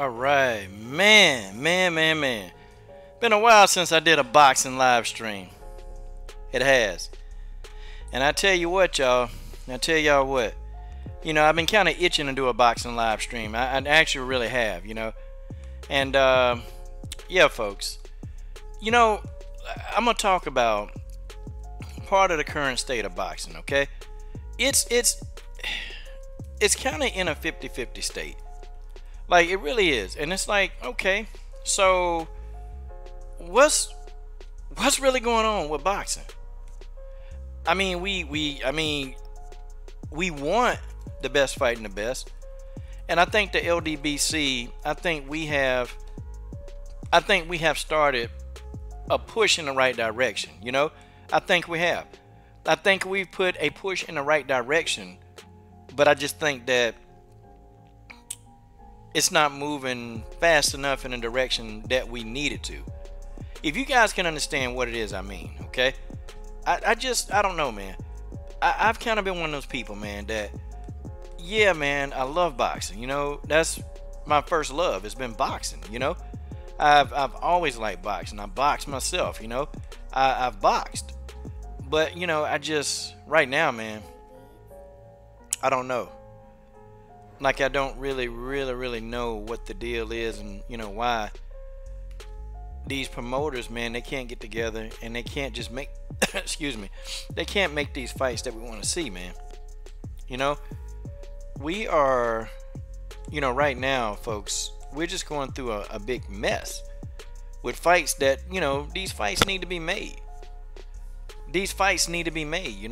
All right, man. Been a while since I did a boxing live stream. It has. And I tell you what, y'all. I tell y'all what. I've been kind of itching to do a boxing live stream. I actually really have. And yeah, folks. I'm gonna talk about part of the current state of boxing. Okay, it's kind of in a 50-50 state. Like, it really is. And it's like, okay, so what's really going on with boxing? I mean, we want the best fighting the best. And I think the LDBC, I think we have started a push in the right direction. I think we have. I think we've put a push in the right direction, but I just think that it's not moving fast enough in the direction that we need it to. If you guys can understand what it is I mean, okay? I don't know, man. I've kind of been one of those people, man, that, yeah, man, I love boxing. That's my first love. It's been boxing, I've always liked boxing. I boxed myself, I've boxed. But, right now, man, I don't know. Like, I don't really know what the deal is, and why these promoters, man, they can't get together and they can't just make excuse me, they can't make these fights that we want to see, man. We are, right now, folks, we're just going through a big mess with fights that, these fights need to be made. These fights need to be made,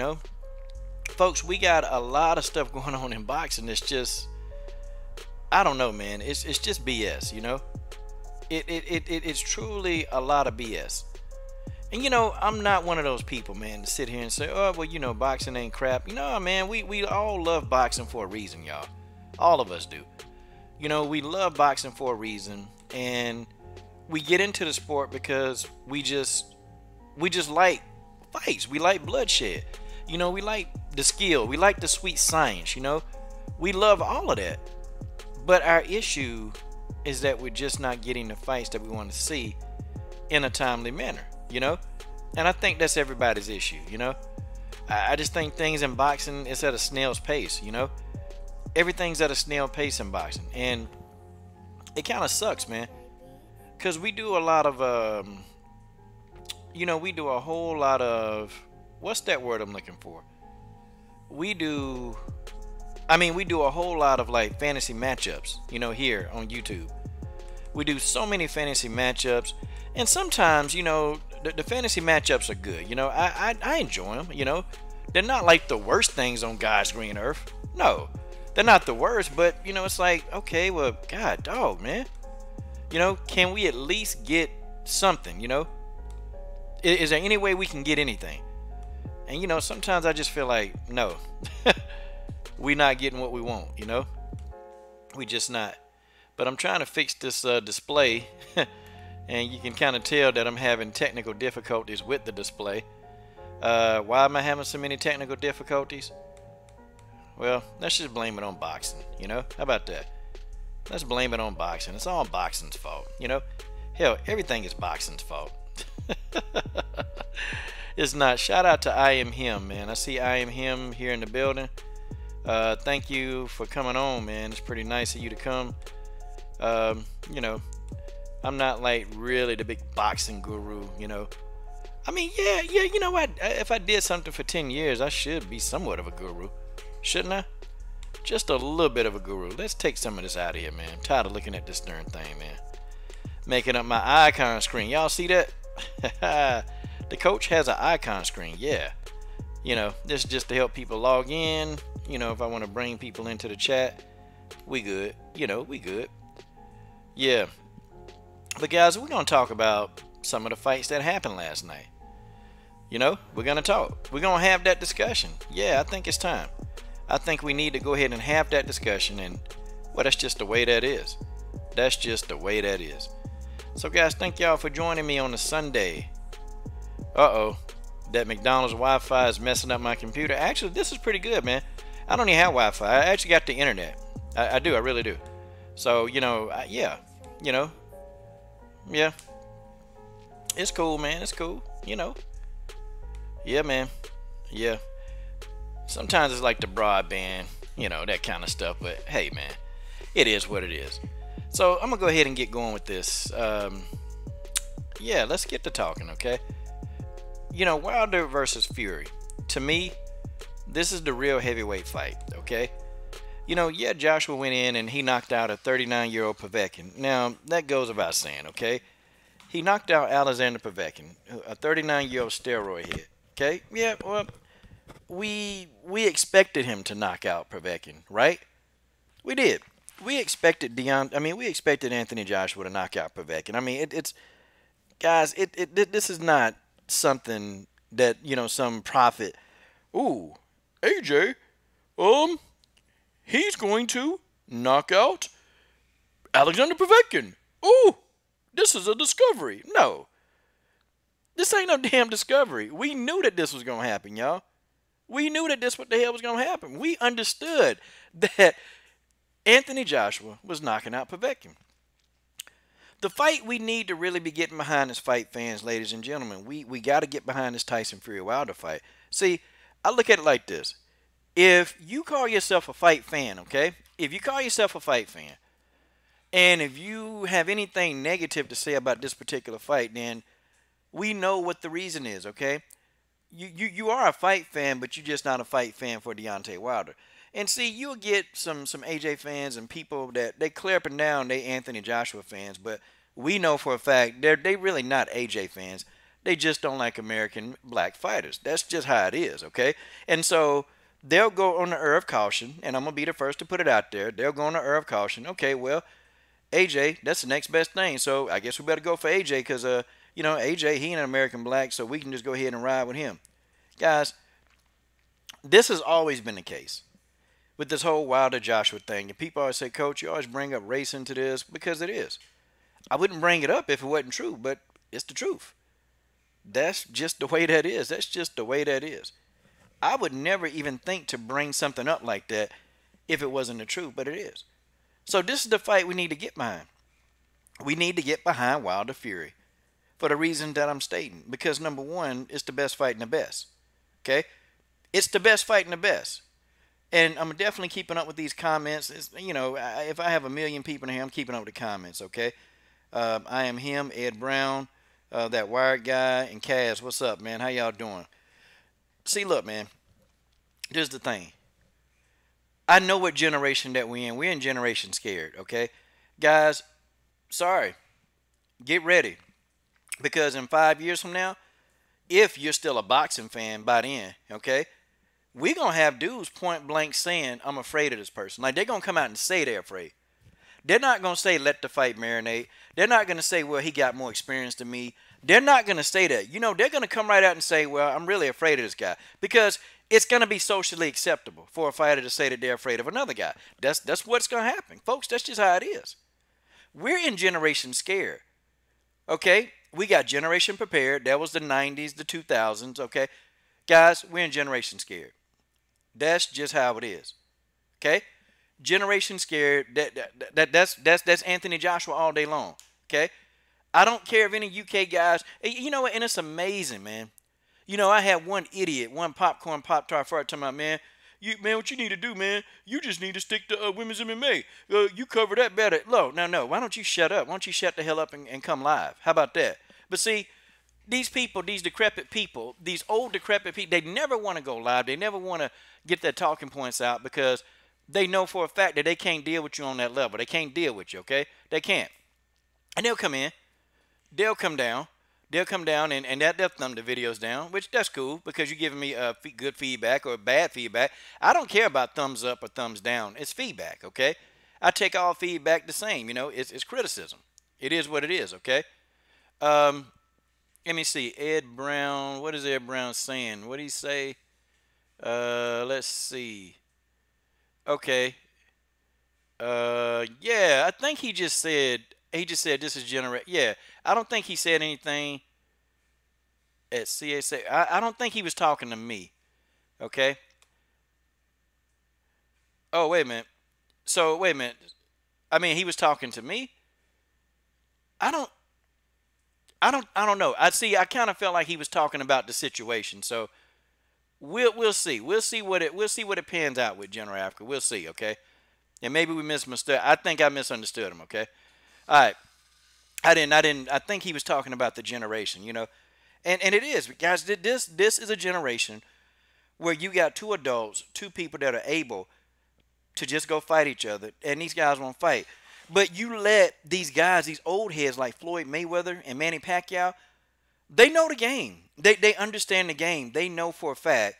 folks. We got a lot of stuff going on in boxing. It's just, I don't know, man. It's just BS, It's truly a lot of BS. And I'm not one of those people, man, to sit here and say, oh, well, boxing ain't crap. Man, we all love boxing for a reason, y'all. All of us do. We love boxing for a reason, and we get into the sport because we just like fights. We like bloodshed. We like the skill. We like the sweet science. We love all of that. But our issue is that we're just not getting the fights that we want to see in a timely manner, And I think that's everybody's issue, I just think things in boxing is at a snail's pace, Everything's at a snail pace in boxing, and it kind of sucks, man, because we do a lot of, we do a whole lot of, what's that word I'm looking for? We do a whole lot of, like, fantasy matchups, here on YouTube. We do so many fantasy matchups, and sometimes, the fantasy matchups are good. I enjoy them. They're not like the worst things on God's green earth. No, they're not the worst, but it's like, okay, well, God dog, man. Can we at least get something? Is there any way we can get anything? And sometimes I just feel like, no. We not getting what we want, we just not. But I'm trying to fix this display and you can kind of tell that I'm having technical difficulties with the display. Why am I having so many technical difficulties? Well, let's just blame it on boxing, how about that? Let's blame it on boxing. It's all boxing's fault, hell, everything is boxing's fault. It's not. Shout out to I Am Him, man. I see I Am Him here in the building. Thank you for coming on, man. It's pretty nice of you to come. I'm not like really the big boxing guru, I mean, yeah, what? If I did something for 10 years, I should be somewhat of a guru, shouldn't I? Just a little bit of a guru. Let's take some of this out of here, man. I'm tired of looking at this darn thing, man. Making up my icon screen. Y'all see that? The coach has an icon screen, yeah. This is just to help people log in. If I want to bring people into the chat, we good. We good. Yeah. But guys, we're going to talk about some of the fights that happened last night. We're going to talk. We're going to have that discussion. Yeah, I think it's time. I think we need to go ahead and have that discussion. And, well, that's just the way that is. That's just the way that is. So, guys, thank y'all for joining me on a Sunday. Uh-oh. That McDonald's Wi-Fi is messing up my computer. Actually, this is pretty good, man. I don't even have Wi-Fi. I actually got the internet. I do. I really do. So, yeah, you know, yeah, it's cool, man. It's cool, Yeah, man. Yeah. Sometimes it's like the broadband, that kind of stuff. But hey, man, it is what it is. So I'm gonna go ahead and get going with this. Yeah, let's get to talking, okay? Wilder versus Fury. To me, this is the real heavyweight fight, okay? Yeah, Joshua went in and he knocked out a 39-year-old Povetkin. Now, that goes without saying, okay? He knocked out Alexander Povetkin, a 39-year-old steroid hit. Okay? Yeah, well, we expected him to knock out Povetkin, right? We did. We expected we expected Anthony Joshua to knock out Povetkin. I mean, it's guys, this is not something that, some prophet. Ooh, AJ, he's going to knock out Alexander Povetkin. Ooh, this is a discovery. No, this ain't no damn discovery. We knew that this was going to happen, y'all. We knew that this what the hell was going to happen. We understood that Anthony Joshua was knocking out Povetkin. The fight we need to really be getting behind as fight fans, ladies and gentlemen. We got to get behind this Tyson Fury Wilder fight. See, I look at it like this. If you call yourself a fight fan, okay? If you call yourself a fight fan, and if you have anything negative to say about this particular fight, then we know what the reason is, okay? You are a fight fan, but you're just not a fight fan for Deontay Wilder. And see, you'll get some AJ fans and people that they clear up and down they Anthony Joshua fans, but we know for a fact they really not AJ fans. They just don't like American black fighters. That's just how it is, okay? And so they'll go on the air of caution, and I'm gonna be the first to put it out there. They'll go on the air of caution. Okay, well, AJ, that's the next best thing. So I guess we better go for AJ because AJ, he ain't an American black, so we can just go ahead and ride with him. Guys, this has always been the case with this whole Wilder Joshua thing. And people always say, Coach, you always bring up race into this because it is. I wouldn't bring it up if it wasn't true, but it's the truth. That's just the way that is. That's just the way that is. I would never even think to bring something up like that if it wasn't the truth, but it is. So this is the fight we need to get behind. We need to get behind Wilder Fury for the reason that I'm stating. Because number one, it's the best fight in the best. Okay? It's the best fight in the best. And I'm definitely keeping up with these comments. If I have a million people in here, I'm keeping up with the comments, okay? I am him, Ed Brown, that Wired guy, and Kaz. What's up, man? How y'all doing? See, look, man. Here's the thing. I know what generation that we're in. We're in generation scared, okay? Guys, sorry. Get ready. Because in 5 years from now, if you're still a boxing fan by then, okay, we're going to have dudes point blank saying, I'm afraid of this person. Like, they're going to come out and say they're afraid. They're not going to say, let the fight marinate. They're not going to say, well, he got more experience than me. They're not going to say that. They're going to come right out and say, well, I'm really afraid of this guy. Because it's going to be socially acceptable for a fighter to say that they're afraid of another guy. That's what's going to happen. Folks, that's just how it is. We're in generation scared. Okay? We got generation prepared. That was the 90s, the 2000s, okay? Guys, we're in generation scared. That's just how it is. Okay? Generation scared. That's Anthony Joshua all day long. Okay? I don't care if any UK guys, you know what, and it's amazing, man. I had one idiot, one popcorn Pop-Tart fart talking about, man, what you need to do, man, you just need to stick to women's MMA. You cover that better. No. Why don't you shut up? Why don't you shut the hell up and come live? How about that? But see, these people, these decrepit people, these old decrepit people, they never want to go live. They never want to get their talking points out because they know for a fact that they can't deal with you on that level. They can't deal with you, okay? They can't. And they'll come in. They'll come down. They'll come down and they'll thumb the videos down, which that's cool because you're giving me good feedback or bad feedback. I don't care about thumbs up or thumbs down. It's feedback, okay? I take all feedback the same. It's criticism. It is what it is, okay? Let me see. Ed Brown. What is Ed Brown saying? What did he say? Let's see. Okay. Yeah, I think he just said this is yeah, I don't think he said anything at CSA. I don't think he was talking to me. Okay. Oh, wait a minute. So, wait a minute. I mean, he was talking to me. I don't, I don't know. I see. I kind of felt like he was talking about the situation. So we'll see. We'll see what it pans out with General Africa. We'll see. Okay. And maybe we misunderstood. I think I misunderstood him. Okay. All right. I think he was talking about the generation. And it is, guys. This is a generation where you got two adults, two people that are able to just go fight each other, and these guys won't fight. But you let these guys, these old heads like Floyd Mayweather and Manny Pacquiao, they know the game. They understand the game. They know for a fact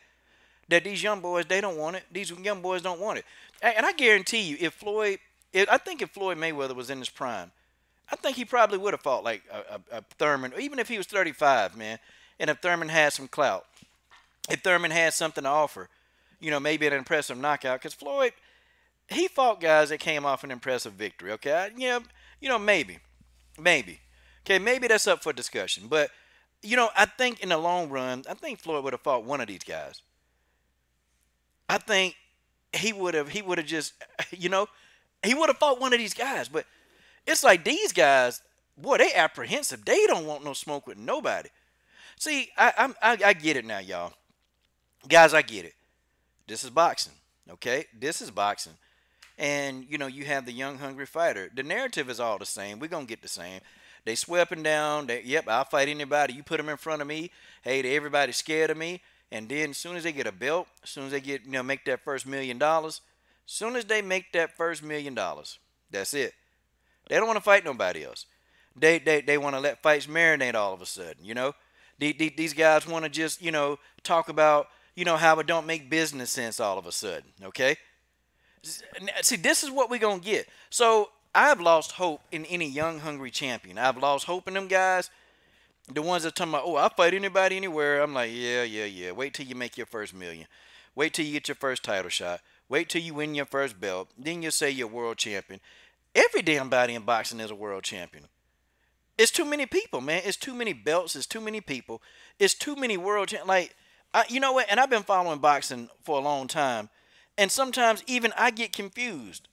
that these young boys, they don't want it. These young boys don't want it. And I guarantee you, I think if Floyd Mayweather was in his prime, I think he probably would have fought like a Thurman, even if he was 35, man. And if Thurman had some clout, if Thurman had something to offer, maybe an impressive knockout. Because Floyd, he fought guys that came off an impressive victory. Okay, maybe. Okay, maybe that's up for discussion. But I think in the long run, I think Floyd would have fought one of these guys. I think he would have just, he would have fought one of these guys. But it's like these guys, boy, they apprehensive. They don't want no smoke with nobody. See, I get it now, y'all. Guys, I get it. This is boxing, okay? This is boxing. And, you have the young, hungry fighter. The narrative is all the same. We're going to get the same. They swear up and down. Yep, I'll fight anybody. You put them in front of me. Hey, everybody's scared of me. And then as soon as they get a belt, as soon as they get, make that first $1 million, as soon as they make that first $1 million, that's it. They don't want to fight nobody else. They want to let fights marinate all of a sudden, These guys want to just, talk about, how it don't make business sense all of a sudden, okay? See, this is what we're going to get. So I've lost hope in any young, hungry champion. I've lost hope in them guys. The ones that talking about, oh, I'll fight anybody anywhere. I'm like, yeah. Wait till you make your first $1 million. Wait till you get your first title shot. Wait till you win your first belt. Then you'll say you're world champion. Every damn body in boxing is a world champion. It's too many people, man. It's too many belts. It's too many people. It's too many world champions. You know what? And I've been following boxing for a long time. And sometimes even I get confused.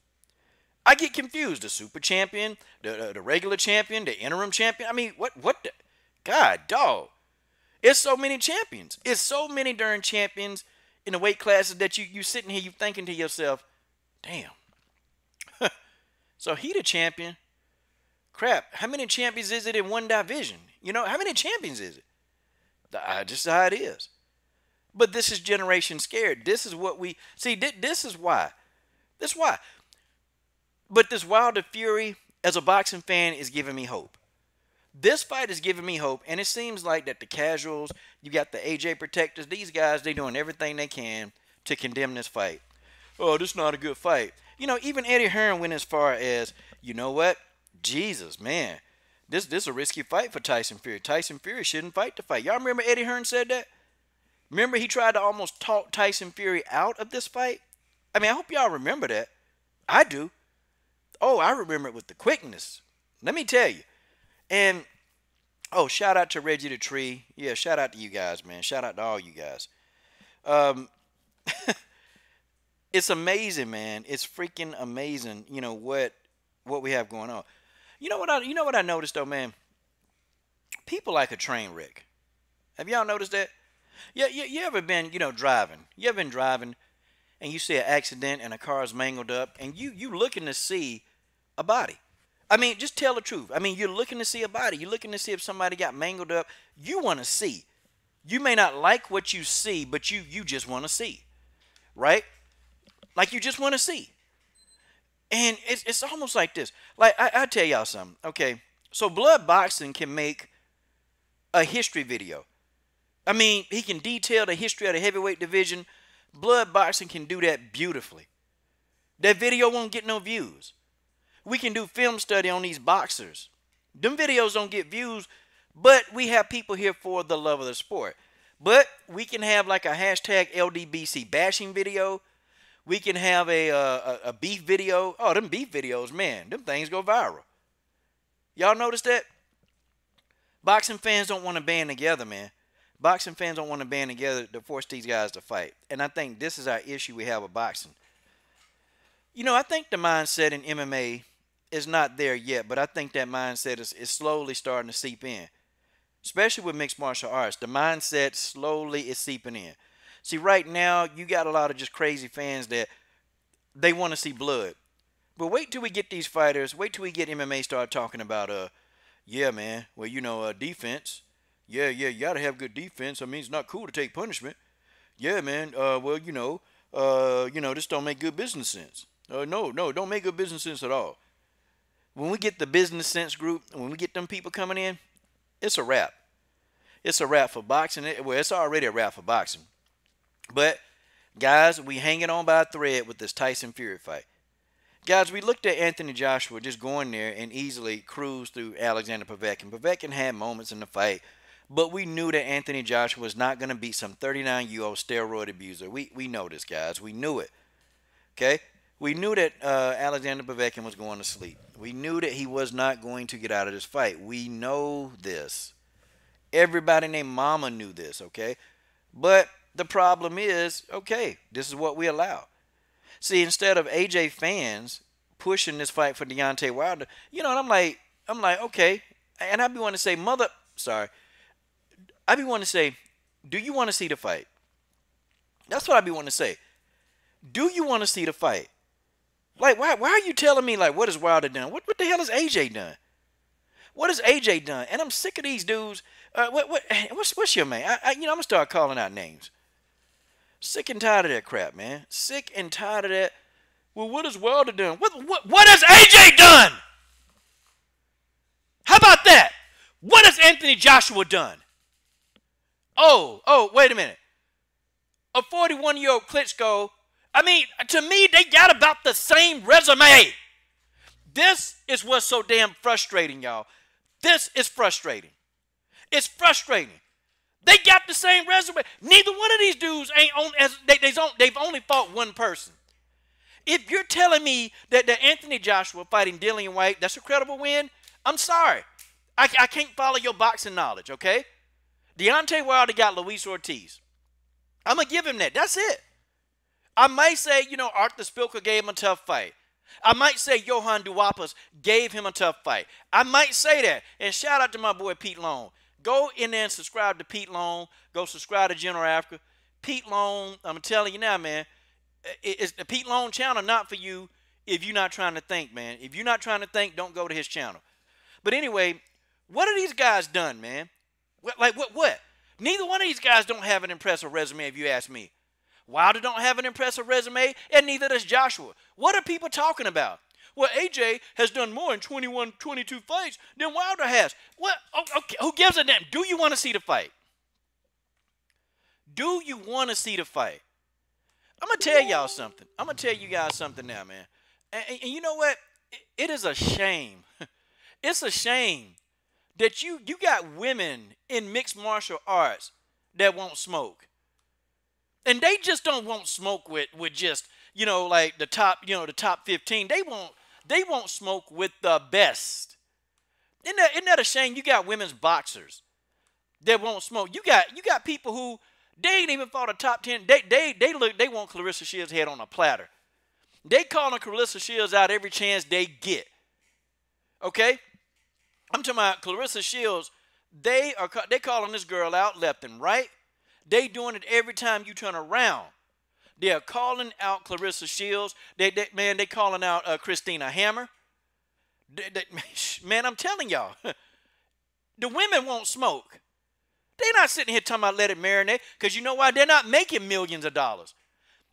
The super champion, the regular champion, the interim champion. I mean, what the? God, dog. It's so many champions. It's so many darn champions in the weight classes that you sitting here, you thinking to yourself, damn. So he the champion. Crap, how many champions is it in one division? How many champions is it? Just how it is. But this is generation scared. This is what we see. This is why. This is why. But this Wilder Fury, as a boxing fan, is giving me hope. This fight is giving me hope, and it seems like that the casuals, you got the AJ protectors, these guys, they doing everything they can to condemn this fight. Oh, this is not a good fight. Even Eddie Hearn went as far as, you know what? Jesus, man. This is a risky fight for Tyson Fury. Tyson Fury shouldn't fight the fight. Y'all remember Eddie Hearn said that? Remember he tried to almost talk Tyson Fury out of this fight? I mean, I hope y'all remember that. I do. Oh, I remember it with the quickness. Let me tell you. And, oh, shout out to Reggie the Tree. Yeah, shout out to you guys, man. Shout out to all you guys. It's amazing, man. It's freaking amazing, what we have going on. You know what I noticed, though, man? People like a train wreck. Have y'all noticed that? Yeah, you ever been, driving? You ever been driving and you see an accident and a car's mangled up and you looking to see a body? I mean, just tell the truth. I mean, you're looking to see a body. You're looking to see if somebody got mangled up. You want to see. You may not like what you see, but you just want to see. Right? Like you just want to see. And it's almost like this. Like, I tell y'all something. Okay, so Blood Boxing can make a history video. I mean, he can detail the history of the heavyweight division. Blood Boxing can do that beautifully. That video won't get no views. We can do film study on these boxers. Them videos don't get views, but we have people here for the love of the sport. But we can have like a hashtag LDBC bashing video. We can have a beef video. Oh, them beef videos, man, them things go viral. Y'all notice that? Boxing fans don't want to band together, man. Boxing fans don't want to band together to force these guys to fight. And I think this is our issue we have with boxing. I think the mindset in MMA is not there yet, but I think that mindset is slowly starting to seep in, especially with mixed martial arts. The mindset slowly is seeping in. See, right now, you got a lot of just crazy fans that they want to see blood. But wait till we get these fighters, wait till we get MMA start talking about, yeah, man, well, defense. Yeah, yeah, you got to have good defense. I mean, it's not cool to take punishment. Yeah, man, well, this don't make good business sense. No, no, don't make good business sense at all. When we get the business sense group, when we get them people coming in, it's a wrap. It's a wrap for boxing. Well, it's already a wrap for boxing. But, guys, we hanging on by a thread with this Tyson Fury fight. Guys, we looked at Anthony Joshua just going there and easily cruise through Alexander Povetkin. Povetkin had moments in the fight, but we knew that Anthony Joshua was not going to beat some 39-year-old steroid abuser. We know this, guys. We knew it. Okay? We knew that Alexander Povetkin was going to sleep. We knew that he was not going to get out of this fight. We know this. Everybody named Mama knew this, okay? But the problem is, okay, this is what we allow. See, instead of AJ fans pushing this fight for Deontay Wilder, and I'm like, okay. And I be wanting to say, I be wanting to say, do you want to see the fight? That's what I be wanting to say. Do you want to see the fight? Like, why are you telling me, like, what has Wilder done? What the hell has AJ done? What has AJ done? And I'm sick of these dudes. What's your man? I'm going to start calling out names. Sick and tired of that crap, man. Sick and tired of that. Well, what has Wilder done? What has AJ done? How about that? What has Anthony Joshua done? Oh, wait a minute. A 41-year-old Klitschko, I mean, to me, they got about the same resume. This is what's so damn frustrating, y'all. This is frustrating. It's frustrating. They got the same resume. Neither one of these dudes ain't on as they've only fought one person. If you're telling me that Anthony Joshua fighting Dillian Whyte, that's a credible win, I'm sorry. I can't follow your boxing knowledge, okay? Deontay Wilder got Luis Ortiz. I'm going to give him that. That's it. I might say, Arthur Spilker gave him a tough fight. I might say Johann Duhaupas gave him a tough fight. I might say that. And shout out to my boy Pete Long. Go in there and subscribe to Pete Long. Go subscribe to General Africa. Pete Long, I'm telling you now, man, it's the Pete Long channel not for you if you're not trying to think, man. If you're not trying to think, don't go to his channel. But anyway, what have these guys done, man? What? Neither one of these guys don't have an impressive resume, if you ask me. Wilder don't have an impressive resume, and neither does Joshua. What are people talking about? Well, AJ has done more in 21, 22 fights than Wilder has. What? Okay, who gives a damn? Do you want to see the fight? Do you want to see the fight? I'm going to tell y'all something. I'm going to tell you guys something now, man. And you know what? It is a shame. It's a shame that you got women in mixed martial arts that won't smoke. And they just don't want smoke with just, like the top 15. They won't smoke with the best. Isn't that a shame? You got women's boxers that won't smoke. You got people who they ain't even fought a top 10. They want Clarissa Shields' head on a platter. They calling Clarissa Shields out every chance they get. Okay? I'm talking about Clarissa Shields. They calling this girl out left and right. They doing it every time you turn around. They are calling out Clarissa Shields. They calling out Christina Hammer. Man, I'm telling y'all, the women won't smoke. They're not sitting here talking about let it marinate, because you know why? They're not making millions of dollars.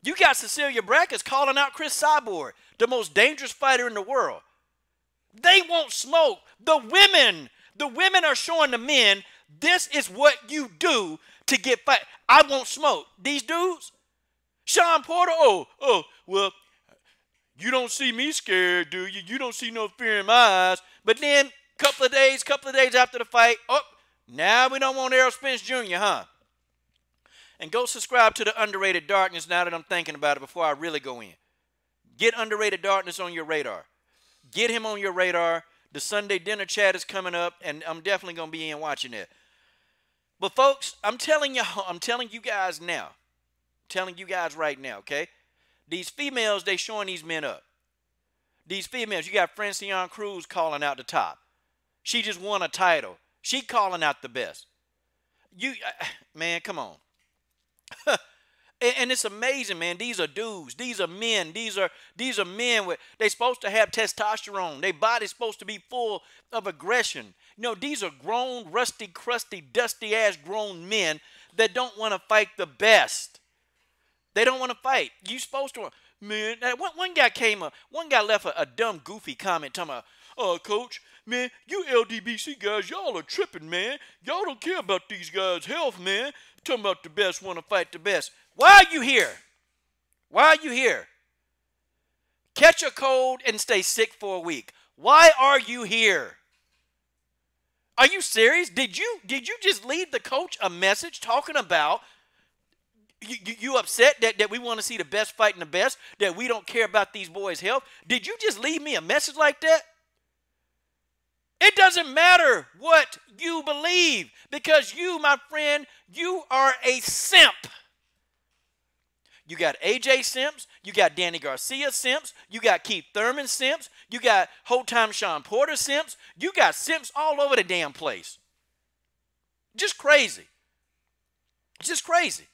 You got Cecilia Brackers calling out Chris Cyborg, the most dangerous fighter in the world. They won't smoke. The women are showing the men, this is what you do to get fight. I won't smoke. These dudes, Sean Porter, well, you don't see me scared, do you? You don't see no fear in my eyes. But then, couple of days after the fight, now we don't want Errol Spence Jr., huh? And go subscribe to the Underrated Darkness now that I'm thinking about it before I really go in. Get Underrated Darkness on your radar. Get him on your radar. The Sunday dinner chat is coming up, and I'm definitely going to be in watching it. But folks, I'm telling you guys now. I'm telling you guys right now, okay? These females, they showing these men up. These females, you got Francione Cruz calling out the top. She just won a title. She calling out the best. Man, come on. And it's amazing, man. These are dudes. These are men. These are men with, they supposed to have testosterone. Their body's supposed to be full of aggression. These are grown, rusty, crusty, dusty ass grown men that don't want to fight the best. They don't want to fight. You supposed to, man. One guy left a dumb, goofy comment talking about, "Oh, coach, man, you LDBC guys, y'all are tripping, man. Y'all don't care about these guys' health, man. Talking about the best want to fight the best. Why are you here? Why are you here? Catch a cold and stay sick for a week. Why are you here? Are you serious? Did you just leave the coach a message talking about you upset that we want to see the best fighting the best, that we don't care about these boys' health? Did you just leave me a message like that? It doesn't matter what you believe, because you, my friend, you are a simp. You got AJ Simps, you got Danny Garcia Simps, you got Keith Thurman Simps, you got whole time Sean Porter Simps, you got Simps all over the damn place. Just crazy. Just crazy.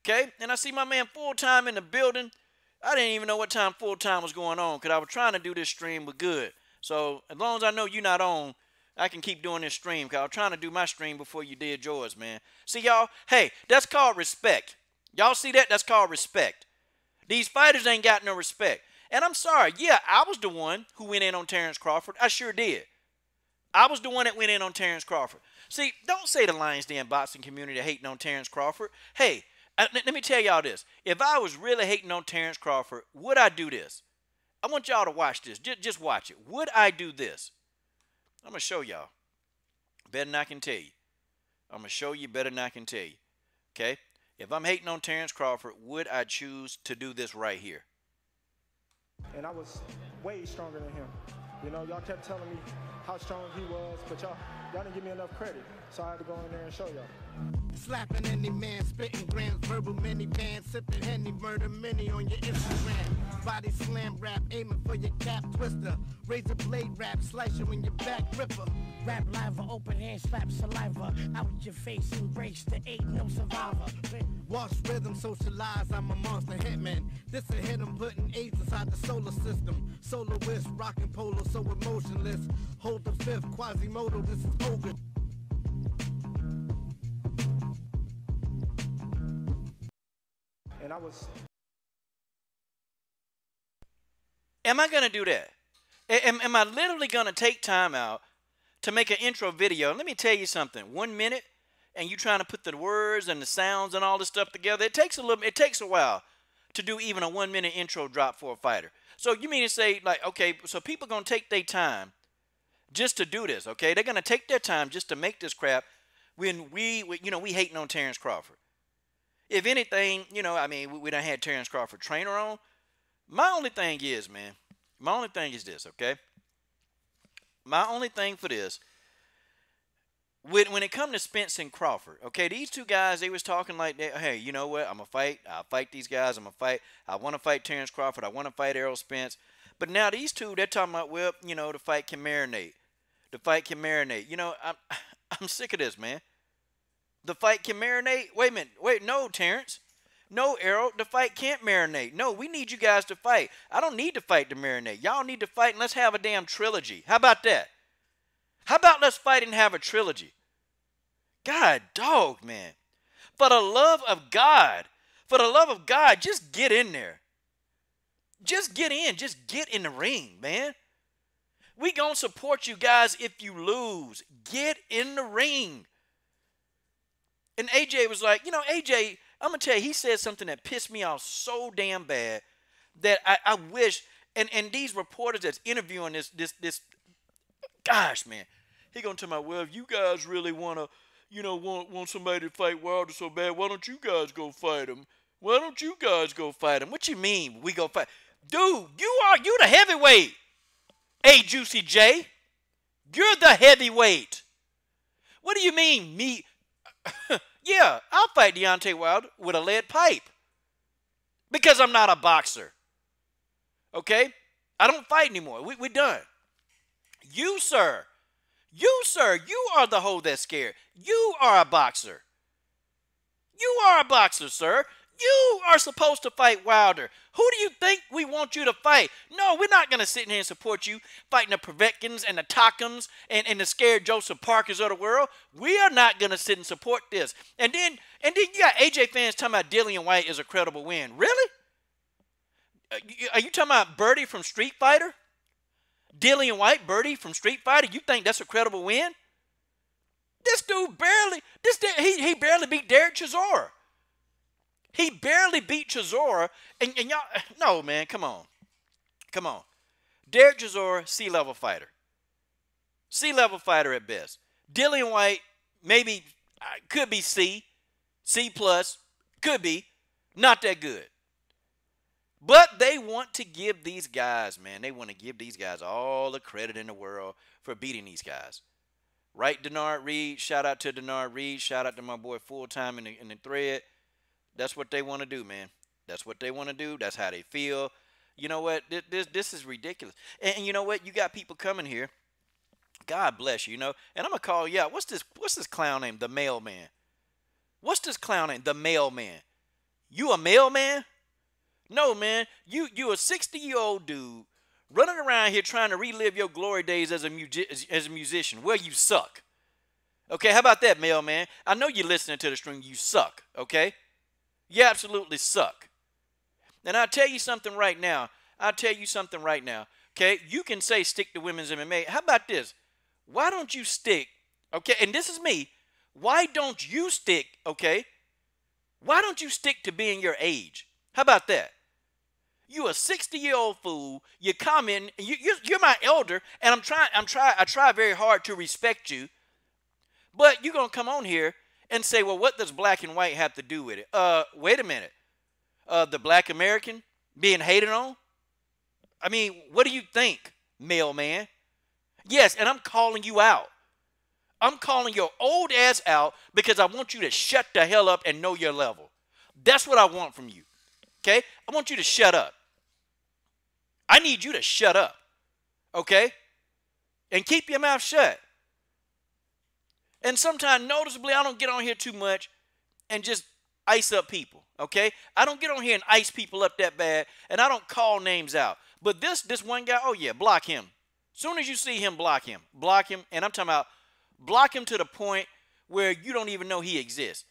Okay? And I see my man Full Time in the building. I didn't even know what time Full Time was going on because I was trying to do this stream with good. So as long as I know you're not on, I can keep doing this stream because I was trying to do my stream before you did yours, man. See, y'all? Hey, that's called respect. Y'all see that? That's called respect. These fighters ain't got no respect. And I'm sorry. Yeah, I was the one who went in on Terrence Crawford. I sure did. I was the one that went in on Terrence Crawford. See, don't say the Lions Den boxing community hating on Terrence Crawford. Hey, let me tell y'all this. If I was really hating on Terrence Crawford, would I do this? I want y'all to watch this. Just watch it. Would I do this? I'm going to show y'all. Better than I can tell you. I'm going to show you better than I can tell you. Okay? If I'm hating on Terrence Crawford, would I choose to do this right here? And I was way stronger than him. Y'all kept telling me how strong he was, but y'all didn't give me enough credit. So I had to go in there and show y'all. Slapping any man, spitting grams, verbal minivan, sipping Henny, murder mini on your Instagram. Body slam rap, aiming for your cap twister. Razor blade rap, slice you in your back ripper. Rap live, open hand, slap saliva. Out your face, embrace the ain't no survivor. Wash rhythm, socialize, I'm a monster hitman. This a hit, I'm putting AIDS inside the solar system. Soloist, rockin' polo, so emotionless. Hold the fifth, Quasimodo, this is Hogan. And I was... Am I going to do that? Am I literally going to take time out to make an intro video? Let me tell you something. 1 minute, and you trying to put the words and the sounds and all this stuff together, it takes a while to do even a 1 minute intro drop for a fighter. So you mean to say, like, okay, so people going to take their time just to do this, okay? They're going to take their time just to make this crap when we hating on Terrence Crawford. If anything, we done had Terrence Crawford trainer on. My only thing is, man, this, okay? My only thing for this, when it come to Spence and Crawford, okay, these two guys, they was talking like that. Hey, you know what? I'll fight these guys. I want to fight Terrence Crawford. I want to fight Errol Spence. But now these two, they're talking about, well, the fight can marinate. The fight can marinate. I'm sick of this, man. The fight can marinate? Wait a minute. No, Terrence. No, Errol. The fight can't marinate. No, we need you guys to fight. I don't need to fight to marinate. Y'all need to fight and let's have a damn trilogy. How about that? How about let's fight and have a trilogy? God dog, man. For the love of God, just get in there. Just get in. Just get in the ring, man. We gonna support you guys if you lose. Get in the ring. And AJ was like, AJ, I'm going to tell you, he said something that pissed me off so damn bad that I wish, and these reporters that's interviewing this, gosh, man, he going to tell me, well, if you guys really want to, want somebody to fight Wilder so bad, why don't you guys go fight him? Why don't you guys go fight him? What you mean we go fight? Dude, you the heavyweight. Hey, Juicy J, you're the heavyweight. What do you mean, me? Yeah, I'll fight Deontay Wilder with a lead pipe because I'm not a boxer. Okay? I don't fight anymore. We're done. You, sir, you are the hoe that's scared. You are a boxer. You are a boxer, sir. You are supposed to fight Wilder. Who do you think we want you to fight? No, we're not going to sit in here and support you fighting the Povetkins and the Takums and the scared Joseph Parkers of the world. We are not going to sit and support this. And then you got AJ fans talking about Dillian White is a credible win. Really? Are you talking about Birdie from Street Fighter? Dillian White, Birdie from Street Fighter? You think that's a credible win? This dude he barely beat Derek Chisora. He barely beat Chisora, and y'all, no, man, come on. Derek Chisora, C-level fighter. C-level fighter at best. Dillian White, maybe, could be C+, could be, not that good. But they want to give these guys, man, they want to give these guys all the credit in the world for beating these guys. Right, Denard Reed? Shout out to Denard Reed. Shout out to my boy Full-Time in the thread. That's what they want to do, man. That's what they want to do. That's how they feel. You know what? This is ridiculous. And you know what? You got people coming here. God bless you, you know. And I'm going to call you out. What's this clown name? The Mailman. What's this clown name? The Mailman. You a mailman? No, man. You a 60-year-old dude running around here trying to relive your glory days as a musician. Well, you suck. Okay, how about that, Mailman? I know you're listening to the stream. You suck, okay? You absolutely suck. And I'll tell you something right now. Okay? You can say stick to women's MMA. How about this? Why don't you stick, okay? And this is me. Why don't you stick, okay? Why don't you stick to being your age? How about that? You a 60-year-old fool. You comment. You're my elder, and I try very hard to respect you. But you're gonna come on here and say, well, what does black and white have to do with it? Wait a minute. The black American being hated on? I mean, what do you think, Mailman? Yes, and I'm calling you out. I'm calling your old ass out because I want you to shut the hell up and know your level. That's what I want from you. Okay? I want you to shut up. I need you to shut up. Okay? And keep your mouth shut. And sometimes, noticeably, I don't get on here too much and just ice up people, okay? I don't get on here and ice people up that bad, and I don't call names out. But this one guy, oh, yeah, block him. Soon as you see him, block him. Block him, and I'm talking about block him to the point where you don't even know he exists.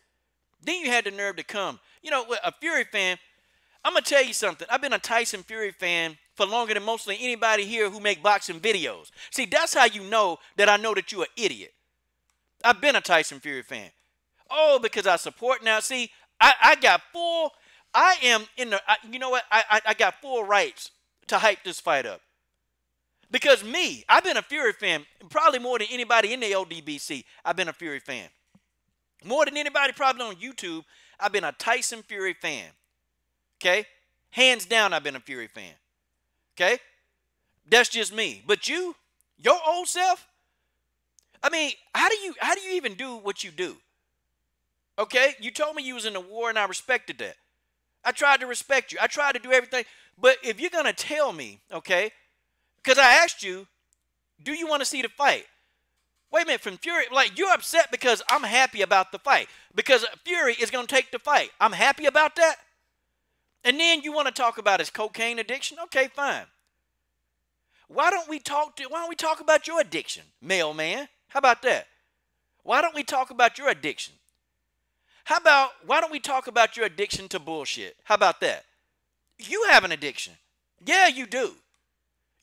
Then you had the nerve to come. You know, a Fury fan, I'm going to tell you something. I've been a Tyson Fury fan for longer than mostly anybody here who make boxing videos. See, that's how you know that I know that you're an idiot. I've been a Tyson Fury fan. Oh, because I support now. See, I got full, I am in the, you know what? I got full rights to hype this fight up. Because me, I've been a Fury fan probably more than anybody in the LDBC. I've been a Fury fan. More than anybody probably on YouTube, I've been a Tyson Fury fan. Okay? Hands down, I've been a Fury fan. Okay? That's just me. But you, your old self, I mean, how do you even do what you do? Okay? You told me you was in the war, and I respected that. I tried to respect you. I tried to do everything. But if you're going to tell me, okay, because I asked you, do you want to see the fight? Wait a minute, from Fury, like you're upset because I'm happy about the fight. Because Fury is going to take the fight. I'm happy about that? And then you want to talk about his cocaine addiction? Okay, fine. Why don't we talk about your addiction, Mailman? How about that? Why don't we talk about your addiction? Why don't we talk about your addiction to bullshit? How about that? You have an addiction. Yeah, you do.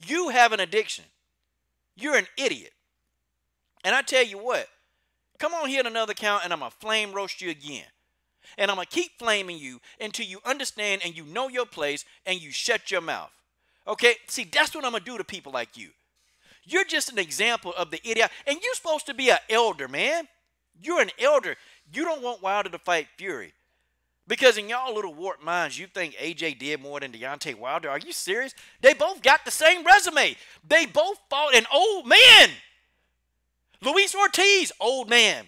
You have an addiction. You're an idiot. And I tell you what, come on here at another count and I'm going to flame roast you again. And I'm going to keep flaming you until you understand and you know your place and you shut your mouth. Okay? See, that's what I'm going to do to people like you. You're just an example of the idiot. And you're supposed to be an elder, man. You're an elder. You don't want Wilder to fight Fury. Because in y'all little warped minds, you think AJ did more than Deontay Wilder. Are you serious? They both got the same resume. They both fought an old man. Luis Ortiz, old man.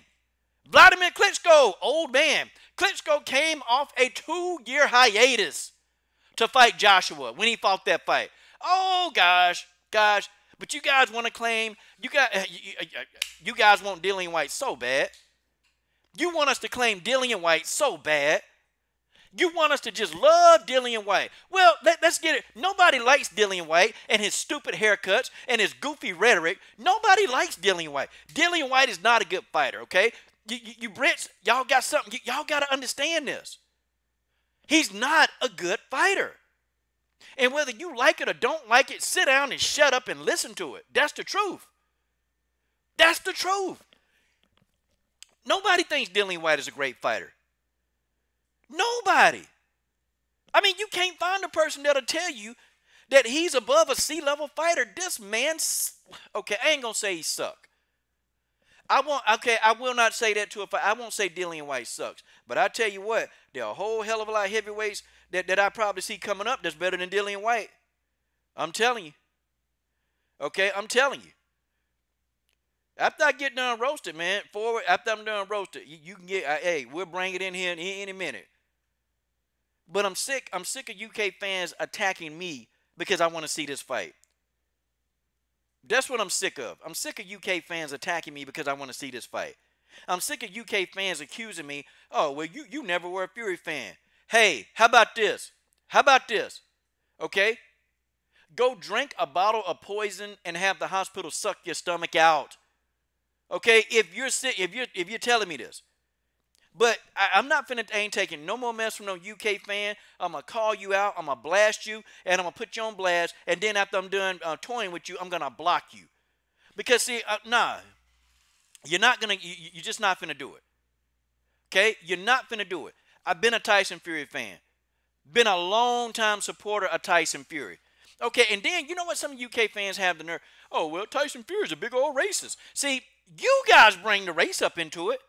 Vladimir Klitschko, old man. Klitschko came off a 2-year hiatus to fight Joshua when he fought that fight. Oh gosh, gosh. But you guys want to claim you guys want Dillian White so bad. You want us to claim Dillian White so bad. You want us to just love Dillian White. Well, let's get it. Nobody likes Dillian White and his stupid haircuts and his goofy rhetoric. Nobody likes Dillian White. Dillian White is not a good fighter, okay? You Brits, y'all got something. Y'all got to understand this. He's not a good fighter. And whether you like it or don't like it, sit down and shut up and listen to it. That's the truth. That's the truth. Nobody thinks Dillian White is a great fighter. Nobody. I mean, you can't find a person that'll tell you that he's above a C-level fighter. This man, okay, I ain't gonna say he suck. I will not say that to a fight. I won't say Dillian White sucks. But I tell you what, there are a whole hell of a lot of heavyweights that I probably see coming up that's better than Dillian White. I'm telling you. Okay, I'm telling you. After I get done roasted, man, after I'm done roasted, you can get, hey, we'll bring it in here in any minute. But I'm sick of UK fans attacking me because I want to see this fight. That's what I'm sick of. I'm sick of UK fans attacking me because I want to see this fight. I'm sick of UK fans accusing me, oh, well, you never were a Fury fan. Hey, how about this? How about this? Okay? Go drink a bottle of poison and have the hospital suck your stomach out. Okay? If you're sick, if you're telling me this. But I'm not finna, ain't taking no more mess from no UK fan. I'm going to call you out. I'm going to blast you. And I'm going to put you on blast. And then after I'm done toying with you, I'm going to block you. Because, see, nah. You're not going to, you're just not finna do it. Okay? You're not finna do it. I've been a Tyson Fury fan. Been a long time supporter of Tyson Fury. Okay, and then, you know what some UK fans have the nerve? Oh, well, Tyson Fury's a big old racist. See, you guys bring the race up into it.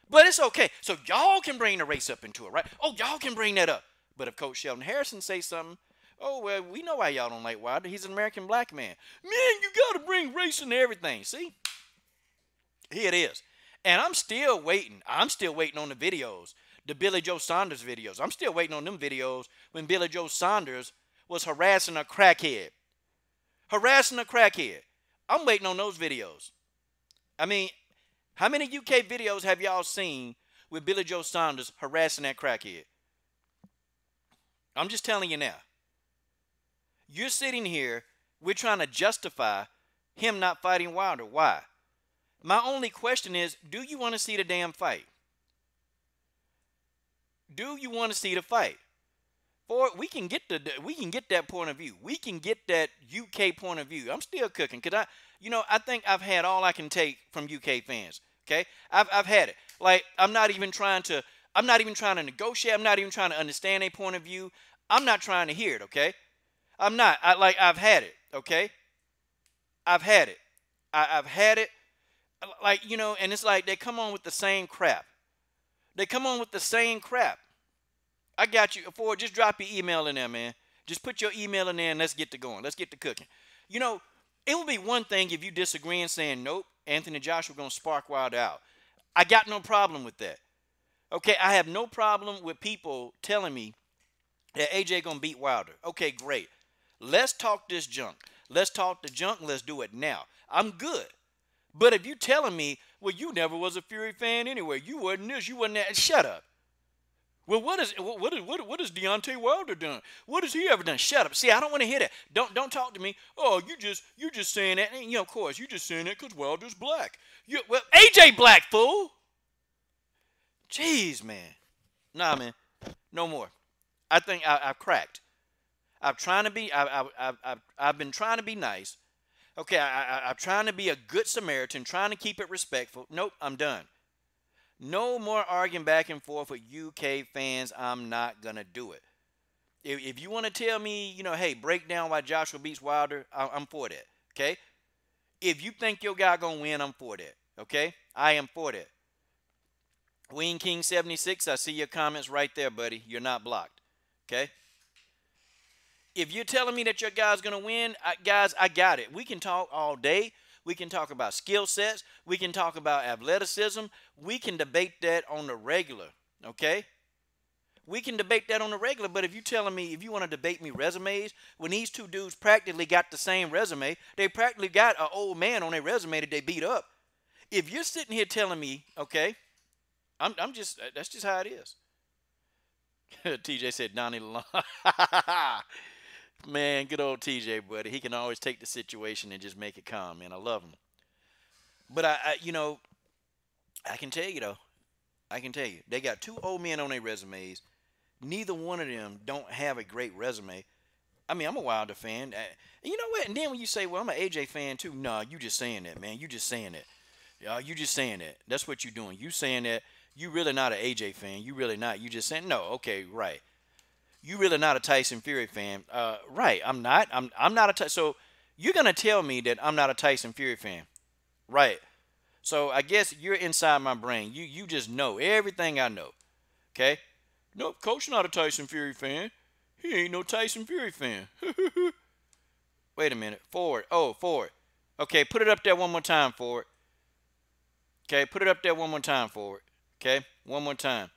But it's okay. So y'all can bring the race up into it, right? Oh, y'all can bring that up. But if Coach Sheldon Harrison says something, oh, well, we know why y'all don't like Wilder. He's an American black man. Man, you got to bring race into everything. See? Here it is. And I'm still waiting. I'm still waiting on the videos, the Billy Joe Saunders videos. I'm still waiting on them videos when Billy Joe Saunders was harassing a crackhead. Harassing a crackhead. I'm waiting on those videos. I mean, how many UK videos have y'all seen with Billy Joe Saunders harassing that crackhead? I'm just telling you now. You're sitting here, we're trying to justify him not fighting Wilder. Why? My only question is, do you want to see the damn fight? Do you want to see the fight? For we can get that point of view. We can get that UK point of view. I'm still cooking because I think I've had all I can take from UK fans. Okay, I've had it. Like I'm not even trying to negotiate. I'm not even trying to understand their point of view. I'm not trying to hear it. Okay, I'm not. I've had it. Okay, I've had it. I've had it. Like, and it's like they come on with the same crap. They come on with the same crap. I got you. Ford, just drop your email in there, man. Just put your email in there and let's get to going. Let's get to cooking. It would be one thing if you disagree and saying, nope, Anthony Joshua going to spark Wilder out. I got no problem with that. Okay, I have no problem with people telling me that AJ going to beat Wilder. Okay, great. Let's talk this junk. Let's talk the junk. Let's do it now. I'm good. But if you're telling me, well, you never was a Fury fan anyway. You wasn't this, you wasn't that. Shut up. Well, what has Deontay Wilder done? What has he ever done? Shut up. See, I don't want to hear that. Don't talk to me. Oh, you just saying that. And, of course, you just saying that because Wilder's black. Well, AJ black, fool. Jeez, man. Nah, man. No more. I think I've cracked. I've been trying to be nice. Okay, I'm trying to be a good Samaritan, trying to keep it respectful. Nope, I'm done. No more arguing back and forth with UK fans. I'm not going to do it. If you want to tell me, hey, break down why Joshua beats Wilder, I'm for that, okay? If you think your guy going to win, I'm for that, okay? I am for that. Wing King 76, I see your comments right there, buddy. You're not blocked, okay? If you're telling me that your guy's going to win, guys, I got it. We can talk all day. We can talk about skill sets. We can talk about athleticism. We can debate that on the regular, okay? We can debate that on the regular, but if you telling me if you want to debate me resumes, when these two dudes practically got the same resume, they practically got an old man on their resume that they beat up. If you're sitting here telling me, okay, I'm just that's just how it is. TJ said Donnie Lalonde. Man, good old TJ, buddy. He can always take the situation and just make it calm, man. I love him. But I can tell you though. I can tell you, they got two old men on their resumes. Neither one of them don't have a great resume. I mean, I'm a Wilder fan. And you know what? And then when you say, well, I'm an AJ fan too. Nah, you just saying that, man. You just saying that. You just saying that. That's what you're doing. You saying that. You really not an AJ fan. You really not. You just saying, no, okay, right. You really not a Tyson Fury fan. Right, I'm not. I'm not a so you're going to tell me that I'm not a Tyson Fury fan. Right. So I guess you're inside my brain. You just know everything I know. Okay? Nope, Coach not a Tyson Fury fan. He ain't no Tyson Fury fan. Wait a minute. Forward. Oh, forward. Okay, put it up there one more time, forward. Okay, put it up there one more time, forward. Okay, one more time.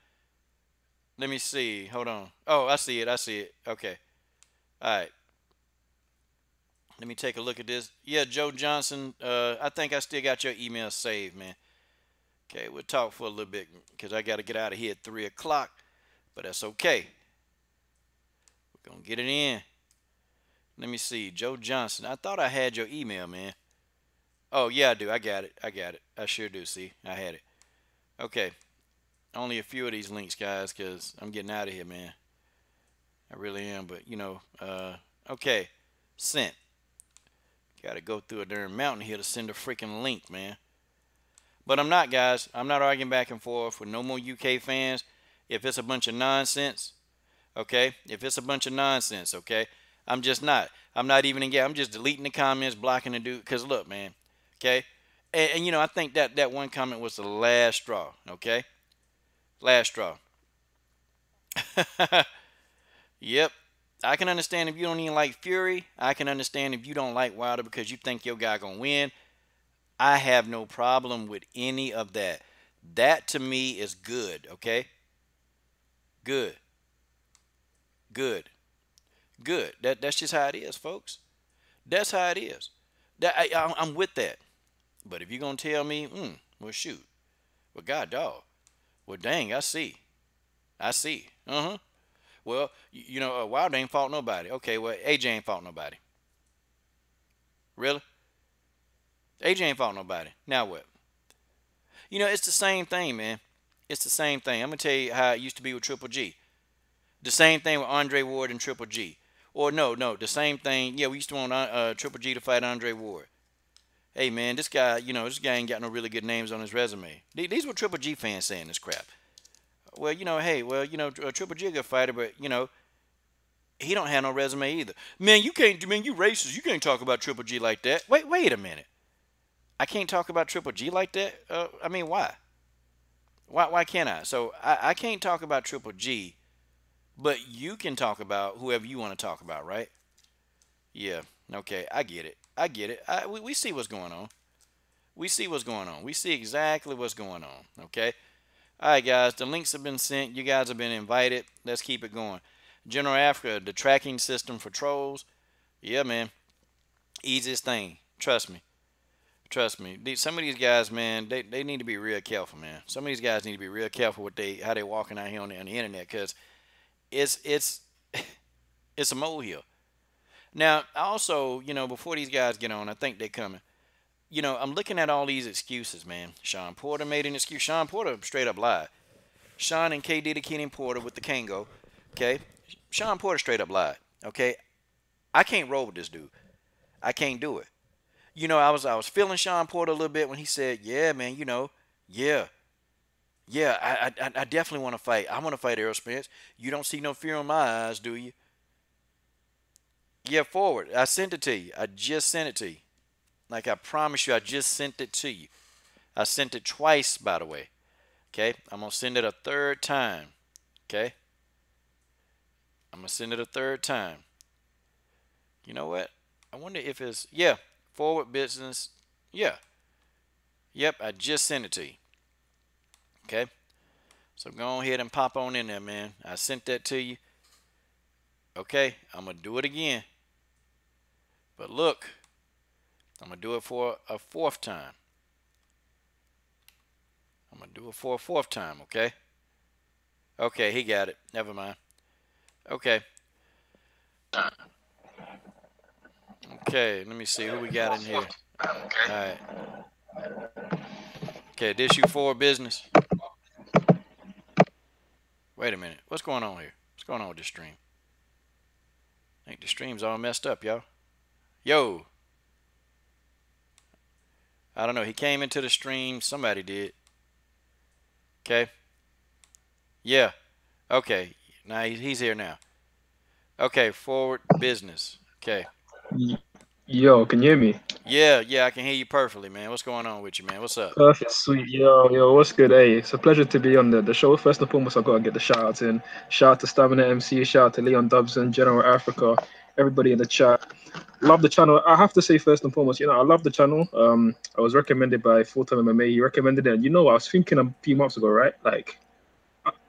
Let me see. Hold on. Oh, I see it. I see it. Okay. All right. Let me take a look at this. Yeah, Joe Johnson. I think I still got your email saved, man. Okay, we'll talk for a little bit because I got to get out of here at 3 o'clock. But that's okay. We're going to get it in. Let me see. Joe Johnson. I thought I had your email, man. Oh, yeah, I do. I got it. I got it. I sure do. See, I had it. Okay. Only a few of these links, guys, because I'm getting out of here, man. I really am. But, okay. Sent. Got to go through a darn mountain here to send a freaking link, man. But I'm not, guys. I'm not arguing back and forth with no more UK fans. If it's a bunch of nonsense, okay? If it's a bunch of nonsense, okay? I'm just not. I'm not even engaged. I'm just deleting the comments, blocking the dude. Because, look, man, okay? And I think that one comment was the last straw, okay? Last straw. Yep. I can understand if you don't even like Fury. I can understand if you don't like Wilder because you think your guy gonna win. I have no problem with any of that. That to me is good, okay? Good. Good. Good. That's just how it is, folks. That's how it is. I'm with that. But if you're gonna tell me, well, shoot. Well, God, dog. Well, dang, I see. I see. Well, Wilder ain't fought nobody. Okay, well, AJ ain't fought nobody. Really? AJ ain't fought nobody. Now what? It's the same thing, man. It's the same thing. I'm going to tell you how it used to be with Triple G. The same thing with Andre Ward and Triple G. Or no, the same thing. Yeah, we used to want Triple G to fight Andre Ward. Hey, man, this guy ain't got no really good names on his resume. These were Triple G fans saying this crap. Well, Triple G a good fighter, but, he don't have no resume either. Man, you racist. You can't talk about Triple G like that. Wait a minute. I can't talk about Triple G like that? Why? Why can't I? So, I can't talk about Triple G, but you can talk about whoever you want to talk about, right? Yeah, okay, I get it. We see what's going on. We see what's going on. We see exactly what's going on, okay? All right, guys, the links have been sent. You guys have been invited. Let's keep it going. General Africa, the tracking system for trolls. Yeah, man. Easiest thing. Trust me. Trust me. Some of these guys, man, they need to be real careful, man. Some of these guys need to be real careful with how they walking out here on the internet because it's a molehill. Now, also, before these guys get on, I think they're coming. I'm looking at all these excuses, man. Sean Porter made an excuse. Sean Porter straight up lied. Sean and KD the Kenny Porter with the Kango, okay? Sean Porter straight up lied, okay? I can't roll with this dude. I can't do it. I was feeling Sean Porter a little bit when he said, yeah, man, yeah, I definitely want to fight. I want to fight Errol Spence. You don't see no fear in my eyes, do you? Yeah, forward. I sent it to you. I just sent it to you. Like I promise you, I just sent it to you. I sent it twice, by the way. Okay? I'm going to send it a third time. Okay? I'm going to send it a third time. You know what? I wonder if it's... Yeah. Forward business. Yeah. Yep, I just sent it to you. Okay? So go ahead and pop on in there, man. I sent that to you. Okay, I'm going to do it again. But look, I'm going to do it for a fourth time. I'm going to do it for a fourth time, okay? Okay, he got it. Never mind. Okay. Okay, let me see who we got in here. All right. Okay, this you for business? Wait a minute. What's going on here? What's going on with this stream? I think the stream's all messed up, y'all. Yo. I don't know. He came into the stream. Somebody did. Okay. Yeah. Okay. Now he's here now. Okay. Forward business. Okay. Yo, can you hear me? Yeah. I can hear you perfectly, man. What's going on with you, man? What's up? Perfect, sweet. Yo, what's good? Hey, it's a pleasure to be on the show. First and foremost, I've got to get the shout outs in. Shout out to Stamina MC, shout out to Leon Dobson, General Africa, everybody in the chat. Love the channel. I have to say, first and foremost, I love the channel. I was recommended by Full Time MMA. He recommended it. And I was thinking a few months ago, right? Like,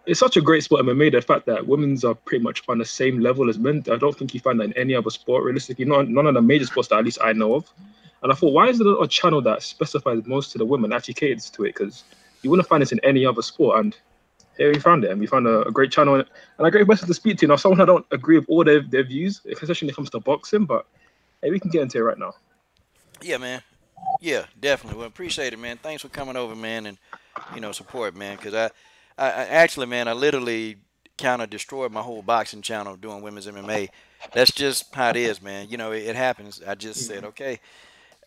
it's such a great sport, MMA. The fact that women's are pretty much on the same level as men. I don't think you find that in any other sport, realistically. None of the major sports that at least I know of. And I thought, why is there a channel that specifies most to the women, actually caters to it? Because you wouldn't find this in any other sport. And here we found it. And we found a great channel and a great person to speak to. Now, someone I don't agree with all their views, especially when it comes to boxing. But hey, we can get into it right now. Yeah, man. Yeah, definitely. Well, appreciate it, man. Thanks for coming over, man, and, support, man. Because I actually, man, I literally kind of destroyed my whole boxing channel doing women's MMA. That's just how it is, man. It happens. I just said, okay,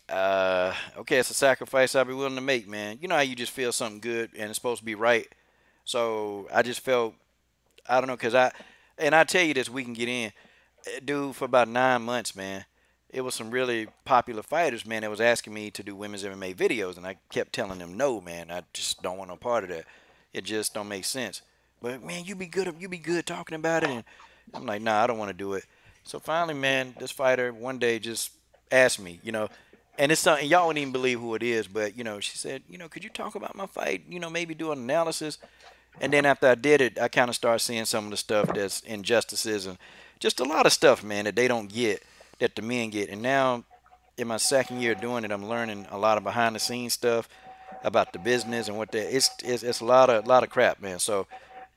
it's a sacrifice I'll be willing to make, man. You know how you just feel something good and it's supposed to be right. So I just felt, I don't know, because I tell you this, we can get in. Dude, for about 9 months, man, it was some really popular fighters, man, that was asking me to do women's MMA videos, and I kept telling them no, man. I just don't want no part of that. It just don't make sense. But man, you be good talking about it, and I'm like, nah, I don't want to do it. So finally, man, this fighter one day just asked me, and it's something y'all wouldn't even believe who it is, but she said, could you talk about my fight? Maybe do an analysis. And then after I did it, I kind of started seeing some of the stuff that's injustices and just a lot of stuff, man, that they don't get, that the men get. And now, in my second year doing it, I'm learning a lot of behind the scenes stuff about the business and what that it's a lot of crap, man. So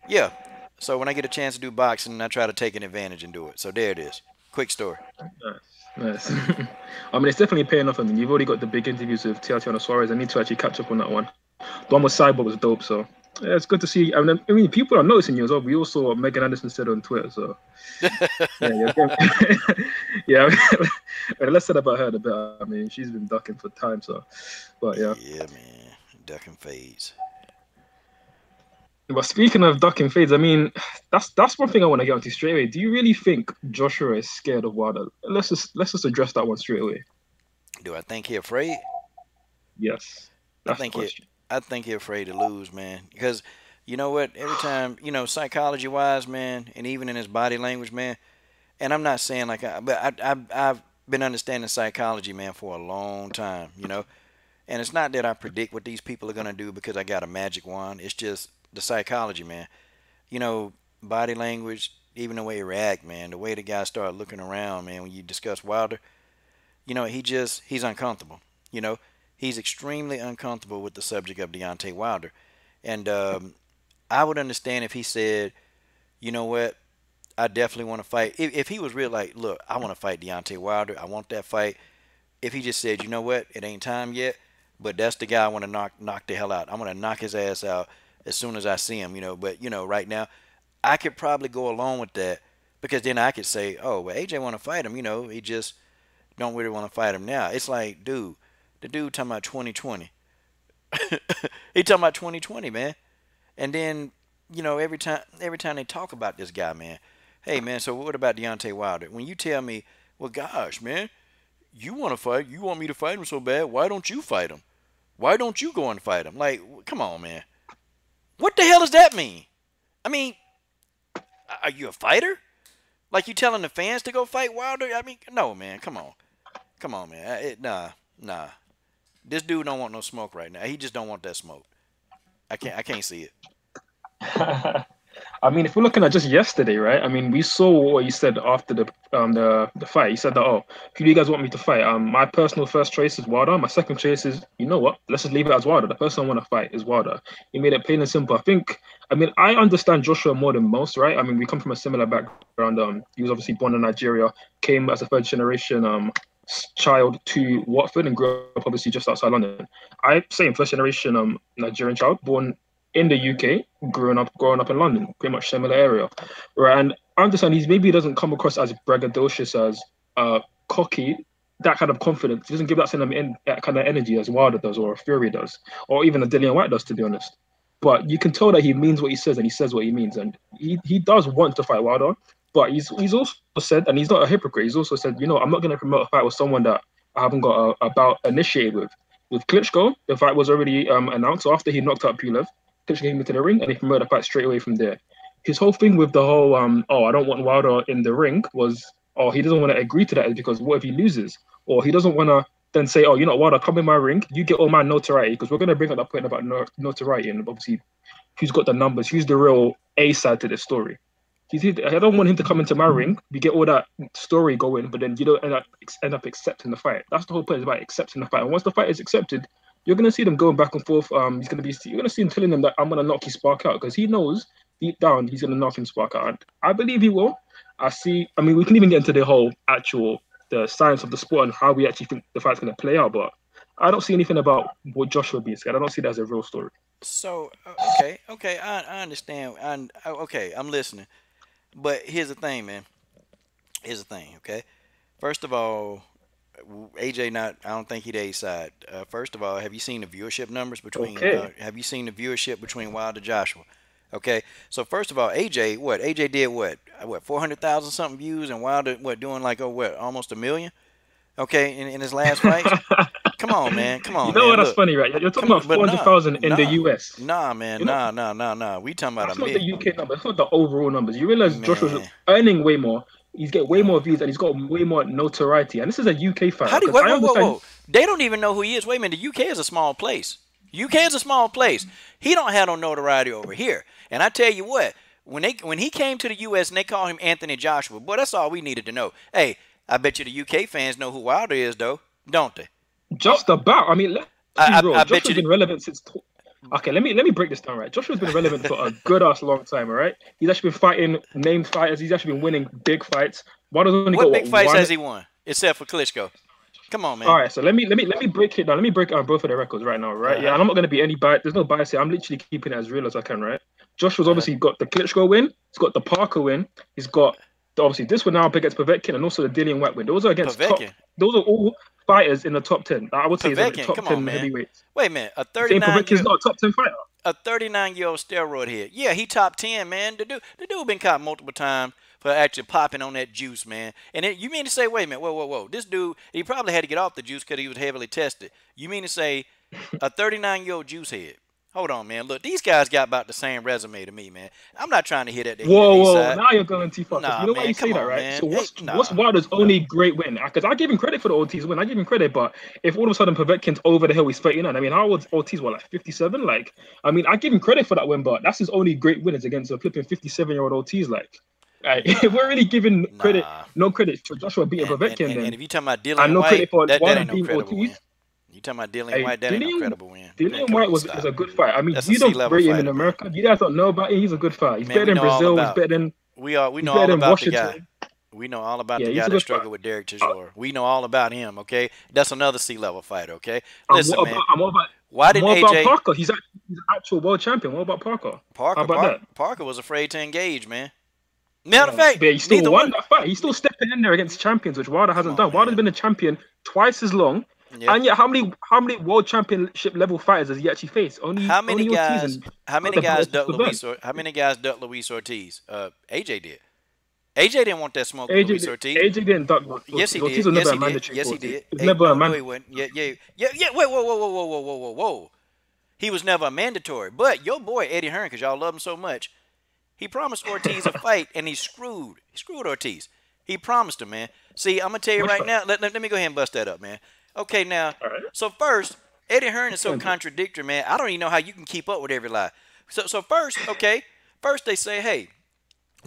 yeah. So when I get a chance to do boxing, I try to take an advantage and do it. So there it is. Quick story. Nice. I mean, it's definitely paying off. I mean, you've already got the big interviews with Teatiana Suarez. I need to actually catch up on that one. The one with Cyborg was dope, so yeah, it's good to see. I mean, people are noticing you as well. We all saw what Megan Anderson said on Twitter, so yeah. The less said about her, the better. I mean, she's been ducking for time, so. But yeah. Yeah, man, ducking fades. But speaking of ducking fades, I mean, that's one thing I want to get onto straight away. Do you really think Joshua is scared of Wilder? Let's just address that one straight away. Do I think he's afraid? Yes. I think he's afraid to lose, man. Because you know what? Every time, psychology-wise, man, and even in his body language, man. And I'm not saying but I've been understanding psychology, man, for a long time, And it's not that I predict what these people are gonna do because I got a magic wand. It's just the psychology, man. Body language, even the way he react, man. The way the guy started looking around, man, when you discuss Wilder, he's uncomfortable. He's extremely uncomfortable with the subject of Deontay Wilder. And I would understand if he said, you know what, I definitely want to fight. If he was real like, look, I want to fight Deontay Wilder. I want that fight. If he just said, you know what, it ain't time yet, but that's the guy I want to knock the hell out. I'm going to knock his ass out as soon as I see him, But, right now, I could probably go along with that because then I could say, oh, well, AJ want to fight him. He just don't really want to fight him now. It's like, dude, the dude talking about 2020. He talking about 2020, man. And then, every time they talk about this guy, man, hey, man, so what about Deontay Wilder? When you tell me, well, gosh, man, you want to fight, you want me to fight him so bad, why don't you fight him? Why don't you go and fight him? Like, come on, man. What the hell does that mean? I mean, are you a fighter? Like you telling the fans to go fight Wilder? I mean, no, man, come on. Come on, man. Nah. This dude don't want no smoke right now. He just don't want that smoke. I can't see it. I mean, if we're looking at just yesterday, right? I mean, we saw what you said after the fight. You said that, oh, who do you guys want me to fight? My personal first choice is Wilder. My second choice is, you know what? Let's just leave it as Wilder. The person I want to fight is Wilder. He made it plain and simple. I mean, I understand Joshua more than most, right? I mean, we come from a similar background. He was obviously born in Nigeria, came as a third generation child to Watford and grew up obviously just outside London. I say first generation Nigerian child born in the UK, growing up in London, pretty much similar area, right? And I understand he doesn't come across as braggadocious, as cocky, that kind of confidence. He doesn't give that kind of energy as Wilder does, or Fury does, or even a Dillian White does, to be honest. But you can tell that he means what he says, and he says what he means, and he does want to fight Wilder. But he's also said, and he's not a hypocrite. He's also said, I'm not going to promote a fight with someone that I haven't got a bout initiated with. With Klitschko, the fight was already announced. So after he knocked out Pulev, Klitschko came into the ring and he promoted a fight straight away from there. His whole thing with the whole, I don't want Wilder in the ring was, he doesn't want to agree to that because what if he loses? Or he doesn't want to then say, Wilder, come in my ring, you get all my notoriety, because we're going to bring up that point about notoriety and obviously who's got the numbers, who's the real A side to this story. I don't want him to come into my ring. We get all that story going, but then you don't end up accepting the fight. That's the whole point, is about accepting the fight. And once the fight is accepted, you're gonna see them going back and forth. You're gonna see him telling them that I'm gonna knock his spark out, because he knows deep down he's gonna knock him spark out. And I believe he will. We can even get into the whole the science of the sport and how we actually think the fight's gonna play out. But I don't see anything about what Joshua being scared. I don't see that as a real story. So okay, I understand. Okay, I'm listening. But here's the thing, man. Okay? First of all, AJ I don't think he'd A side. First of all, have you seen the viewership numbers between Wilder and Joshua? Okay? So first of all, AJ did what 400,000 something views, and Wilder doing like almost 1 million? Okay, in his last fight? Come on, man. Come on, man. That's funny, right? You're talking about 400,000 in the US. Nah, man. Nah. We talking about that's not the UK number. That's not the overall numbers. You realize Joshua's earning way more. He's getting way more views, and he's got way more notoriety. And this is a UK fan. Whoa. They don't even know who he is. Wait a minute. The UK is a small place. He don't have no notoriety over here. And I tell you what, when he came to the US and they called him Anthony Joshua, boy, that's all we needed to know. Hey, I bet you the UK fans know who Wilder is, though, don't they? Just about. I mean, let's be real. Joshua's been relevant since. Okay, let me break this down, right? Joshua's been relevant for a good ass long time, all right? He's actually been fighting named fighters. He's actually been winning big fights. What big fights has he won, except for Klitschko? Come on, man. All right, so let me break it down. Let me break down both of the records right now, right? Yeah, and I'm not going to be any bias. There's no bias here. I'm literally keeping it as real as I can, right? Joshua's obviously got the Klitschko win. He's got the Parker win. He's got obviously this one now up against Povetkin, and also the Dillian White win. Those are against those are all fighters in the top 10. I would say the top 10 heavyweights. Wait a minute, Povetkin's not a top 10 fighter. A 39-year-old steroid head. Yeah, he top 10, man. The dude been caught multiple times for actually popping on that juice, man. And you mean to say, wait a minute, whoa. This dude, he probably had to get off the juice because he was heavily tested. You mean to say a 39-year-old juice head? Hold on, man. Look, these guys got about the same resume to me, man. I'm not trying to hit at the Whoa. side. Now you're going too far. You know why you say that, right? Man. So what's Wilder's only great win? Because I give him credit for the Ortiz win. I give him credit, but if all of a sudden Povetkin's over the hill, he's 39. I mean, how old Ortiz? Like 57? I give him credit for that win, but that's his only great win is against a flipping 57-year-old Ortiz. If we're really giving no credit for Joshua beating Povetkin, and if you're talking about Dillian White, that ain't no credible win. You talking about Dillian White? That ain't no credible win. Dillian White was a good fight. I mean, you don't rate him in America. You guys don't know about him. He's a good fight. He's better than Brazil. He's better than we know all about the guy. We know all about the guy that struggled with Derek Chisora. We know all about him. Okay, that's another C-level fighter. Okay, listen, man. Why did AJ? Parker? He's an actual world champion. What about Parker? Parker was afraid to engage, man. Matter of fact, but he still won that fight. He's still stepping in there against champions, which Wilder hasn't done. Wilder's been a champion twice as long. Yeah. And yet, how many world championship level fighters has he actually faced? How many guys ducked Luis Ortiz? AJ did. AJ didn't want that smoke with Luis Ortiz. AJ didn't duck. Yes, he did. Ortiz was never a mandatory. Yes, he did. He was never a mandatory. Yeah. Wait. Whoa. He was never a mandatory. But your boy Eddie Hearn, because y'all love him so much, he promised Ortiz a fight, and he screwed Ortiz. He promised him, man. See, I'm gonna tell you right now. Let me go ahead and bust that up, man. Okay, now, so first, Eddie Hearn is so contradictory, man. I don't even know how you can keep up with every lie. So first, okay, First, they say, hey,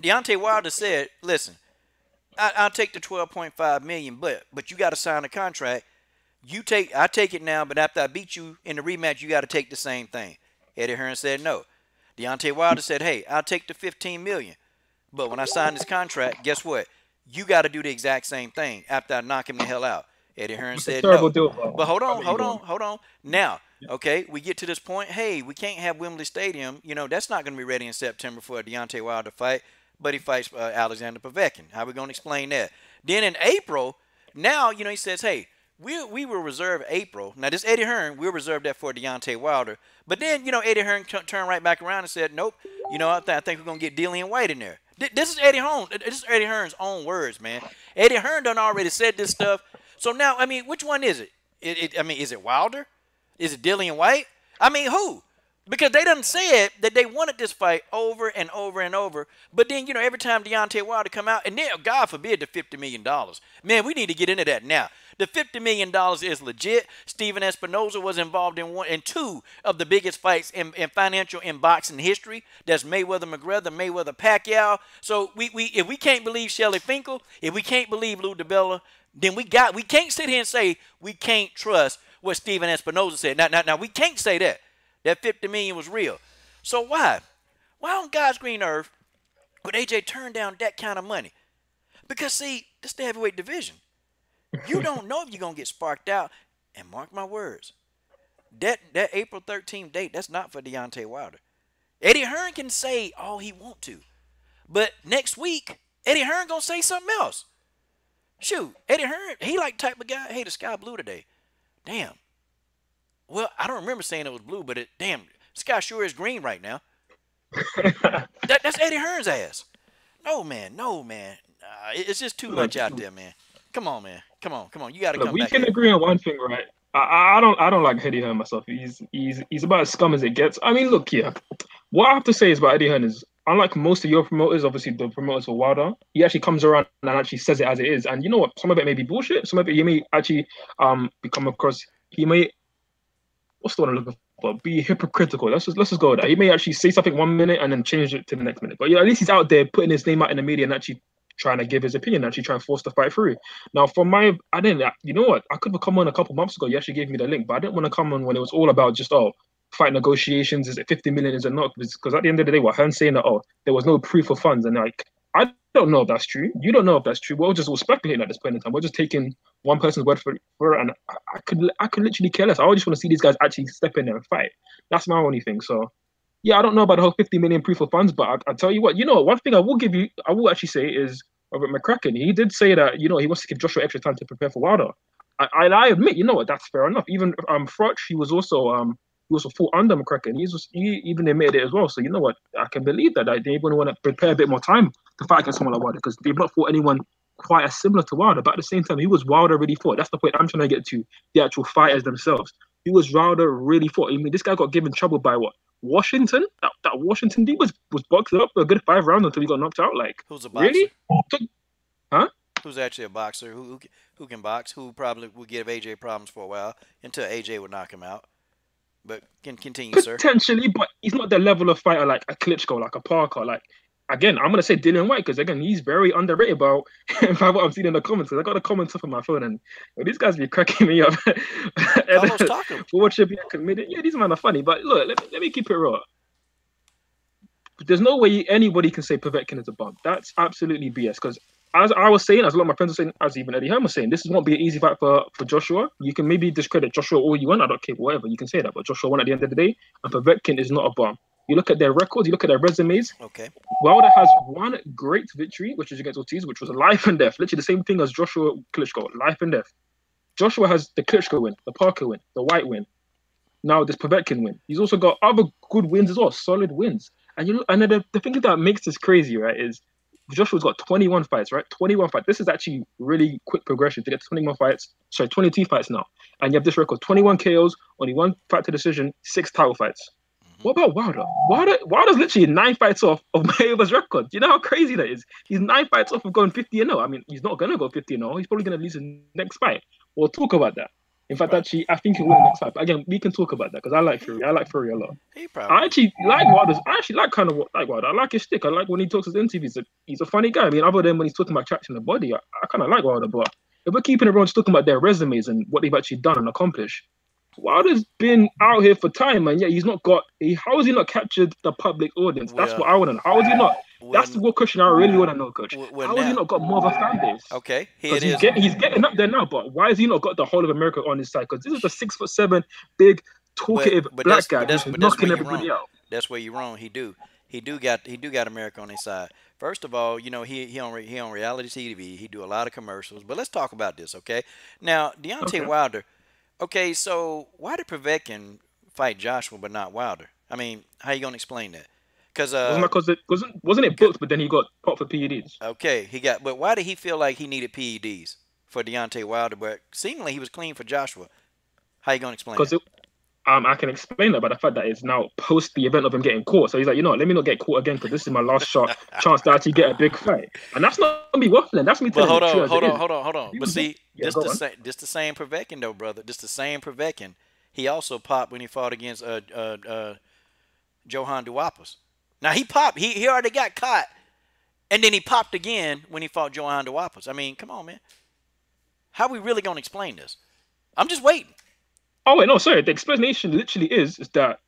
Deontay Wilder said, listen, I'll take the 12.5 million, but you got to sign a contract. I take it now, but after I beat you in the rematch, you got to take the same thing. Eddie Hearn said no. Deontay Wilder said, hey, I'll take the 15 million. But when I sign this contract, guess what? You got to do the exact same thing after I knock him the hell out. Eddie Hearn said no. But hold on. Now, okay, we get to this point. Hey, we can't have Wembley Stadium. You know, that's not going to be ready in September for a Deontay Wilder fight. But he fights Alexander Povetkin. How are we going to explain that? Then in April, now, you know, he says, hey, we will reserve April. Now, this Eddie Hearn, we'll reserve that for Deontay Wilder. But then, you know, Eddie Hearn turned right back around and said, nope, you know, I think we're going to get Dillian White in there. This is Eddie Hearn. This is Eddie Hearn's own words, man. Eddie Hearn done already said this stuff. So now, I mean, which one is it? I mean, is it Wilder? Is it Dillian White? I mean, who? Because they done said that they wanted this fight over and over and over. But then, you know, every time Deontay Wilder come out, and then, God forbid, the $50 million. Man, we need to get into that now. The $50 million is legit. Steven Espinoza was involved in one and two of the biggest fights in financial in boxing history. That's Mayweather-McGregor, Mayweather-Pacquiao. So if we can't believe Shelly Finkel, if we can't believe Lou DiBella, then we can't sit here and say we can't trust what Steven Espinoza said. Now we can't say that. That $50 million was real. So why? Why on God's green earth would AJ turn down that kind of money? Because, see, this is the heavyweight division. You don't know if you're going to get sparked out. And mark my words, that April 13th date, that's not for Deontay Wilder. Eddie Hearn can say all he want to. But next week, Eddie Hearn going to say something else. Shoot, Eddie Hearn, he like type of guy, hey, the sky blue today. Damn. Well, I don't remember saying it was blue, but damn, sky sure is green right now. That's Eddie Hearn's ass. No, man. It's just too much out there, man. Come on, man. Come on. You got to come back. We can agree on one thing, right? I don't like Eddie Hearn myself. He's about as scum as it gets. I mean, look here. What I have to say is about Eddie Hearn is, unlike most of your promoters, obviously the promoters for Wilder, he actually comes around and actually says it as it is. And you know what? Some of it may be bullshit. Some of it he may actually become across. He may, what's the one I'm looking for? Be hypocritical. Let's just go with that. He may actually say something 1 minute and then change it to the next minute. But yeah, at least he's out there putting his name out in the media and actually trying to give his opinion, actually trying to force the fight through. Now, you know what? I could have come on a couple months ago. You actually gave me the link, but I didn't want to come on when it was all about just, fight negotiations. Is it 50 million? Is it not? Because at the end of the day, what Hearn's saying that, there was no proof of funds. And like, I don't know if that's true. You don't know if that's true. We're just all speculating at this point in time. We're just taking one person's word for it. And I could literally care less. I just want to see these guys actually step in there and fight. That's my only thing. So, yeah, I don't know about the whole 50 million proof of funds, but I'll tell you what, one thing I will actually say is Robert McCracken. He did say that, he wants to give Joshua extra time to prepare for Wilder. I admit, that's fair enough. Even Froch, he also fought under McCracken. He even admitted it as well. So you know what? I can believe that they even want to prepare a bit more time to fight against someone like Wilder, because they've not fought anyone quite as similar to Wilder. But at the same time, he was Wilder really fought. That's the point I'm trying to get to, the actual fighters themselves. He was Wilder really fought. I mean, this guy got given trouble by what? Washington? That Washington dude was boxed up for a good 5 rounds until he got knocked out. Like, who's a boxer? Really? Huh? Who's actually a boxer? Who can box? Who probably would give AJ problems for a while until AJ would knock him out. But can continue, sir. Potentially, but he's not the level of fighter like a Klitschko, like a Parker. Like, again, I'm going to say Dillian White, because, again, he's very underrated by what I'm seeing in the comments. I got the comments up on my phone, and these guys be cracking me up. What should be committed? Yeah, these men are funny. But look, let me keep it real. There's no way anybody can say Povetkin is a bum. That's absolutely BS, because as I was saying, as a lot of my friends were saying, as even Eddie Hearn was saying, this won't be an easy fight for Joshua. You can maybe discredit Joshua all you want. I don't care, whatever. You can say that. But Joshua won at the end of the day, and Povetkin is not a bum. You look at their records, you look at their resumes. Okay. Wilder has one great victory, which is against Ortiz, which was life and death. Literally the same thing as Joshua Klitschko, life and death. Joshua has the Klitschko win, the Parker win, the White win. Now this Povetkin win. He's also got other good wins as well, solid wins. And the thing that makes this crazy, right, is Joshua's got 21 fights, right? 21 fights. This is actually really quick progression to get to 21 fights. Sorry, 22 fights now. And you have this record, 21 KOs, only 1 fight to decision, 6 title fights. What about Wilder? Wilder's literally 9 fights off of Mayweather's record. You know how crazy that is? He's 9 fights off of going 50-0. I mean, he's not going to go 50-0. He's probably going to lose his next fight. We'll talk about that. In fact, Right. actually, I think he'll win the next fight. But again, we can talk about that because I like Fury. I like Fury a lot. He I probably. actually like Wilder. I actually like kind of like Wilder. I like his stick. I like when he talks his interviews. He's a funny guy. I mean, other than when he's talking about traction the body, I kind of like Wilder. But if we're keeping everyone just talking about their resumes and what they've actually done and accomplished, Wilder's been out here for time, and yet he's not got. How has he not captured the public audience? That's Well, what I want to know. How has he not? That's the what question I really want to know, Coach. well, How has he now, not got more of a fan base? okay, here Because it is. he's getting up there now, but why has he not got the whole of America on his side? Because this is a 6'7" big talkative black guy who's knocking everybody out. That's where you're wrong. He do got America on his side. First of all, you know he on reality TV. He do a lot of commercials. But let's talk about this, okay? Now Deontay Wilder. Okay, so why did Povetkin fight Joshua but not Wilder? I mean, how you gonna explain that? Because wasn't it booked, but then he got popped for PEDs. Okay, but why did he feel like he needed PEDs for Deontay Wilder? But seemingly he was clean for Joshua. How you gonna explain that? I can explain that by the fact that it's now post the event of him getting caught. So he's like, let me not get caught again because this is my last chance to actually get a big fight. And that's not me waffling. That's me telling you the truth. Hold on. But see, this the same Povetkin though, brother. This the same Povetkin. He also popped when he fought against Johan Duapis. Now he popped. He already got caught, and then he popped again when he fought Johan Duapis. I mean, come on, man. How are we really gonna explain this? I'm just waiting. Oh wait, no, sorry. The explanation literally is that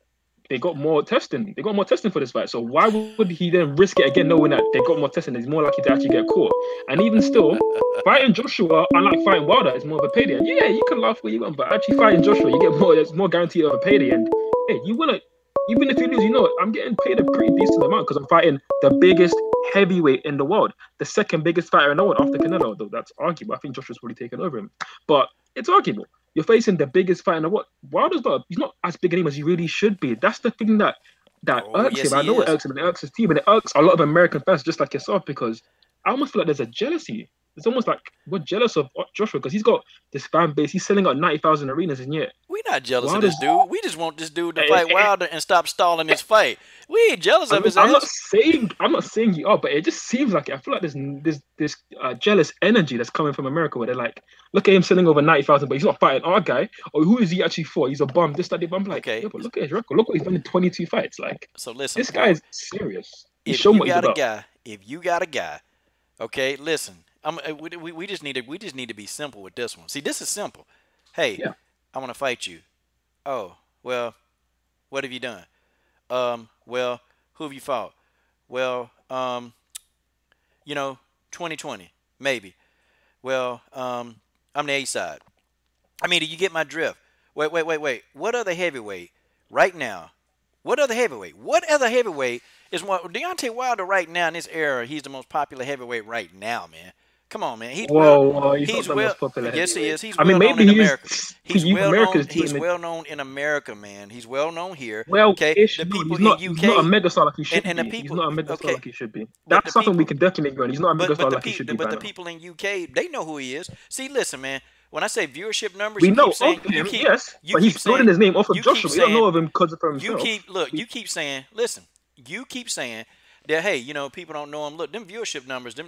they got more testing. They got more testing for this fight. So why would he then risk it again, knowing that they got more testing? He's more likely to actually get caught. And even still, fighting Joshua, unlike fighting Wilder, is more of a payday. And yeah, you can laugh what you want, but actually fighting Joshua, you get more. There's more guaranteed of a payday. And hey, you wanna, even if you lose, I'm getting paid a pretty decent amount because I'm fighting the biggest heavyweight in the world, the second biggest fighter in the world after Canelo. Though that's arguable. I think Joshua's probably taken over him, but it's arguable. You're facing the biggest fighter in the world. Wilder's he's not as big a name as he really should be. That's the thing that irks him. I know it irks him, and it irks his team, and it irks a lot of American fans just like yourself, because I almost feel like there's a jealousy. It's almost like we're jealous of Joshua because he's got this fan base. He's selling out 90,000 arenas, and yet we're not jealous of this dude. We just want this dude to fight Wilder and stop stalling his fight. We ain't jealous of his ass. I'm not saying you are, but it just seems like it. I feel like there's this jealous energy that's coming from America where they're like, look at him selling over 90,000, but he's not fighting our guy. Or who is he actually for? He's a bum. This, that, the bum. Like, yeah, but look at his record. Look what he's done in 22 fights. Like, so listen, this guy is serious. If you got a guy, okay, listen. We just need to be simple with this one. See, this is simple. Hey, I want to fight you. Oh, well, what have you done? Well, who have you fought? Well, 2020, maybe. Well, I'm the A side. I mean, do you get my drift? Wait. What other heavyweight right now? What other heavyweight is one? Deontay Wilder right now in this era, he's the most popular heavyweight right now, man. Come on, man. He's well popular. Yes, he is. He's well known in America. He's well known in America, man. He's well known here. Well, okay. The people in UK, he's not a megastar like he should be. He's not a megastar like he should be. That's something we can definitely agree on. He's not a megastar like he should be. But the people in UK, they know who he is. See, listen, man. When I say viewership numbers, we know of him, yes. But he's building his name off of Joshua. We don't know of him because of himself. You keep saying that, hey, people don't know him. Look, them viewership numbers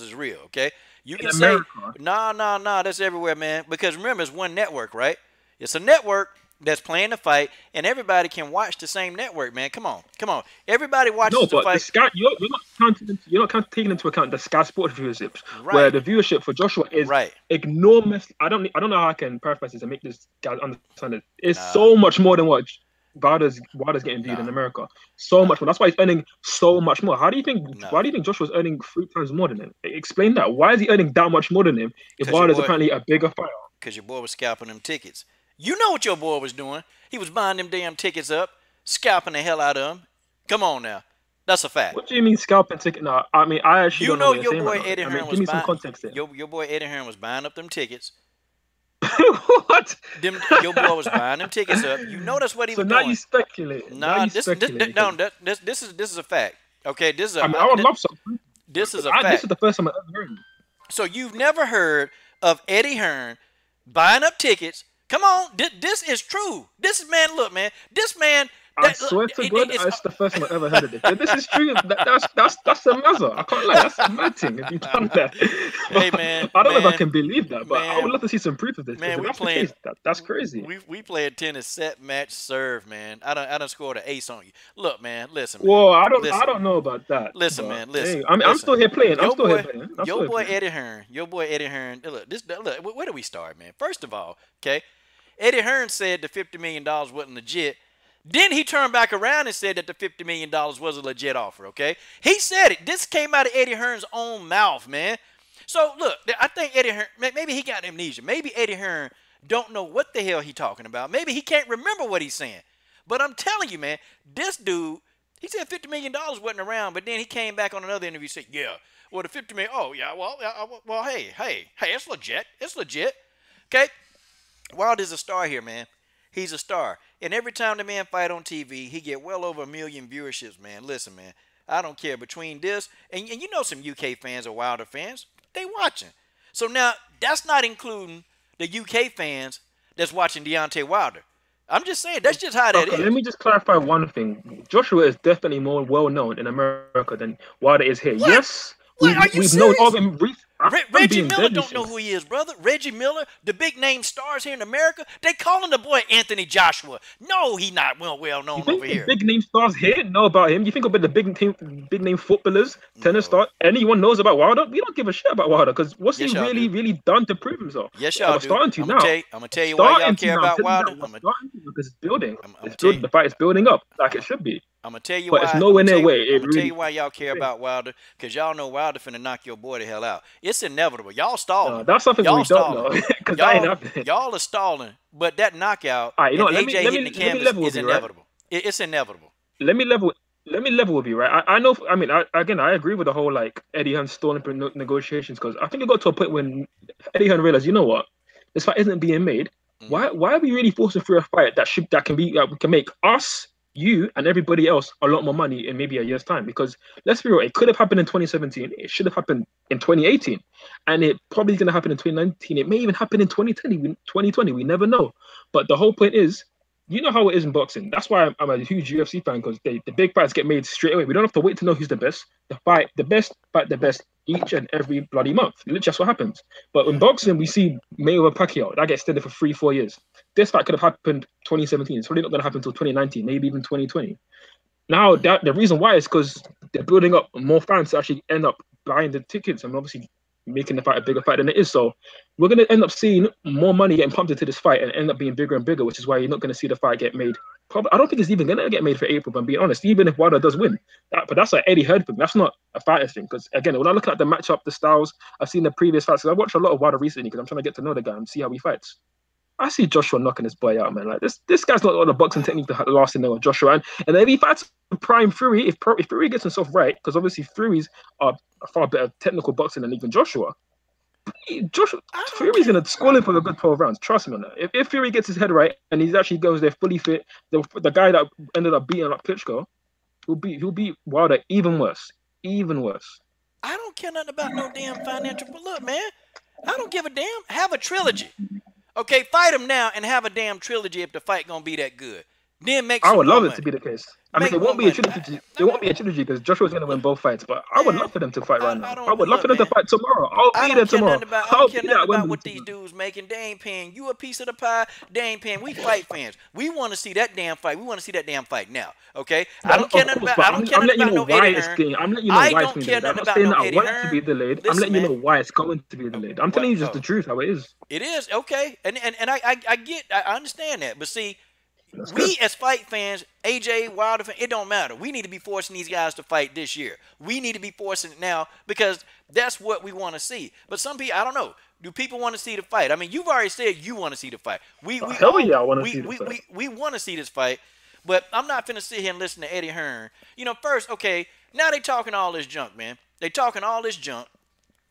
is real, okay? You can say, nah, that's everywhere, man. Because remember, it's one network, right? It's a network that's playing the fight, and everybody can watch the same network, man. Come on. Everybody watches the fight. The Sky, you're not taking into account the Sky Sports viewership, where the viewership for Joshua is enormous. I don't know how I can paraphrase this and make this guy understand it. It's so much more than what Wilder's getting viewed in America. So much more. That's why he's earning so much more. Why do you think Joshua's earning 3 times more than him? Explain that. Why is he earning that much more than him if Wilder's apparently a bigger fighter? Because your boy was scalping them tickets. You know what your boy was doing. He was buying them damn tickets up, scalping the hell out of them. Come on now. That's a fact. What do you mean scalping ticket? No, I mean, I actually don't know what your boy Eddie Hearn was give me some context there. Your boy Eddie Hearn was buying up them tickets. What? Your boy was buying them tickets up. You know that's what he was doing. So now you speculate. This is a fact. Okay, this is. I would love something. This is a fact. This is the first time I've ever heard. So you've never heard of Eddie Hearn buying up tickets? Come on, this is true. Look, man. This man I swear to God, it's the first time I've ever heard of this. If this is true, that's a mazza. I can't lie, that's a mad thing if you've done that. Hey man, I don't know if I can believe that, but I man, would love to see some proof of this. man, If we that's playing- the case, that's crazy. we playing tennis set match serve, man. I done scored an ace on you. Look, man, listen. Man. Well, I Listen. don't know about that. Listen, but, man, listen. hey, I mean, I'm listen. still here playing. I'm Your still boy, here playing. I'm still your here boy playing. Eddie Hearn. Look, where do we start, man? First of all, okay, Eddie Hearn said the $50 million wasn't legit. Then he turned back around and said that the $50 million was a legit offer, okay? He said it. This came out of Eddie Hearn's own mouth, man. So, look, I think Eddie Hearn, maybe he got amnesia. Maybe Eddie Hearn don't know what the hell he talking about. Maybe he can't remember what he's saying. But I'm telling you, man, this dude, he said $50 million wasn't around, but then he came back on another interview and said, yeah, well, the $50 million, oh, yeah, well, hey, it's legit. It's legit, okay? Wilder's a star here, man. He's a star. And every time the man fight on TV, he get well over 1 million viewerships, man. Listen, man, I don't care. Between this, and you know some UK fans or Wilder fans, they watching. So now, that's not including the UK fans that's watching Deontay Wilder. I'm just saying, that's just how that is. Let me just clarify one thing. Joshua is definitely more well-known in America than Wilder is here. What? Yes, What? Are you we've known serious? of him. Reggie Miller don't know who he is, brother. Reggie Miller, the big name stars here in America, they calling the boy Anthony Joshua. No, he not well known You think over the here. big name stars here know about him? You think about the big name footballers, tennis stars? Anyone knows about Wilder? We don't give a shit about Wilder because what's Yes, he y'all really, do. really done to prove himself? Yes, Yeah, y'all we're do. starting to I'm now. gonna tell you why y'all care about Wilder. We're starting to because it's building. I'm It's tell building. The fight is building up like it should be. I'm gonna tell you But why. it's nowhere near I'm where it gonna tell really- you why y'all care about Wilder, because y'all know Wilder finna knock your boy the hell out. It's inevitable. Y'all stalling. That's something y'all we don't know because that ain't happening. Y'all are stalling, but that knockout Alright, you know and what, AJ let me hitting the level canvas with is you, right? inevitable. It's inevitable. Let me level with you, right? I know. I mean, I agree with the whole like Eddie Hearn stalling negotiations because I think it got to a point when Eddie Hearn realized, you know what, this fight isn't being made. Why are we really forcing through a fight that can make us, you, and everybody else a lot more money in maybe a year's time? Because let's be real, it could have happened in 2017. It should have happened in 2018, and it probably is going to happen in 2019. It may even happen in 2020. We never know. But the whole point is, you know how it is in boxing. That's why I'm a huge UFC fan because the big fights get made straight away. We don't have to wait to know who's the best. The best fight the best each and every bloody month. Literally, that's what happens. But in boxing, we see Mayweather Pacquiao that gets extended for 3-4 years. This fight could have happened 2017. It's probably not going to happen until 2019, maybe even 2020. Now, the reason why is because they're building up more fans to actually end up buying the tickets and obviously making the fight a bigger fight than it is. So we're going to end up seeing more money getting pumped into this fight and end up being bigger and bigger, which is why you're not going to see the fight get made. I don't think it's even going to get made for April, if I'm being honest, even if Wilder does win. But that's an Eddie Hearn thing. That's not a fighter thing. Because, again, when I look at the matchup, the styles, I've seen the previous fights. I watched a lot of Wilder recently because I'm trying to get to know the guy and see how he fights. I see Joshua knocking this boy out, man. Like this guy's not got the boxing technique to last in there with Joshua. And if he fights prime Fury, if Fury gets himself right, because obviously Fury's are far better technical boxing than even Joshua. Fury's gonna school him for a good 12 rounds. Trust me on that. If Fury gets his head right and he actually goes there fully fit, the guy that ended up beating up Klitschko, he'll beat Wilder even worse. Even worse. I don't care nothing about no damn financial. But look, man, I don't give a damn. Have a trilogy. Okay, fight him now and have a damn trilogy if the fight gonna be that good. Then make. I would love money. it to be the case. I mean, it won't be a trilogy. It won't be a trilogy because Joshua's going to win both fights. But I would love for them to fight right now. I would love for them to fight tomorrow. I'll be there tomorrow. I don't care nothing about what these dudes making. They ain't paying you a piece of the pie. They ain't paying. We fight fans. We want to see that damn fight. We want to see that damn fight now. Okay? I don't care nothing about. I don't care nothing about no Eddie Hearn. I'm letting you know why it's being delayed. I'm not saying that I want it to be Hearn. delayed. I'm letting you know why it's going to be delayed. I'm telling you just the truth, how it is. It is okay, and I understand that, but see. We as fight fans, AJ Wilder fans, it don't matter. We need to be forcing these guys to fight this year. We need to be forcing it now because that's what we want to see. But some people, I don't know. Do people want to see the fight? I mean, you've already said you want to see the fight. I want to see the fight. We want to see this fight, but I'm not finna sit here and listen to Eddie Hearn. You know, first, okay, now they talking all this junk, man. They talking all this junk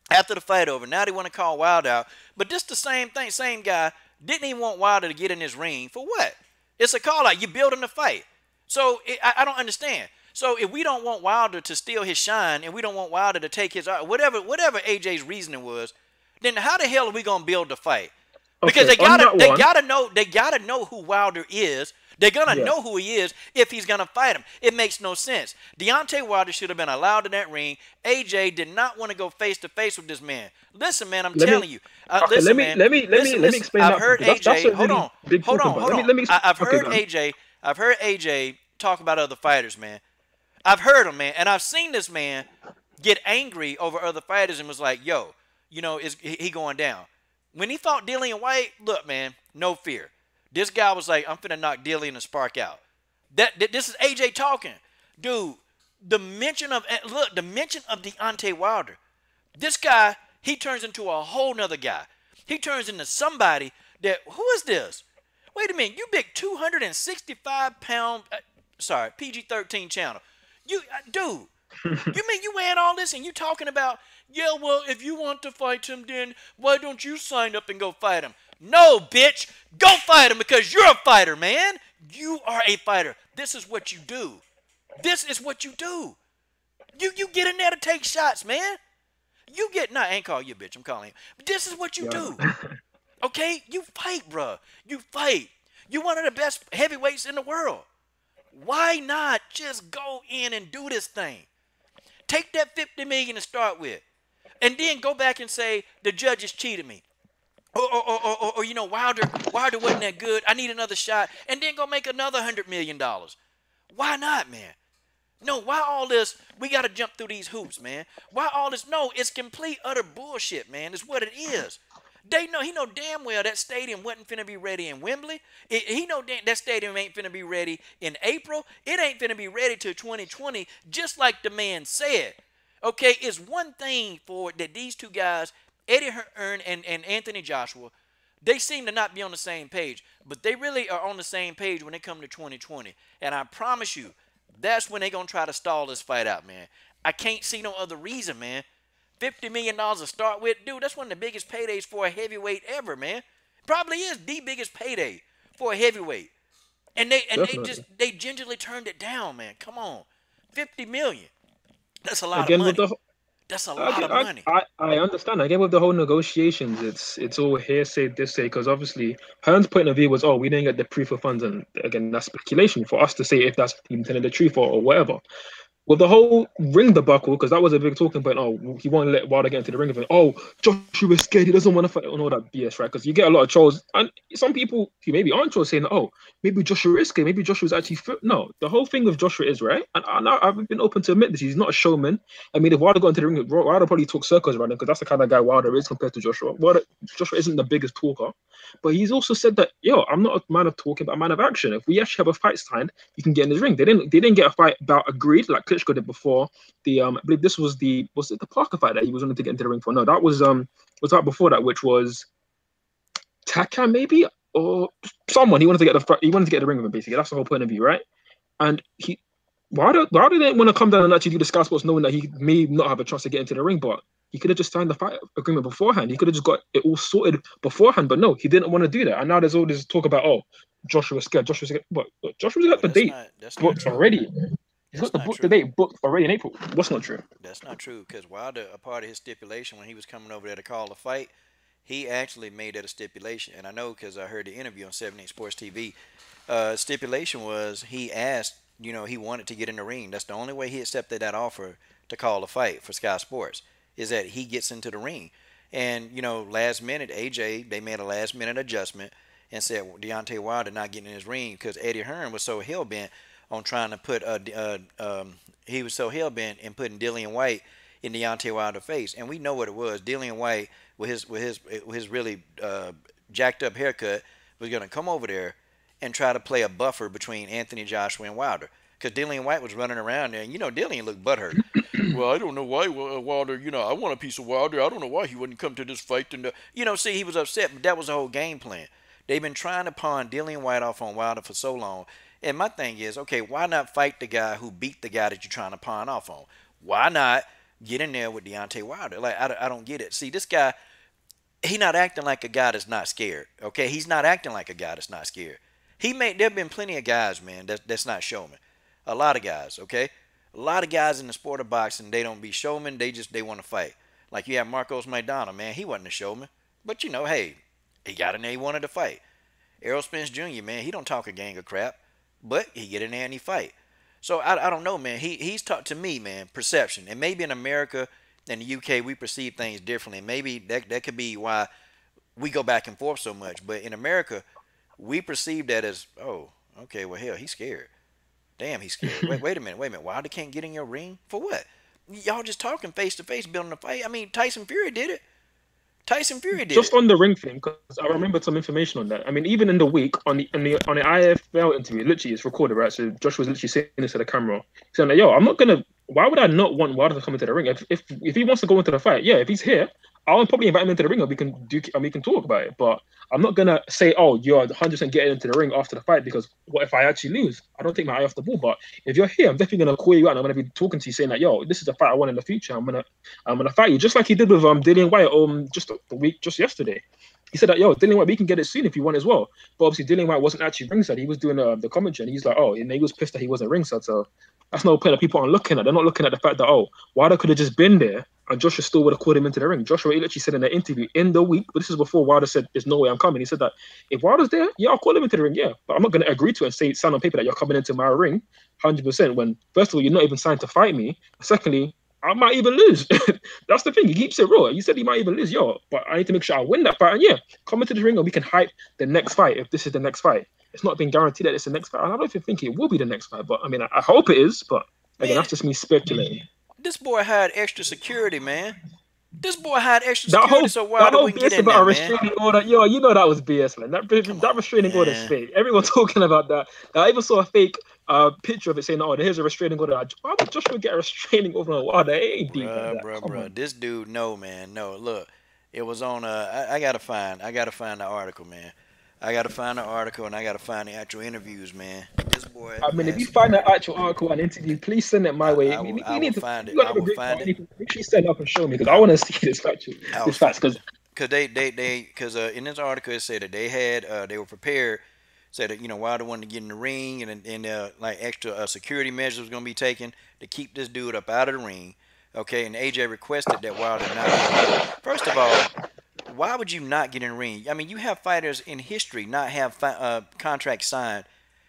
after the fight over. Now they want to call Wilder out, but this the same thing. Same guy didn't even want Wilder to get in this ring for what? It's a call out. You're building the fight. So I don't understand. So if we don't want Wilder to steal his shine and we don't want Wilder to take his whatever AJ's reasoning was, then how the hell are we gonna build the fight? Because they gotta know who Wilder is. They're going to Yeah. know who he is if he's going to fight him. It makes no sense. Deontay Wilder should have been allowed in that ring. AJ did not want to go face-to-face with this man. Listen, man, I'm telling you. Okay, Listen, let me explain I've that, heard because that's a AJ. Hold really on. big Hold talking on. point. Hold Let me on. I've okay, heard go on. AJ. I've heard AJ talk about other fighters, man. I've heard him, man. And I've seen this man get angry over other fighters and was like, yo, you know, is he going down? When he fought Dillian White, look, man, no fear. This guy was like, I'm finna knock Dillian and Spark out. This is AJ talking. Dude, the mention of Deontay Wilder, this guy, he turns into a whole nother guy. He turns into somebody that, who is this? Wait a minute, you big 265-pound, PG-13 channel. Dude, you mean you wearing all this and you talking about, yeah, well, if you want to fight him, then why don't you sign up and go fight him? No, bitch, go fight him because you're a fighter, man. You are a fighter. This is what you do. This is what you do. You get in there to take shots, man. I ain't call you a bitch. I'm calling you. But this is what you do. Okay? You fight, bruh. You fight. You're one of the best heavyweights in the world. Why not just go in and do this thing? Take that $50 million to start with. And then go back and say, the judges cheated me. Or you know, Wilder wasn't that good. I need another shot. And then go make another $100 million. Why not, man? No, why all this? We got to jump through these hoops, man. Why all this? No, it's complete, utter bullshit, man. It's what it is. He know damn well that stadium wasn't finna be ready in Wembley. He know that stadium ain't finna be ready in April. It ain't finna be ready till 2020, just like the man said. Okay, it's one thing for that these two guys, Eddie Hearn and Anthony Joshua, they seem to not be on the same page, but they really are on the same page when it comes to 2020. And I promise you, that's when they're going to try to stall this fight out, man. I can't see no other reason, man. $50 million to start with, dude, that's one of the biggest paydays for a heavyweight ever, man. Probably is the biggest payday for a heavyweight. And they gingerly turned it down, man. Come on. $50 million. That's a lot of money. That's a lot of money. I understand. Again, with the whole negotiations, it's all hearsay, this say, because obviously Hearn's point of view was, we didn't get the proof of funds, and again, that's speculation for us to say if that's even telling the truth or whatever. With the whole ring debacle, because that was a big talking point. He won't let Wilder get into the ring of it. Joshua's scared. He doesn't want to fight and all that BS, right? Because you get a lot of trolls, and some people who maybe aren't trolls saying, maybe Joshua is scared. Maybe Joshua's actually fit. No, the whole thing with Joshua is, right, and I've been open to admit this. He's not a showman. I mean, if Wilder got into the ring, Wilder probably talk circles around him because that's the kind of guy Wilder is compared to Joshua. Joshua isn't the biggest talker, but he's also said that, I'm not a man of talking, but a man of action. If we actually have a fight signed, you can get in his ring. They didn't get a fight bout agreed like Klitschko did before. I believe this was the Parker fight that he was wanting to get into the ring for? No, that was right before that, which was Taka maybe, or someone. He wanted to get the ring with him, basically. That's the whole point of view, right? And why do they want to come down and actually do the Sky Sports knowing that he may not have a chance to get into the ring, but he could have just signed the fight agreement beforehand. He could have just got it all sorted beforehand, but no, he didn't want to do that. And now there's all this talk about, Joshua's scared. But Joshua's got the date booked already. He's got the date booked already in April. That's not true. That's not true, because Wilder, a part of his stipulation when he was coming over there to call the fight, he actually made that a stipulation. And I know because I heard the interview on 78 Sports TV. Stipulation was he asked, he wanted to get in the ring. That's the only way he accepted that offer to call the fight for Sky Sports, is that he gets into the ring. And, last minute, AJ, they made a last minute adjustment and said Deontay Wilder not getting in his ring because Eddie Hearn was so hell-bent on trying to put he was so hell-bent in putting Dillian White in Deontay Wilder's face. And we know what it was. Dillian White, with his really jacked up haircut, was going to come over there and try to play a buffer between Anthony Joshua and Wilder. Because Dillian White was running around there, and Dillian looked butthurt. Well, I don't know why Wilder, I want a piece of Wilder. I don't know why he wouldn't come to this fight. And see, he was upset, but that was the whole game plan. They've been trying to pawn Dillian White off on Wilder for so long. And my thing is, okay, why not fight the guy who beat the guy that you're trying to pawn off on? Why not get in there with Deontay Wilder? Like, I don't get it. See, this guy, he not acting like a guy that's not scared, okay? He's not acting like a guy that's not scared. There have been plenty of guys, man, that's not showmen. A lot of guys, okay? A lot of guys in the sport of boxing, they don't be showmen. They want to fight. Like you have Marcos Maidana, man. He wasn't a showman. But, hey, he got in there. He wanted to fight. Errol Spence Jr., man, he don't talk a gang of crap. but he get in there and he fight. So I don't know, man. He's taught to me, man, perception. And maybe in America and the UK we perceive things differently. Maybe that could be why we go back and forth so much. But in America, we perceive that as, oh, okay, well, hell, he's scared. Damn, he's scared. Wait a minute. Wilder can't get in your ring? For what? Y'all just talking face to face, building a fight. I mean, Tyson Fury did it. Tyson Fury did Just it. on the ring thing, because I remembered some information on that. I mean, even in the week on the IFL interview, literally it's recorded, right? So Josh was literally saying this to the camera, saying that, yo, I'm not gonna. Why would I not want Wilder to come into the ring? If he wants to go into the fight, yeah, if he's here, I'll probably invite him into the ring, and we can talk about it. But I'm not gonna say, oh, you're 100% getting into the ring after the fight, because what if I actually lose? I don't take my eye off the ball. But if you're here, I'm definitely gonna call you out, and I'm gonna be talking to you, saying that, yo, this is the fight I want in the future. I'm gonna fight you, just like he did with Dillian Whyte just yesterday. He said that, yo, Dillian Whyte, we can get it soon if you want as well. But obviously Dillian Whyte wasn't actually ringside. He was doing the commentary, and he's like, oh, and he was pissed that he wasn't ringside. So that's no point that people aren't looking at. They're not looking at the fact that, oh, Wilder could have just been there and Joshua still would have called him into the ring. Joshua literally said in an interview in the week, but this is before Wilder said, there's no way I'm coming. He said that if Wilder's there, yeah, I'll call him into the ring, yeah. But I'm not going to agree to it and sign on paper that you're coming into my ring 100% when, first of all, you're not even signed to fight me. Secondly, I might even lose. That's the thing. He keeps it raw. He said he might even lose, yo, but I need to make sure I win that fight. And yeah, come into the ring and we can hype the next fight if this is the next fight. It's not been guaranteed that it's the next fight. I don't even think it will be the next fight, but I mean, I hope it is, but again, that's just me speculating. This boy had extra security, man. This boy had extra That security, whole, so that Wilder whole wouldn't get BS in about there, a man. restraining order, yo, you know that was BS, man. That restraining order is man. fake. Everyone talking about that. I even saw a fake picture of it saying, "Oh, here's a restraining order." Why would Joshua get a restraining order on Wilder? It ain't deep like that. Come Bruh. on. This dude, no, man, no. Look, it was on. I gotta find the article, man. I gotta find the article and I gotta find the actual interviews, man. This boy. I mean, if you has- find that actual article and interview, please send it my way. I will find it. You I will find it. Make sure you send up and show me because I want to see this facts. Because Cause in this article it said that they had they were prepared, said that Wilder wanted to get in the ring and like extra security measures was gonna be taken to keep this dude up out of the ring. Okay, and AJ requested that Wilder not get in. First of all, why would you not get in the ring? I mean, you have fighters in history not have contracts signed,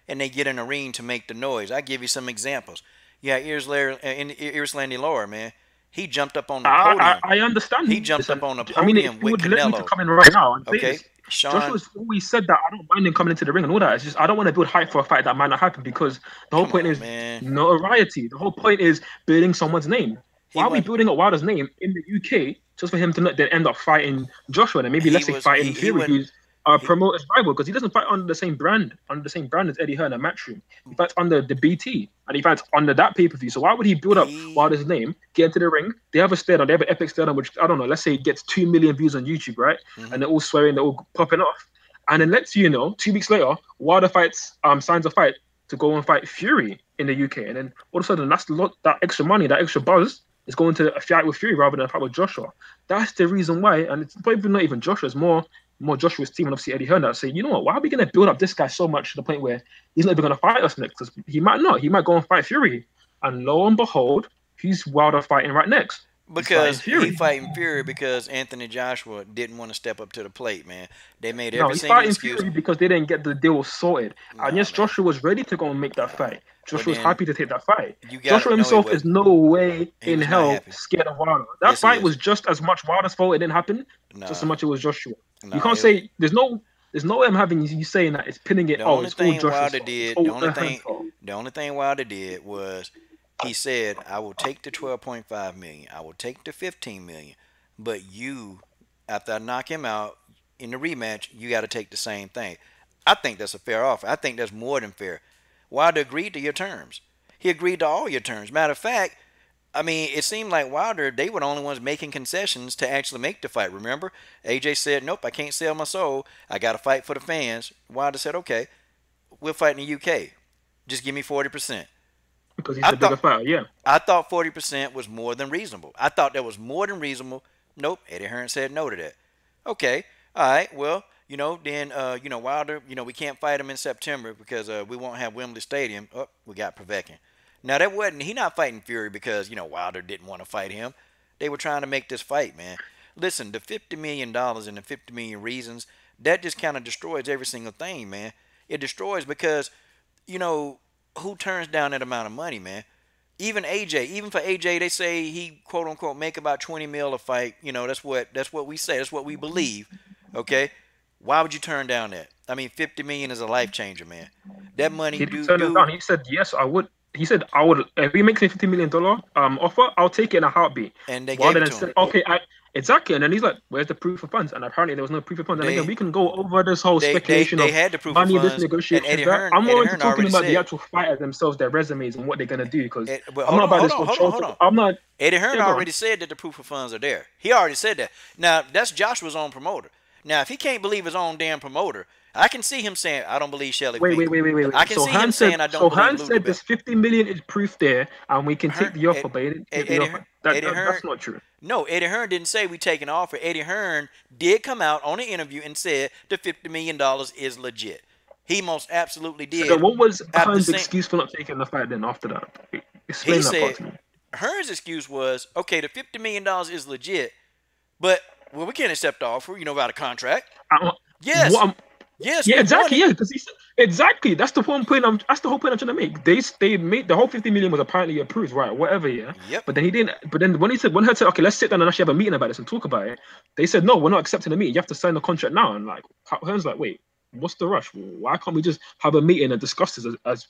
and they get in the ring to make the noise. I give you some examples. Yeah, Erislandy Lara, man. He jumped up on the podium. I understand. He jumped up on the I mean, if podium you with would let me to Canelo. come in right now and say Okay, this, Sean. Joshua's always said that I don't mind him coming into the ring and all that. It's just I don't want to build hype for a fight that might not happen because the whole point is notoriety. The whole point is building someone's name. Why are we building up Wilder's name in the UK just for him to not then end up fighting Joshua and maybe let's say fighting Fury, who's a promoter's rival, because he doesn't fight under the same brand as Eddie Hearn and Matchroom. He fights under the BT and he fights under that pay-per-view. So why would he build up Wilder's name, get into the ring? They have a stare down, they have an epic stare down, which I don't know, let's say it gets 2 million views on YouTube, right? And they're all swearing, they're all popping off. And then let's 2 weeks later, Wilder fights signs a fight to go and fight Fury in the UK. And then all of a sudden that extra money, that extra buzz is going to a fight with Fury rather than a fight with Joshua. That's the reason why, and it's probably not even Joshua, it's more Joshua's team and obviously Eddie Hearn that say, you know what, why are we going to build up this guy so much to the point where he's not even going to fight us next? Because he might not. He might go and fight Fury. And lo and behold, he's Wilder fighting right next. Because he's fighting Fury because Anthony Joshua didn't want to step up to the plate, man. They made every single excuse. He's fighting Fury because they didn't get the deal sorted. And yes, Joshua was ready to go and make that fight. Joshua was happy to take that fight. Joshua himself is no way in hell scared of Wilder. That fight was just as much Wilder's fault it didn't happen, just as much it was Joshua. You can't say there's no way I'm having you saying that it's pinning it. The only thing Wilder did was he said, I will take the 12.5 million. I will take the 15 million. But you, after I knock him out in the rematch, you got to take the same thing. I think that's a fair offer. I think that's more than fair. Wilder agreed to your terms. He agreed to all your terms. Matter of fact, I mean, it seemed like Wilder, they were the only ones making concessions to actually make the fight. Remember? AJ said, nope, I can't sell my soul. I got to fight for the fans. Wilder said, okay, we'll fight in the UK. Just give me 40%. Because he's a bigger fighter, yeah. I thought 40% was more than reasonable. I thought that was more than reasonable. Nope, Eddie Hearn said no to that. Okay, all right, well, then, Wilder, we can't fight him in September because we won't have Wembley Stadium. Oh, we got Povetkin. Now, he not fighting Fury because, Wilder didn't want to fight him. They were trying to make this fight, man. Listen, the $50 million and the 50 million reasons, that just kind of destroys every single thing, man. It destroys because you know, who turns down that amount of money, man? Even AJ, even for AJ, they say he quote unquote make about 20 mil a fight. You know, that's what we say. That's what we believe. Okay, why would you turn down that? I mean, 50 million is a life changer, man. That money, He didn't turn it down. He said yes, I would. He said I would. If he makes me $50 million offer, I'll take it in a heartbeat. And they gave it to him. Okay, exactly. And then he's like, "Where's the proof of funds?" And apparently there was no proof of funds. And again, we can go over this whole speculation they of had the proof money, of funds. this negotiation. Eddie Hearn, I'm Eddie more Hearn into talking about said, the actual fighters themselves, their resumes, and what they're gonna do. Because I'm not about this whole. I'm not. Eddie Hearn already said that the proof of funds are there. He already said that. Now that's Joshua's own promoter. Now if he can't believe his own damn promoter, I can see him saying, "I don't believe Shelly." Wait. I can see him saying, "I don't believe." So Hearn said this 50 million is proof there, and we can take the offer, but he didn't take the offer. That's not true. No, Eddie Hearn didn't say we take an offer. Eddie Hearn did come out on an interview and said the $50 million is legit. He most absolutely did. So what was Hearn's excuse for not taking the fight then after that? Explain that part to me. Hearn's excuse was, okay, the $50 million is legit, but we can't accept the offer, without a contract. Yes. Yes. Yeah, exactly. Yeah, because exactly. That's the whole point. That's the whole point I'm trying to make. They made the whole 50 million was apparently approved, right? Whatever. Yeah. Yep. But then he didn't. But then when Hearn said, okay, let's sit down and actually have a meeting about this and talk about it, they said, no, we're not accepting the meeting. You have to sign the contract now. And like Hearn's like, wait, what's the rush? Why can't we just have a meeting and discuss this as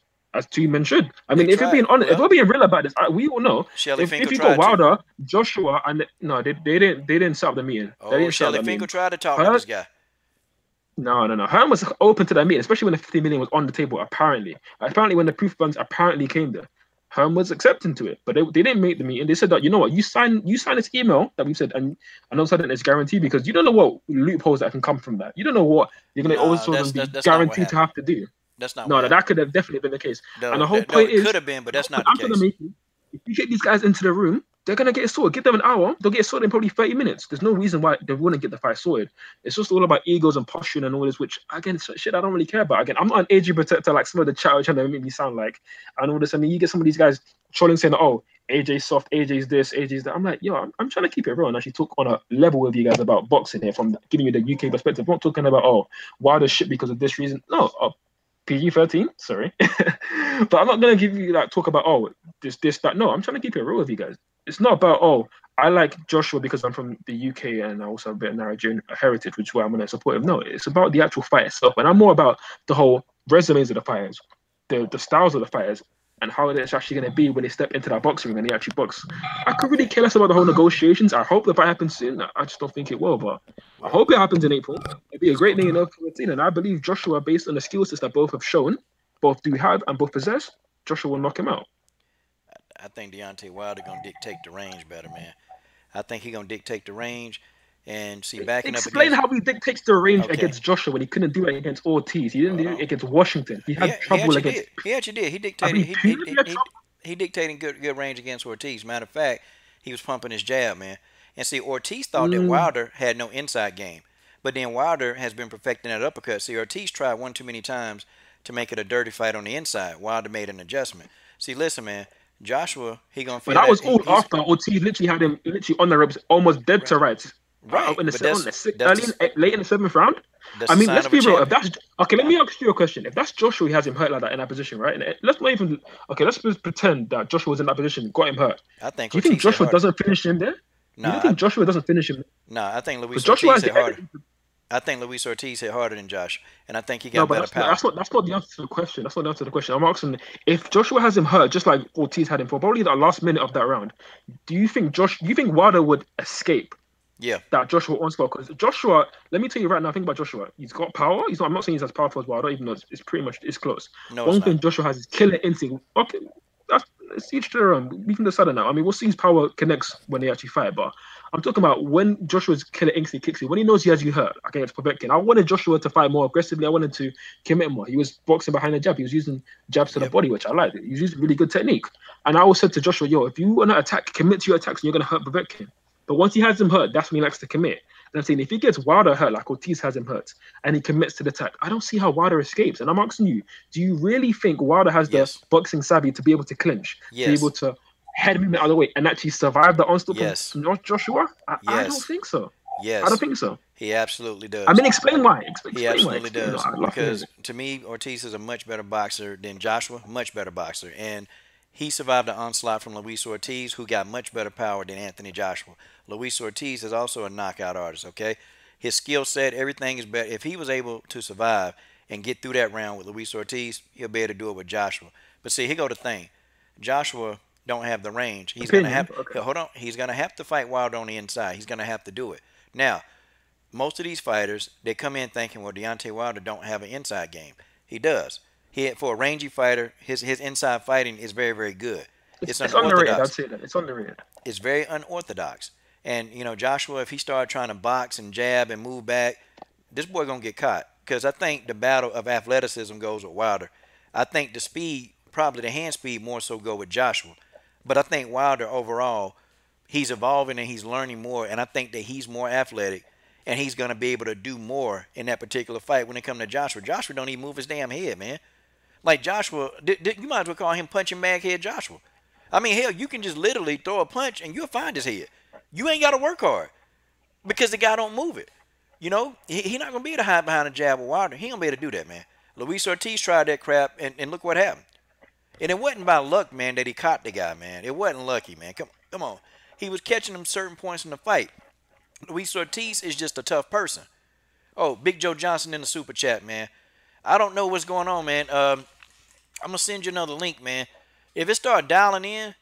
two men should? I mean, if we're being honest, if we're being real about this, we all know. If you got Wilder, Joshua, and no, they didn't set up the meeting. Oh, Shelly Finkel tried to talk to this guy. No. Hearn was open to that meeting, especially when the 50 million was on the table. Apparently when the proof funds apparently came there, Hearn was accepting to it. But they didn't make the meeting. They said that, you know what, you sign this email that we said, and all of a sudden it's guaranteed, because you don't know what loopholes that can come from that. You don't know what you're gonna also be guaranteed to have to do. That's not. No, that could have definitely been the case. And the whole point is, could have been, but that's not the case. If you get these guys into the room, they're going to get it sorted. Give them an hour. They'll get it sorted in probably 30 minutes. There's no reason why they wouldn't get the fight sorted. It's just all about egos and posturing and all this, which, again, shit I don't really care about. Again, I'm not an AJ protector like some of the chat trying to make me sound like, and all this. I mean, you get some of these guys trolling saying, oh, AJ's soft, AJ's this, AJ's that. I'm like, yo, I'm trying to keep it real and actually talk on a level with you guys about boxing here, from giving you the UK perspective. I'm not talking about, oh, Wilder shit because of this reason. No, PG-13, sorry. But I'm not going to give you talk about, oh, this, that. No, I'm trying to keep it real with you guys. It's not about, oh, I like Joshua because I'm from the UK and I also have a bit of Nigerian heritage, which is why I'm going to support him. No, it's about the actual fight itself. And I'm more about the whole resumes of the fighters, the styles of the fighters, and how it's actually going to be when they step into that boxing ring and they actually box. I could really care less about the whole negotiations. I hope the fight happens soon. I just don't think it will, but I hope it happens in April. It'd be a great thing enough for the team. And I believe Joshua, based on the skill sets that both have shown, both do have and both possess, Joshua will knock him out. I think Deontay Wilder going to dictate the range better, man. I think he's going to dictate the range. And see, backing Explain up how he dictates the range against Joshua when he couldn't do it against Ortiz. He didn't do it against Washington. He had trouble against. He actually did. He dictated. He dictating good range against Ortiz. Matter of fact, he was pumping his jab, man. And see, Ortiz thought that Wilder had no inside game, but then Wilder has been perfecting that uppercut. See, Ortiz tried one too many times to make it a dirty fight on the inside. Wilder made an adjustment. See, listen, man. Joshua, he gonna feel. But that was all after Ortiz literally had him on the ropes, almost dead to rights. Right. Late in the 7th round. I mean, let's be real. If that's okay, let me ask you a question. If that's Joshua, he has him hurt like that in that position, right? And let's not even let's just pretend that Joshua was in that position, got him hurt. I think. Do you think Joshua doesn't finish him there? No. You think Joshua doesn't finish him? No, I think Luis Ortiz hit harder. I think Luis Ortiz hit harder than Josh, and I think he got better power. That's not the answer to the question. That's not the answer to the question. I'm asking if Joshua has him hurt, just like Ortiz had him for probably the last minute of that round. Do you think Wilder would escape? Yeah. That Joshua onslaught, because Joshua, let me tell you right now, think about Joshua. He's got power. I'm not saying he's as powerful as Wilder, even though it's pretty much close. No, one thing Joshua has is killer instinct. Okay, it's each their own. We can decide on that. I mean, we'll see his power connects when they actually fight, but I'm talking about when Joshua's killer instinct kicks you, when he knows he has you hurt against Povetkin. I wanted Joshua to fight more aggressively. I wanted to commit more. He was boxing behind the jab. He was using jabs to the body, which I liked. He was using really good technique. And I always said to Joshua, yo, if you want to attack, commit to your attacks and you're going to hurt Povetkin. But once he has him hurt, that's when he likes to commit. And I'm saying if he gets Wilder hurt, like Ortiz has him hurt, and he commits to the attack, I don't see how Wilder escapes. And I'm asking you, do you really think Wilder has the boxing savvy to be able to clinch, to be able to head him out of the way and actually survive the onslaught from Joshua? I don't think so. Yes. I don't think so. He absolutely does. I mean, explain why. He absolutely does. I'd love to hear Because it. to me, Ortiz is a much better boxer than Joshua. Much better boxer. And he survived the onslaught from Luis Ortiz, who got much better power than Anthony Joshua. Luis Ortiz is also a knockout artist, okay? His skill set, everything is better. If he was able to survive and get through that round with Luis Ortiz, he'll be able to do it with Joshua. But see, here go the thing. Joshua don't have the range. He's going to have hold on. He's going to have to fight Wilder on the inside. He's going to have to do it. Now, most of these fighters, they come in thinking, well, Deontay Wilder don't have an inside game. He does. For a rangy fighter, his inside fighting is very, very good. It's underrated. I'd say that. It's underrated. It's very unorthodox. And, Joshua, if he started trying to box and jab and move back, this boy going to get caught. Because I think the battle of athleticism goes with Wilder. I think the speed, probably the hand speed more so go with Joshua. But I think Wilder overall, he's evolving and he's learning more. And I think that he's more athletic. And he's going to be able to do more in that particular fight when it comes to Joshua. Joshua don't even move his damn head, man. Like Joshua, you might as well call him punching bag head Joshua. I mean, hell, you can just literally throw a punch and you'll find his head. You ain't got to work hard because the guy don't move it. He's not going to be able to hide behind a jab with Wilder. He ain't going to be able to do that, man. Luis Ortiz tried that crap, and look what happened. And it wasn't by luck, man, that he caught the guy, man. It wasn't lucky, man. Come on. He was catching him certain points in the fight. Luis Ortiz is just a tough person. Oh, Big Joe Johnson in the super chat, man. I don't know what's going on, man. I'm going to send you another link, man. If it start dialing in,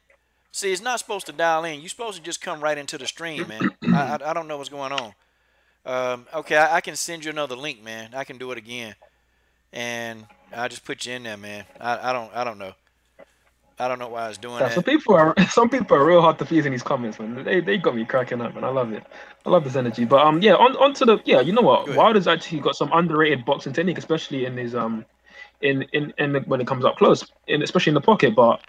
see, it's not supposed to dial in. You're supposed to just come right into the stream, man. I don't know what's going on. Okay, I can send you another link, man. I can do it again. And I'll just put you in there, man. I don't know. I don't know why I was doing that. Some people are real hard to please in these comments, man. They got me cracking up, man. I love it. I love this energy. But on to the you know what? Wilder's actually got some underrated boxing technique, especially in his when it comes up close, especially in the pocket. But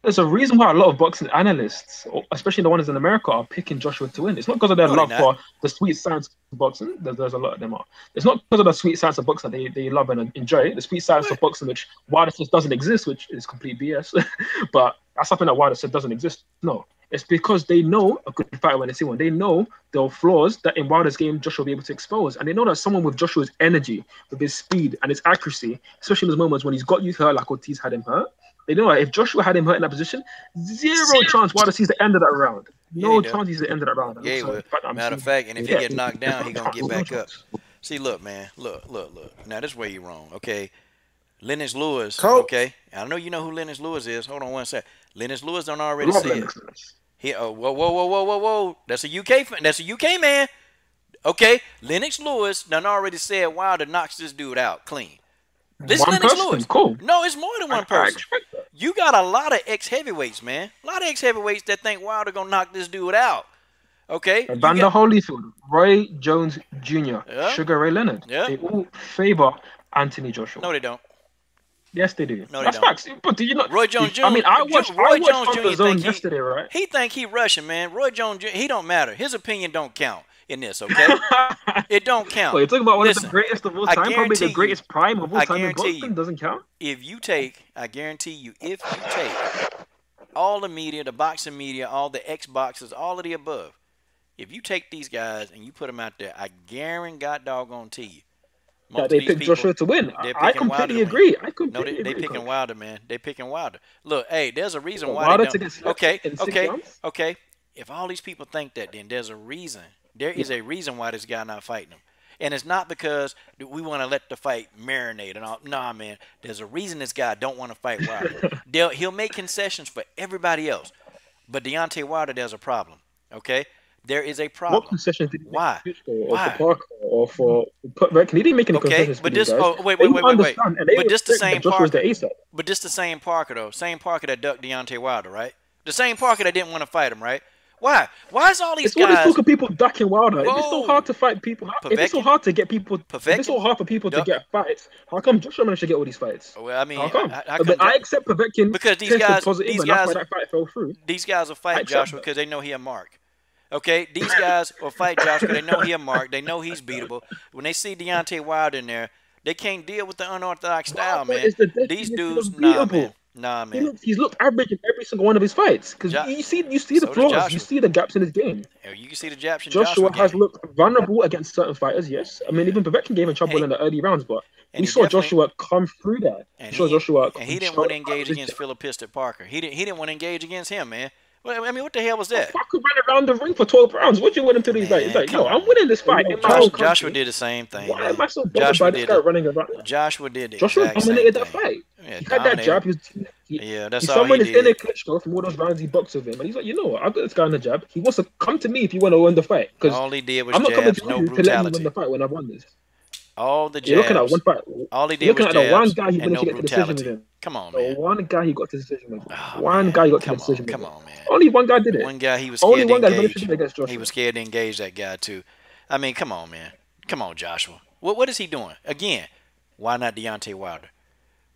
there's a reason why a lot of boxing analysts, especially the ones in America, are picking Joshua to win. It's not because of their love for the sweet science of boxing. There's a lot of them are. It's not because of the sweet science of boxing that they love and enjoy. The sweet science of boxing, which Wilder says doesn't exist, which is complete BS. But that's something that Wilder said doesn't exist. No, it's because they know a good fighter when they see one. They know there are flaws that in Wilder's game Joshua will be able to expose, and they know that someone with Joshua's energy, with his speed and his accuracy, especially in those moments when he's got you hurt like Ortiz had him hurt. They know that if Joshua had him hurt in that position, zero chance Wilder sees the end of that round. No chance he's the end of that round. Matter of fact, and if he get knocked down, he gonna get back up. See, look, man, look. Now this is where you wrong, okay? Lennox Lewis, Coach. Okay? I know you know who Lennox Lewis is. Hold on one sec. Lennox Lewis done already said. Whoa. That's a UK fan. That's a UK man. Okay? Lennox Lewis done already said Wilder knocks this dude out clean. This is Lennox Lewis. Cool. No, it's more than one person. You got a lot of ex-heavyweights, man. A lot of ex-heavyweights that think Wilder gonna knock this dude out. Okay? Evander Holyfield, Roy Jones Jr., Sugar Ray Leonard. They all favor Anthony Joshua. No, they don't. Yes, they do. No, that's facts. But do you know? Roy Jones Jr. I mean, I watched Roy Jones Jr. The Zone yesterday, right? He think he Russian, man. Roy Jones Jr. He don't matter. His opinion don't count in this, okay? It don't count. Well, you're talking about one of the greatest of all time, probably the greatest prime of all time in boxing. Doesn't count. I guarantee you, if you take all the media, the boxing media, all the ex-boxers, all of the above, if you take these guys and you put them out there, I guarantee you. That they pick Joshua to win. I completely agree. They picking Wilder, man. They picking Wilder. Look, hey, there's a reason why they don't. Okay. If all these people think that, then there's a reason. There is a reason why this guy not fighting him. And it's not because we want to let the fight marinate and all. Nah, man. There's a reason this guy don't want to fight Wilder. He'll make concessions for everybody else. But Deontay Wilder, there's a problem. Okay? There is a problem. What concessions did he make? Why? For Parker or for Putback? He didn't make any concessions. But this, wait. But this the same Parker. But this the same Parker though. Same Parker that ducked Deontay Wilder, right? The same Parker that didn't want to fight him, right? Why? Why is all these guys? It's all this talk of people ducking Wilder. If it's so hard to fight people, if it's so hard to get people, if it's so hard for people to get fights, how come Joshua managed to get all these fights? Well, I mean, how come? I accept Povetkin because these guys that fight fell through. These guys will fight Joshua because they know he a mark. Okay, these guys will fight Joshua. They know he a mark. They know he's beatable. When they see Deontay Wilder in there, they can't deal with the unorthodox style, man. These dudes, nah, man. Nah, man. He's looked average in every single one of his fights because you see the so does flaws, Joshua. you see the gaps in his game. You can see the gaps in Joshua has game. looked vulnerable against certain fighters. Yes, I mean even Povetkin gave him trouble in the early rounds, but we saw Joshua come through that. And he didn't want to engage against Philip Piston Parker. He didn't want to engage against him, man. Well, I mean, what the hell was that? Parker ran around the ring for 12 rounds. What do you want him to do? He's like, yo, I'm winning this fight. Joshua did the same thing. Why am I so bothered by this guy running around? Joshua did the Joshua exact dominated same that fight. Yeah, he had that jab. That's all someone he is in a did. Klitschko from all those rounds he boxed with him, and he's like, you know what? I've got this guy on the jab. He wants to come to me if you want to win the fight. Because all he did was I'm not coming jabs, to no you to let you brutality. win the fight when I've won this. All the jabs. You're looking at one fight. All he did was looking at the one jabs guy he and managed no to get the decision with brutality. him. Come on, The man. one guy he got the decision with. Oh, one man. guy he got the Come decision on, with. come on, man. Only one guy did it. One guy he was Only scared one to guy engage. managed to do it against Joshua. He was scared to engage that guy too. I mean, come on, man. Come on, Joshua. What is he doing? Again, why not Deontay Wilder?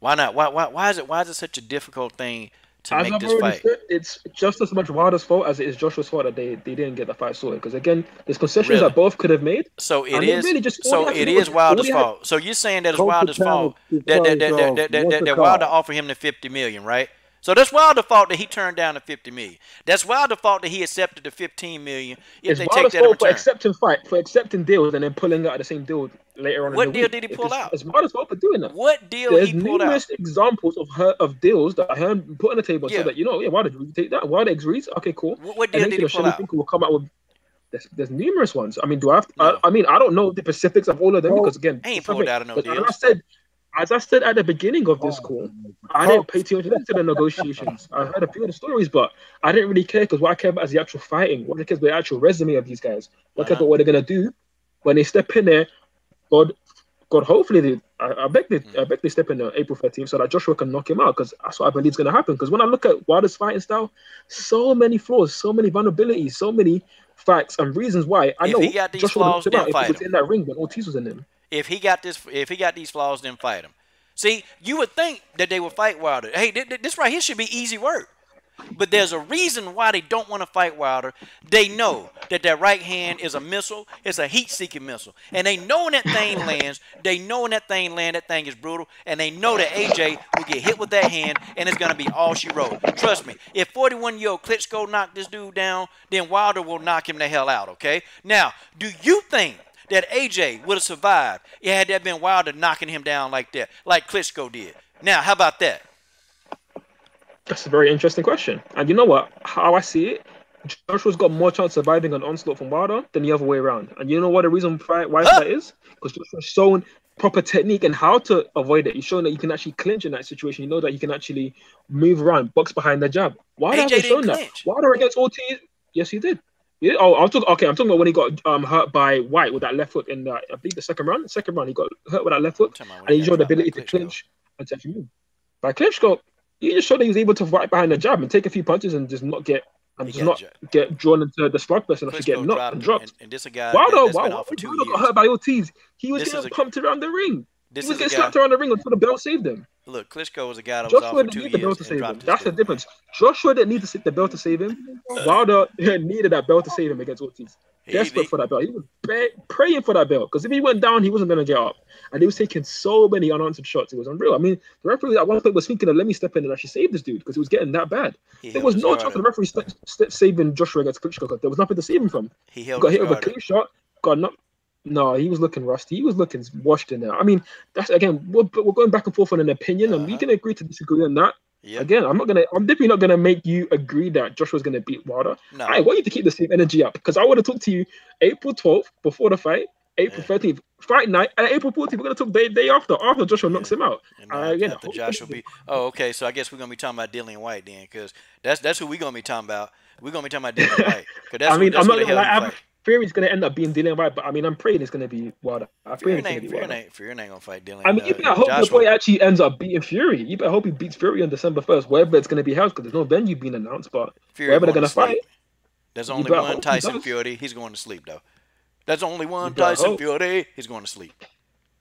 Why not? Why is it such a difficult thing to make this fight? Said, it's just as much Wilder's fault as it is Joshua's fault that they didn't get the fight sorted. Because again, there's concessions that both could have made. So it is Wilder's fault. So you're saying that it's Wilder's fault that Wilder offered him the $50 million, right? So that's Wilder's fault that he turned down the $50 million. That's Wilder's fault that he accepted the $15 million. If they take that in return, for accepting deals and then pulling out of the same deal later on. What deal did he pull out? It's Wilder's fault for doing that. What deal he pulled out? There's numerous examples of deals that I heard put on the table so that Wilder, did you take that? Wilder agrees. Okay, cool. What deal did he pull out? Will come out with. There's numerous ones. I mean, do I have? No. I mean, I don't know the specifics of all of them because again, I ain't pulled out of no deals. As I said at the beginning of this call, I didn't pay too much attention to the negotiations. I heard a few of the stories, but I didn't really care because what I care about is the actual fighting. What I care about the actual resume of these guys. What I care about what they're gonna do when they step in there. God, hopefully I beg they step in there April 13th so that Joshua can knock him out because that's what I believe is gonna happen. Because when I look at Wilder's fighting style, so many flaws, so many vulnerabilities, so many facts and reasons why I know Joshua would knock him out if he was in that ring when Ortiz was in him. If he got these flaws, then fight him. See, you would think that they would fight Wilder. Hey, this right here should be easy work. But there's a reason why they don't want to fight Wilder. They know that right hand is a missile. It's a heat-seeking missile. And they know when that thing lands, that thing is brutal. And they know that AJ will get hit with that hand, and it's going to be all she wrote. Trust me, if 41-year-old Klitschko knocked this dude down, then Wilder will knock him the hell out, okay? Now, do you think that AJ would have survived had that been Wilder knocking him down like that, like Klitschko did? Now, how about that? That's a very interesting question. And you know what? How I see it, Joshua's got more chance of surviving an onslaught from Wilder than the other way around. And you know what the reason why that is? Because Joshua's shown proper technique and how to avoid it. He's shown that you can actually clinch in that situation. You know that you can actually move around, box behind the jab. Wilder hasn't shown that. Wilder against Ortiz, yes, he did. Yeah. Oh, I'm talking about when he got hurt by White with that left foot in I believe the second round. He got hurt with that left foot, and he showed the ability to clinch and to actually move. By Klitschko, he just showed that he was able to fight behind the jab and take a few punches and just not get drawn into the slugfest and actually get knocked and dropped. And this a guy Wilder got hurt by Ortiz. He was getting pumped around the ring. He was getting slapped around the ring until the bell saved him. Look, Klitschko was a guy that was off for 2 years and dropped his That's the difference. Joshua didn't need the belt to save him. Wilder needed that belt to save him against Ortiz. Desperate for that belt. He was praying for that belt because if he went down, he wasn't going to get up. And he was taking so many unanswered shots. It was unreal. I mean, the referee at one point was thinking of let me step in and actually save this dude because it was getting that bad. There was no chance of the referee saving Joshua against Klitschko because there was nothing to save him from. He got hit with a clean shot, got knocked. No, he was looking rusty. He was looking washed in there. I mean, that's again, we're going back and forth on an opinion, and we can agree to disagree on that. Yep. Again, I'm definitely not gonna make you agree that Joshua's gonna beat Wilder. No. I want you to keep the same energy up because I want to talk to you April 12th before the fight, April 13th fight night, and April 14th we're gonna talk day after Joshua knocks him out. After Joshua beat. Oh, okay. So I guess we're gonna be talking about Dillian White then, because that's who we're gonna be talking about. We're gonna be talking about Dillian White. I'm not gonna lie. Fury's gonna end up being Dillian White, but I mean, I'm praying it's gonna be Wilder. Fury ain't gonna fight Dillian. I mean, you better hope the boy actually ends up beating Fury. You better hope he beats Fury on December 1st, wherever it's gonna be held, because there's no venue being announced. But wherever they're gonna fight, there's only one Tyson Fury. He's going to sleep though. There's only one Tyson Fury. He's going to sleep.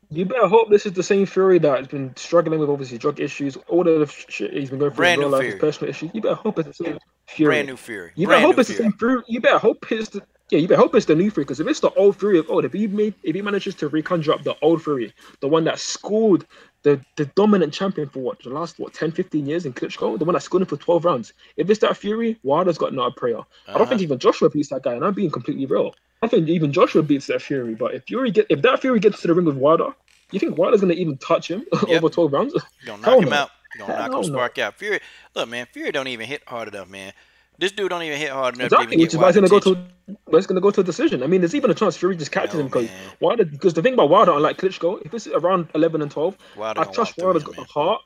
You better hope this is the same Fury that has been struggling with obviously drug issues, all the shit he's been going through in real life, his personal issues. You better hope it's the same Fury. Brand new Fury. You better hope it's the same Fury. You better hope it's the you better hope it's the new Fury, because if it's the old Fury of old, if he manages to reconjure up the old Fury, the one that schooled the dominant champion for the last 10, 15 years in Klitschko, the one that's going for 12 rounds. If it's that Fury, Wilder's got not a prayer. I don't think even Joshua beats that guy, and I'm being completely real. I think even Joshua beats that Fury, but if that Fury gets to the ring with Wilder, you think Wilder's gonna even touch him over 12 rounds? You're gonna knock him out. You're gonna knock him spark out. Fury, look, man, Fury don't even hit hard enough, man. This dude don't even hit hard enough to even which is why it's gonna go to a decision. I mean, there's even a chance Fury just catches him because Wilder. Because the thing about Wilder, unlike Klitschko, if it's around 11 and 12, I trust Wilder's got the heart.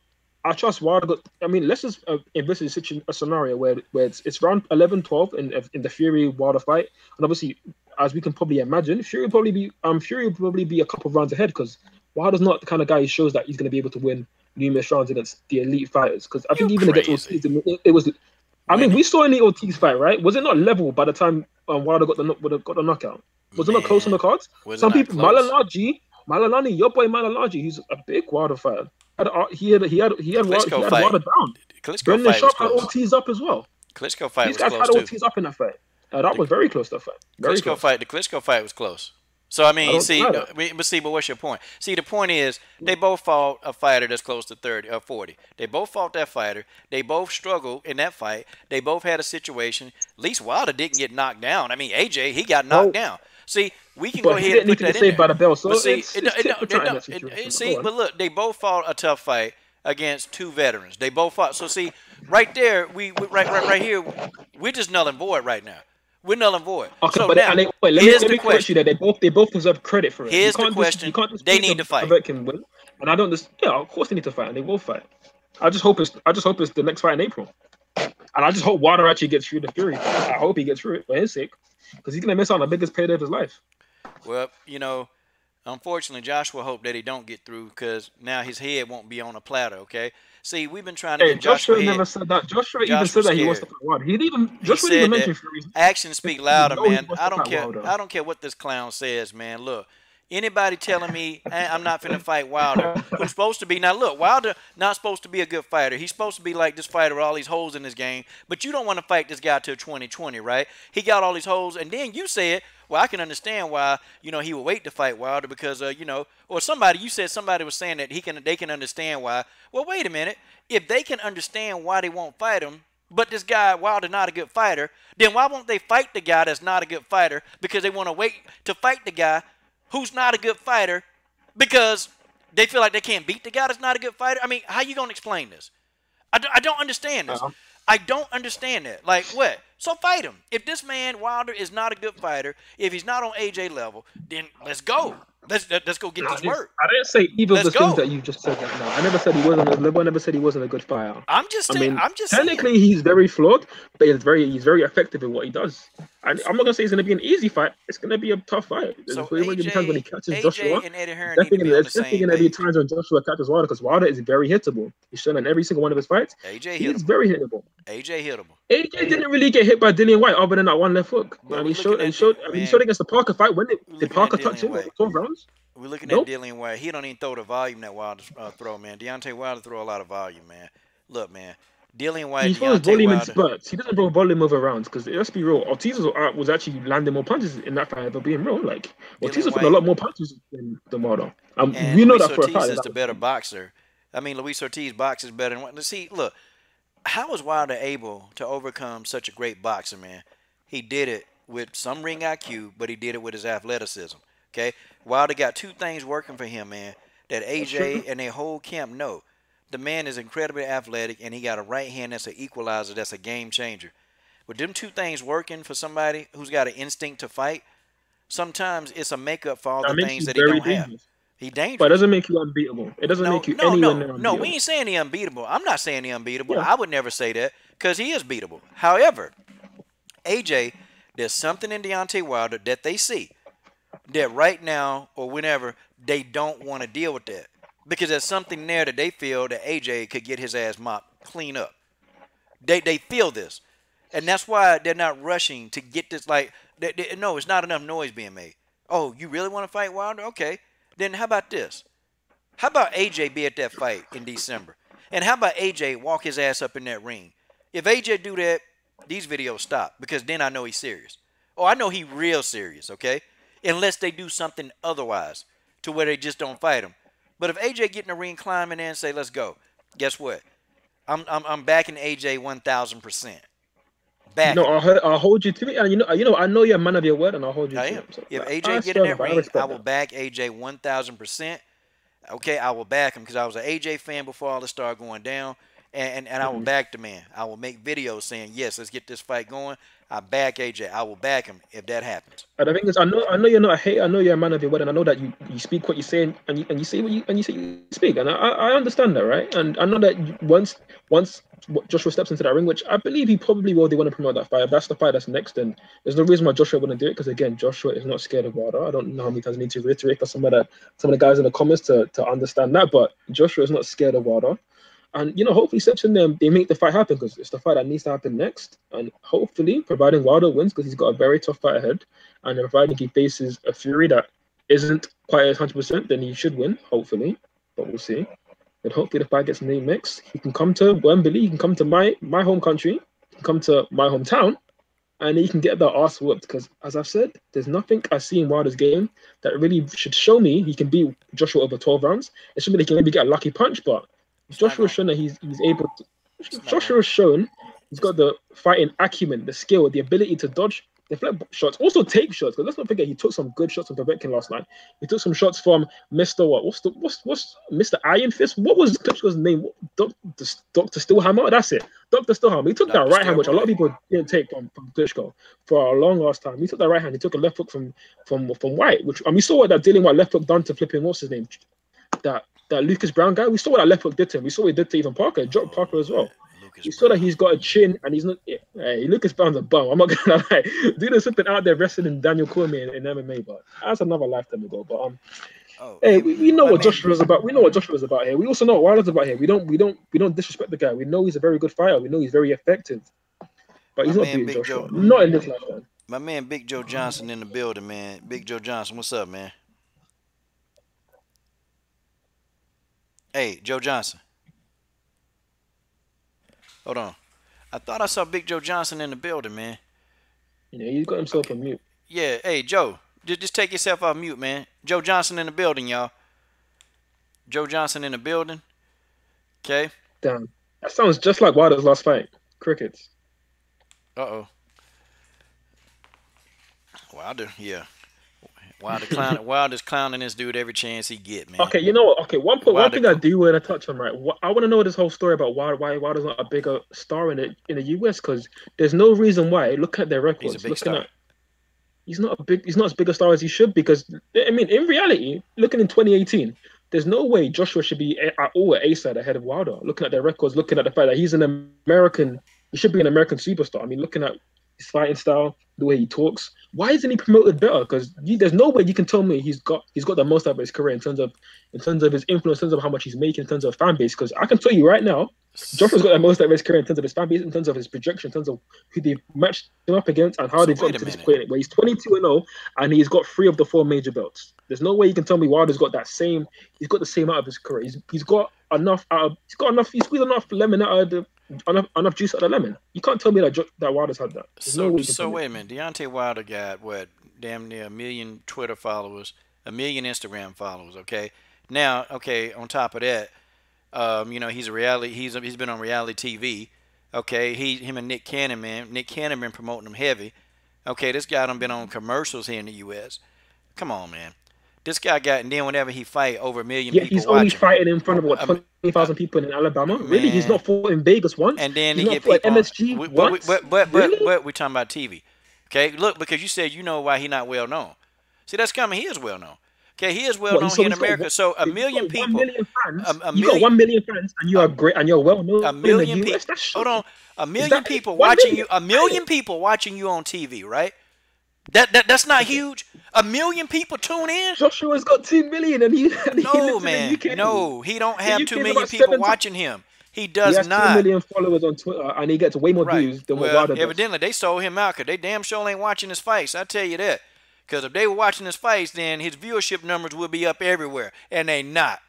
I trust Wilder. I mean, let's just envisage a scenario where it's round 11, 12 in the Fury Wilder fight, and obviously, as we can probably imagine, Fury will probably be a couple of rounds ahead because Wilder's not the kind of guy who shows that he's going to be able to win numerous rounds against the elite fighters. Because I think even against Ortiz, it was. I mean, we saw in the Ortiz fight, right? Was it not level by the time Wilder got the knockout? Was it not close on the cards? Some people, Malalani, your boy Malalani, he's a big Wilder fighter. He had Wilder down. Brendan Sharp had Ortiz up as well. Klitschko fight was close too. These guys had Ortiz up in that fight. That was very close. That fight. The Klitschko fight was close. So I mean, but what's your point? See, the point is they both fought a fighter that's close to 30 or 40. They both fought that fighter. They both struggled in that fight. They both had a situation. At least Wilder didn't get knocked down. I mean, AJ, he got knocked down. See, we can go ahead and put that in there. But look, they both fought a tough fight against two veterans. They both fought. So see, right there, right here, we're just null and void right now. We're null and void. Okay, so now, here's the question. They both deserve credit for it. Here's the question. They need to fight. Can win. And I don't just of course they need to fight, and they will fight. I just hope it's the next fight in April. And I just hope Wilder actually gets through the Fury. I hope he gets through it for his sake. Because he's gonna miss out on the biggest payday of his life. Well, unfortunately, Joshua hoped that he don't get through because now his head won't be on a platter. Okay. See, we've been trying to get Joshua never said that. Joshua even said that he wants to fight Wilder. Joshua even mentioned Fury. Actions speak louder, man. I don't care what this clown says, man. Look, anybody telling me I'm not finna fight Wilder, who's supposed to be now? Look, Wilder not supposed to be a good fighter. He's supposed to be like this fighter with all these holes in his game. But you don't want to fight this guy till 2020, right? He got all these holes, and then you said, well, I can understand why he would wait to fight Wilder because or somebody was saying that they can understand why. Well, wait a minute. If they can understand why they won't fight him, but this guy Wilder not a good fighter, then why won't they fight the guy that's not a good fighter? Because they want to wait to fight the guy who's not a good fighter because they feel like they can't beat the guy that's not a good fighter. I mean, how you gonna explain this? I don't understand this. I don't understand that. Like, what? So fight him. If this man, Wilder, is not a good fighter, if he's not on AJ level, then let's go. Let's go get this work. I didn't say either of the things that you just said. Right now. I never said he wasn't. I never said he wasn't a good fighter. I'm just saying. Technically, he's very flawed, but he's very effective in what he does. I'm not gonna say it's gonna be an easy fight. It's gonna be a tough fight. So when he catches Joshua, and Eddie Hearn need to be on the same page. Definitely gonna be times when Joshua catches Wilder because Wilder is very hittable. He's shown in every single one of his fights. He's very hittable. AJ hittable. AJ didn't really get hit by Dillian White other than that one left hook. He showed against the Parker fight. When did Parker touch him? 12 rounds. We're looking at Dillian White. He don't even throw the volume that Wilder throw, man. Deontay Wilder throw a lot of volume, man. Look, man. Dillian White, he throws volume in spurts. He doesn't throw volume over rounds because let's be real. Ortiz was actually landing more punches in that fight, but being real, like Ortiz was throwing a lot more punches than Wilder. We know that for a fact. Ortiz is the better boxer. I mean, Luis Ortiz boxes better than. See, look, how was Wilder able to overcome such a great boxer, man? He did it with some ring IQ, but he did it with his athleticism. Okay, Wilder got two things working for him, man, that AJ and their whole camp know. The man is incredibly athletic, and he got a right hand that's an equalizer, that's a game changer. With them two things working for somebody who's got an instinct to fight, sometimes it's a makeup for all the things that he don't have. He dangerous. But it doesn't make you unbeatable. It doesn't make you anywhere near unbeatable. No, we ain't saying he unbeatable. I'm not saying he unbeatable. Yeah. I would never say that because he is beatable. However, AJ, there's something in Deontay Wilder that they see that right now or whenever they don't want to deal with that. Because there's something there that they feel that AJ could get his ass mopped clean up. They feel this. And that's why they're not rushing to get this. Like, no, it's not enough noise being made. Oh, you really want to fight Wilder? Okay. Then how about this? How about AJ be at that fight in December? And how about AJ walk his ass up in that ring? If AJ do that, these videos stop. Because then I know he's serious. Oh, I know he's real serious, okay? Unless they do something otherwise to where they just don't fight him. But if AJ get in the ring, climb in there and say, "Let's go," guess what? I'm backing AJ 1,000%. You know, Backing him. I'll hold you to it, and I know you're a man of your word, and I'll hold you I to am. it. So, If like, AJ that's get in fair that enough. I ring, I respect will that. back AJ 1,000%. Okay, I will back him because I was an AJ fan before all this started going down, and I will back the man. I will make videos saying, yes, let's get this fight going. I back AJ. I will back him if that happens. And the thing is, I know you're not a hater. I know you're a man of your word, and I know that you speak what you say, and you say what you say you speak, and I understand that, right? And I know that once Joshua steps into that ring, which I believe he probably will, they want to promote that fight. If that's the fight that's next, then there's no reason why Joshua wouldn't do it. Because again, Joshua is not scared of Wilder. I don't know how many times I need to reiterate for some of the guys in the comments to understand that, but Joshua is not scared of Wilder. And hopefully he steps in there and they make the fight happen because it's the fight that needs to happen next. And hopefully, providing Wilder wins because he's got a very tough fight ahead, and then providing he faces a Fury that isn't quite as 100%, then he should win. Hopefully, but we'll see. And hopefully the fight gets name mixed. He can come to Wembley. He can come to my home country. He can come to my hometown, and he can get that ass whooped. Because as I've said, there's nothing I see in Wilder's game that really should show me he can beat Joshua over 12 rounds. It should be he can maybe get a lucky punch, but Joshua's shown that he's able to. Joshua's shown he's got the fighting acumen, the skill, the ability to dodge, deflect shots, also take shots. Because let's not forget he took some good shots from Povetkin last night. He took some shots from Mr. What? What's Mr. Iron Fist? What was Klitschko's name? Dr. Stillhammer. That's it. Dr. Stillhammer. He took that right hand, which a lot of people didn't take from Klitschko for a long last time. He took that right hand. He took a left hook from White, which we saw what that Dillian White left hook done to flipping what's his name? That Lucas Brown guy, we saw what that left hook did to him. We saw what he did to even Parker, dropped Parker as well. We saw that he's got a chin and he's not. Hey, Lucas Brown's a bum. I'm not gonna lie. Dude is something out there wrestling Daniel Cormier in MMA, but that's another lifetime ago. But hey, we know what Joshua's about. We know what Joshua's about here. We also know what Wilder's about here. We don't disrespect the guy. We know he's a very good fighter. We know he's very effective. But he's not beating Joshua. Not in this lifetime. My man Big Joe Johnson in the building, man. Big Joe Johnson, what's up, man? Hey, Joe Johnson. Hold on. I thought I saw Big Joe Johnson in the building, man. Yeah, he's got himself on mute. Yeah, hey, Joe. Just take yourself off mute, man. Joe Johnson in the building, y'all. Joe Johnson in the building. Okay. Damn. That sounds just like Wilder's last fight. Crickets. Uh-oh. Wilder, yeah. Wilder's clowning this dude every chance he get, man. Okay, you know what? Okay, one thing I do want to touch on, right? I want to know this whole story about why Wilder's not a bigger star in the US, because there's no reason why. Look at their records. He's a big star. He's not as big a star as he should, because I mean, in reality, looking in 2018, there's no way Joshua should be at all at A-side ahead of Wilder. Looking at their records, looking at the fact that he's an American, he should be an American superstar. I mean, looking at his fighting style, the way he talks. Why isn't he promoted better? Because there's no way you can tell me he's got the most out of his career in terms of his influence, in terms of how much he's making, in terms of fan base. Because I can tell you right now, Joshua's got the most out of his career in terms of his fan base, in terms of his projection, in terms of who they've matched him up against, and how they've got to this point where he's 22-0 and he's got 3 of the 4 major belts. There's no way you can tell me Wilder's got the same out of his career. He's got enough he squeezed enough lemon out of enough juice out of the lemon. You can't tell me that Wilder's had that. So wait a minute. Deontay Wilder got what? Damn near 1 million Twitter followers, 1 million Instagram followers. Okay. Now, okay. On top of that, he's been on reality TV. Okay. Him and Nick Cannon, man. Nick Cannon been promoting him heavy. Okay. This guy done been on commercials here in the U.S. Come on, man. This guy got, and then whenever he fight, over 1 million people he's only fighting in front of, 20,000 people in Alabama? Man. Really? He's not fought in Vegas once? And then he's he not get people MSG once? But we're talking about TV. Okay? Look, because you said you know why he's not well known. See, that's coming. He is well known. Okay? He is well known here in America. So 1 million people. 1 million fans. You got 1 million fans and you are great and you're well known. 1 million people. Hold on. 1 million people watching you. 1 million people watching you on TV, right? That's not huge. 1 million people tune in. Joshua's got 2 million, and he man. No, he don't have 2 million people watching him. He does not. He has 2 million followers on Twitter, and he gets way more views than what Wilder does. Evidently, they sold him out because they damn sure ain't watching his fights. I tell you that. Because if they were watching his fights, then his viewership numbers would be up everywhere, and they not.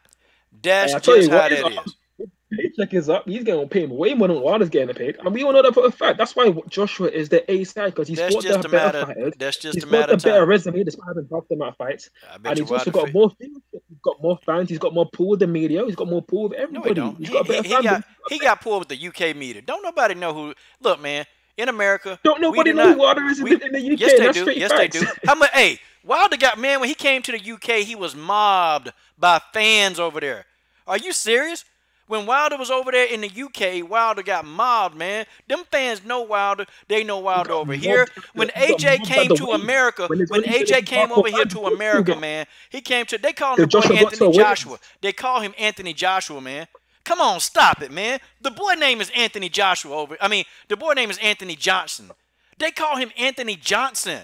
That's just how that is. check is up. He's getting paid way more than Wilder's getting paid, and we all know that for a fact. That's why Joshua is the A side because he's fought the better fighters. That's just He's a matter fought of the better time. resume, despite having dropped them out of fights. I And bet you he's also Wilder got more views. He's got more fans. He's got more pull with the media. He's got more pull with No, he everybody. don't. He's got a better fan base. He got pulled with the UK media. Don't nobody know who. Look, man, in America, Don't we nobody do know not. who Wilder is in we- the UK. Yes, they That's do. straight Yes, facts. they do. How much? Hey, Wilder got, man, when he came to the UK, he was mobbed by fans over there. Are you serious? When Wilder was over there in the UK, Wilder got mobbed, man. Them fans know Wilder. They know Wilder over here. When AJ came to America, when AJ came over here to America, man, he came to, they call him the boy Joshua got Anthony to a Joshua. They call him Anthony Joshua, man. Come on, stop it, man. The boy name is Anthony Joshua the boy name is Anthony Johnson. They call him Anthony Johnson.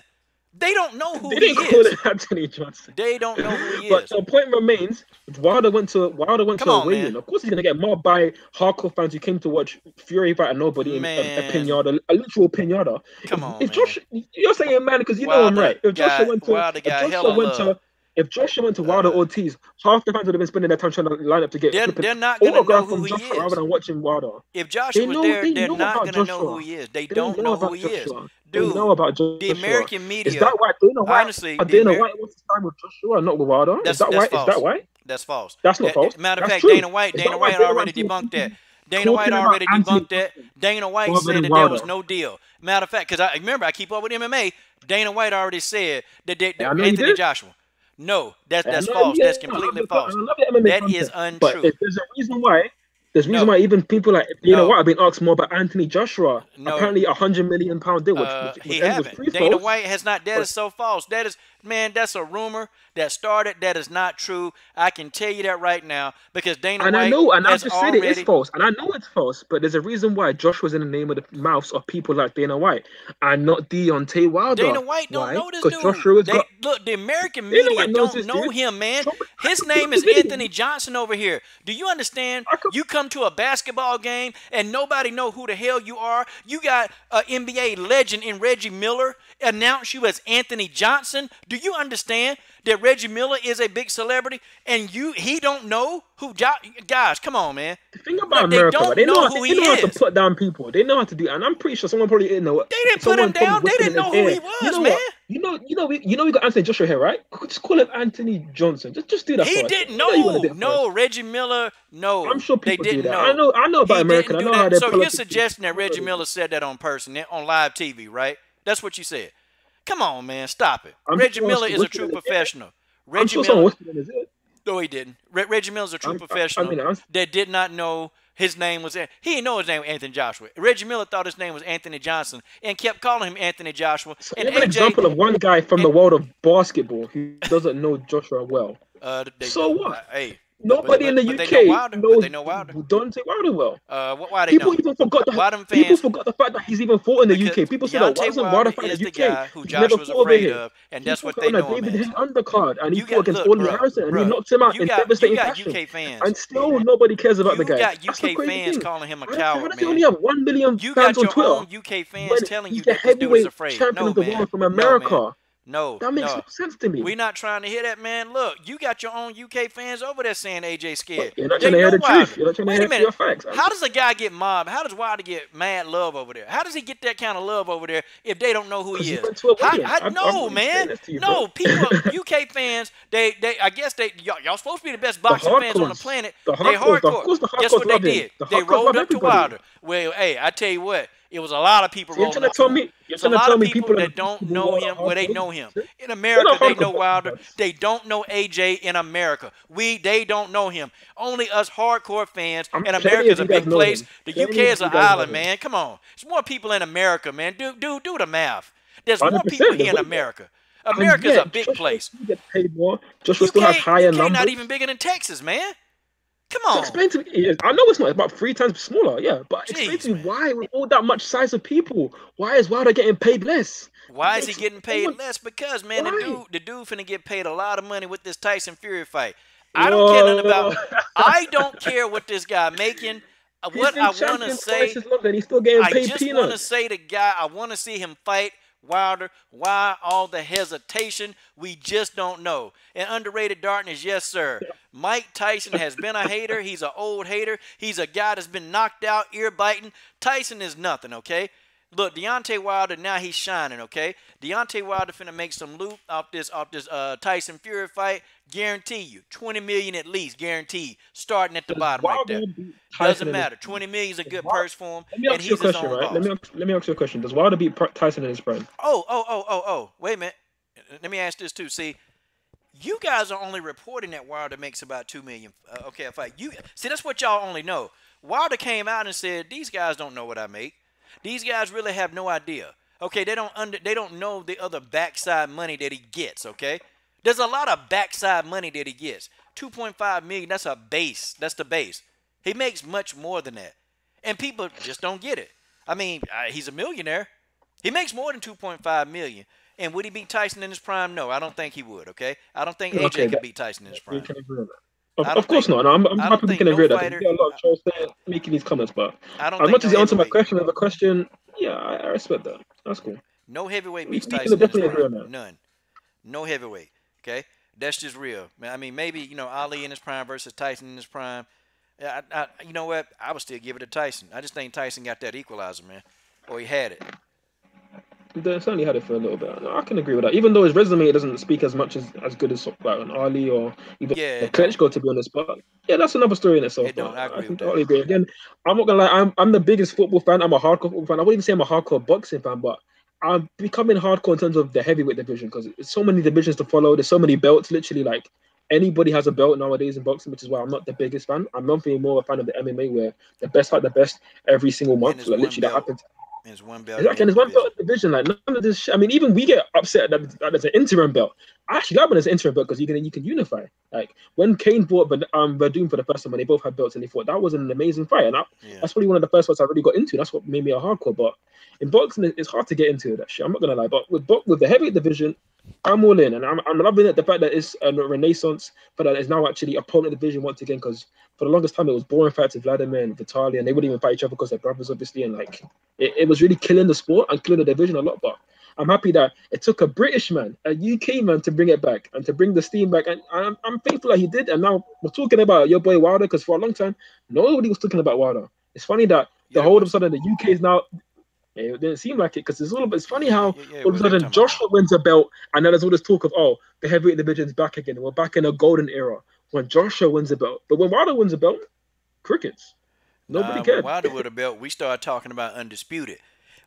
They don't know who They he didn't call is. it Anthony Johnson. They don't know who he But is. the point remains, Wilder went to Come a on, weigh-in. man. Of course, he's gonna get mobbed by hardcore fans who came to watch Fury fight and nobody in a Man. pinata, a literal pinata. Come on, if man. Josh, you're saying man because you know I'm Wilder right. If Joshua got- went to, Wilder if got Joshua hella went love. to, if Joshua went to Wilder Ortiz, half the fans would have been spending their time trying to line up to get They're flipping not gonna know autograph who from he Joshua is. rather than watching Wilder. If Joshua They was know- there, they they're know not about going to know Joshua. who he is. They They don't know who about he is. Joshua. Dude, They know about Joshua. the American media. Is that why Dana White? honestly, Dana the White wants to sign with Joshua, not with Wilder. That's- Is that that's why? Is false. that why? That's false. That's not false. Matter of That's fact, true. Dana White Is that why already Dana debunked that. White Dana White talking about already Anthony debunked that. Dana White Wilder said and that there was Wilder? no deal. Matter of fact, because I remember I keep up with MMA. Dana White already said that I know he Anthony did. Joshua. No, that's I know false. he That's is. completely I love false. the MMA That content. is untrue. But if there's a reason why. There's a reason No. why even people like Dana No. White have been asked more about Anthony Joshua. No. Apparently, £100 million deal, which He ends with haven't. free Dana throws. White has not. That is so false. That is, man, that's a rumor that started. That is not true. I can tell you that right now because Dana And White I know, and I've has just said it is already. false, and I know it's false, but there's a reason why Joshua's in the name of the mouths of people like Dana White and not Deontay Wilder. Dana White don't Why? know this 'Cause dude. Joshua's got Look, the American Dana media White knows don't this know dude. him, man. Somebody- His name is Anthony Johnson over here. Do you understand? You come to a basketball game and nobody know who the hell you are. You got an NBA legend in Reggie Miller announce you as Anthony Johnson. Do you understand that Reggie Miller is a big celebrity and he don't know who? Guys, come on, man. The thing about They America, don't they know, know how, who they he know how to is. put down people. They know how to do, and I'm pretty sure someone probably didn't know. They didn't put him down. They didn't know who he was, man. We got Anthony Joshua here, right? Just call him Anthony Johnson. Just do that. He for us. didn't You know you wanna know. do it for No, us. Reggie Miller. No, I'm sure they people do didn't that. know. I know about He America. didn't I do know how that. they So you're politics- suggesting that Reggie Miller said that on live TV, right? That's what you said. Come on, man, stop it. I'm Reggie sure Miller is a someone true whispered in his professional. I'm Reggie sure someone Miller. whispered in his ear. No, he didn't. Reggie Miller's a true I professional mean, that did not know his name was. He didn't know his name was Anthony Joshua. Reggie Miller thought his name was Anthony Johnson and kept calling him Anthony Joshua. So And give an AJ, example of one guy from the world of basketball who doesn't know Joshua well. So what? Hey, Nobody in the but UK they know Wilder. But knows they know Wilder. Deontay Wilder well. Why they People know? even forgot Why them people fans- forgot the fact that he's even fought in the Because UK. People said that why Deontay doesn't Wilder Wilder fight in is the the UK? guy who He's Josh never was fought over afraid here. of, and He that's what fought they on a know him David as. Haye undercard, and he You fought got- against look, Ollie bruh, Harrison, and he bruh, knocked him out you in got devastating fashion. UK fans. And still nobody cares about You the guy. got That's the UK crazy fans thing. calling him a Why coward, does he man. only have 1 million You fans got your on Twitter? own UK fans When telling he's you the that this dude is heavyweight afraid. champion No, of the man. world from No, man. America. No, That makes no. no sense to me. We're not trying to hear that, man. Look, you got your own UK fans over there saying AJ scared. You're not They trying to hear know the Wilder. truth. You're not trying to Wait hear a minute. your facts. How does a guy get mobbed? How does Wilder get mad love over there? How does he get that kind of love over there if they don't know who he 'Cause he is? went to a wedding. No, I'm really man. saying this to you, No, bro. people, UK fans, I guess y'all supposed to be the best boxing fans on the hardcores. planet. The They hardcores. hardcore. Of course the Guess hardcores what they love him. did? The They hardcores rolled love up to everybody. Wilder. Well, hey, I tell you what, it was a lot of people So you're rolling trying up to tell to me him. you're There's a trying to lot tell of me people people that don't know him. Well, they know him. In They're America, not they know hardcore Wilder. fans. They don't know AJ in America. They don't know him. Only us hardcore fans. I'm And plenty America's a of you guys big know place. him. The Plenty UK of is you an guys know island, him. man. Come on. There's more people in America, man. Do the math. There's more 100%. people here in There's way more. America. And America's yet, a big Joshua place. still gets paid more. Joshua still has higher UK numbers. not even bigger than Texas, man. Come So on. explain to me. I know it's not. It's about 3 times smaller. Yeah, but explain Jeez, to me man. why, with all that much size of people, why is Wilder getting paid less? Why is he Makes getting no paid one- less? Because, man, Why? the dude finna get paid a lot of money with this Tyson Fury fight. I don't care nothing about. Whoa. I don't care what this guy making. He's What been I want to champion say, twice as long, and he's still getting I paid just want to peanuts. say the guy. I want to see him fight Wilder. Why all the hesitation? We just don't know. And underrated darkness, yes, sir. Mike Tyson has been a hater. He's an old hater. He's a guy that's been knocked out, ear biting. Tyson is nothing, okay? Look, Deontay Wilder, now he's shining, okay? Deontay Wilder finna make some loot off this Tyson Fury fight. Guarantee you, $20 million at least, guaranteed. Starting at the bottom right there. Doesn't matter. $20 million is a good purse for him. Let me ask you a question, right? Let me ask you a question. Does Wilder beat Tyson in his prime? Oh. Wait a minute. Let me ask this too. See, you guys are only reporting that Wilder makes about $2 million. Okay, a fight. See, that's what y'all only know. Wilder came out and said, "These guys don't know what I make. These guys really have no idea. Okay, they don't know the other backside money that he gets, okay? There's a lot of backside money that he gets. $2.5 million, that's a base. That's the base. He makes much more than that. And people just don't get it. I mean, he's a millionaire. He makes more than $2.5 million. And would he beat Tyson in his prime? No, I don't think he would, okay? I don't think AJ could beat Tyson in his prime. Of course not. No, I'm happy we can agree that. There's a lot of trolls there making these comments, but as much as you answer my question with a question, yeah, I respect that. That's cool. No heavyweight beats Tyson in his prime. None. No heavyweight, okay? That's just real. I mean, maybe, Ali in his prime versus Tyson in his prime. You know what? I would still give it to Tyson. I just think Tyson got that equalizer, man. Or he had it. They certainly had it for a little bit. No, I can agree with that. Even though his resume doesn't speak as much as good as like an Ali or even Klitschko, to be honest. But yeah, that's another story in itself. I can totally agree. Again, I'm not gonna lie. I'm the biggest football fan. I'm a hardcore football fan. I wouldn't even say I'm a hardcore boxing fan, but I'm becoming hardcore in terms of the heavyweight division because there's so many divisions to follow. There's so many belts. Literally, like anybody has a belt nowadays in boxing, which is why I'm not the biggest fan. I'm nothing more a fan of the MMA, where the best fight the best every single month. Like literally, that happens. It's one belt. Exactly, and it's one belt division. Like none of this. I mean, even we get upset that there's an interim belt. I actually like when there's an interim belt because you can unify. Like when Kane fought Verdun for the first time, when they both had belts and they fought, that was an amazing fight, and that's probably one of the first fights I really got into. That's what made me a hardcore. But in boxing, it's hard to get into that shit. I'm not gonna lie. But with the heavyweight division, I'm all in, and I'm loving it. The fact that it's a renaissance, but that it's now actually opponent division once again. Because for the longest time, it was boring fights with Vladimir and Vitaly, and they wouldn't even fight each other because they're brothers, obviously. And like, it was really killing the sport and killing the division a lot. But I'm happy that it took a British man, a UK man, to bring it back and to bring the steam back. And I'm thankful that he did. And now we're talking about your boy Wilder, because for a long time, nobody was talking about Wilder. It's funny that all of a sudden the UK is now. It didn't seem like it because it's funny how all of a sudden Joshua wins a belt and then there's all this talk of the heavyweight division's back again. We're back in a golden era when Joshua wins a belt. But when Wilder wins a belt, crickets. Nobody cared. When Wilder with a belt, we started talking about undisputed.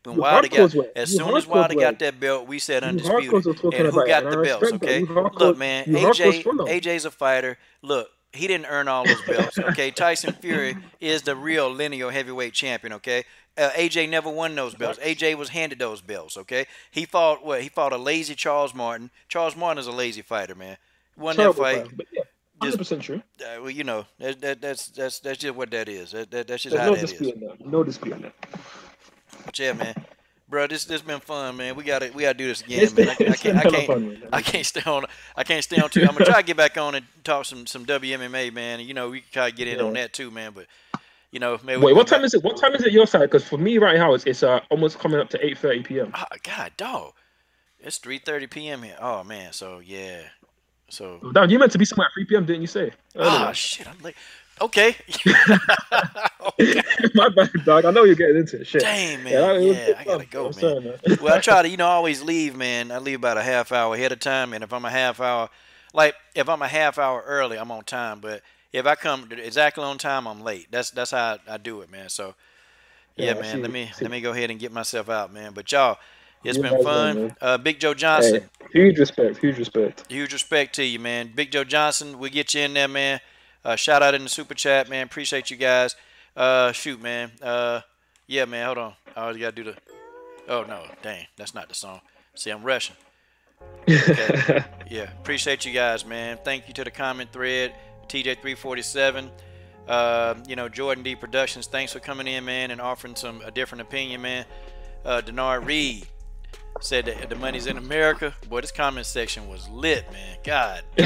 When Wilder as soon as Wilder got that belt, we said undisputed. And who got the belts? Okay, look, man, AJ's a fighter. Look. He didn't earn all those belts, okay? Tyson Fury is the real lineal heavyweight champion, okay? AJ never won those belts. AJ was handed those belts, okay? He fought a lazy Charles Martin. Charles Martin is a lazy fighter, man. Won that fight. But yeah, 100% true. Well, that's just what that is. That's just how that is. No dispute on that. But yeah, man. Bro, this been fun, man. We gotta do this again, man. I can't stay on too. I'm gonna try to get back on and talk some WMMA, man. We can try to get in on that too, man. But maybe. Wait, what time is it? What time is it your side? Because for me right now, it's almost coming up to 8:30 p.m. Oh, God, dog, it's 3:30 p.m. here. Oh man, so yeah, so. Damn, you meant to be somewhere at 3 p.m. Didn't you say? Oh shit, I'm late. Okay. My bad, dog. I know you're getting into it. Shit. Dang, man. I gotta go, man. Sorry, man. Well, I try to, always leave, man. I leave about a half hour ahead of time, and if I'm a half hour early, I'm on time. But if I come exactly on time, I'm late. That's how I do it, man. So, yeah, man. Let me go ahead and get myself out, man. But y'all, it's been fun. Big Joe Johnson. Hey, huge respect. Huge respect to you, man. Big Joe Johnson, we'll get you in there, man. Shout out in the super chat, man. Appreciate you guys. Shoot, man. Yeah, man. Hold on. I always gotta do the. Oh no, dang, that's not the song. See, I'm rushing. Okay. Yeah, appreciate you guys, man. Thank you to the comment thread, TJ347. Jordan D Productions. Thanks for coming in, man, and offering a different opinion, man. Denard Reed said that the money's in America. Boy, this comment section was lit, man. God, they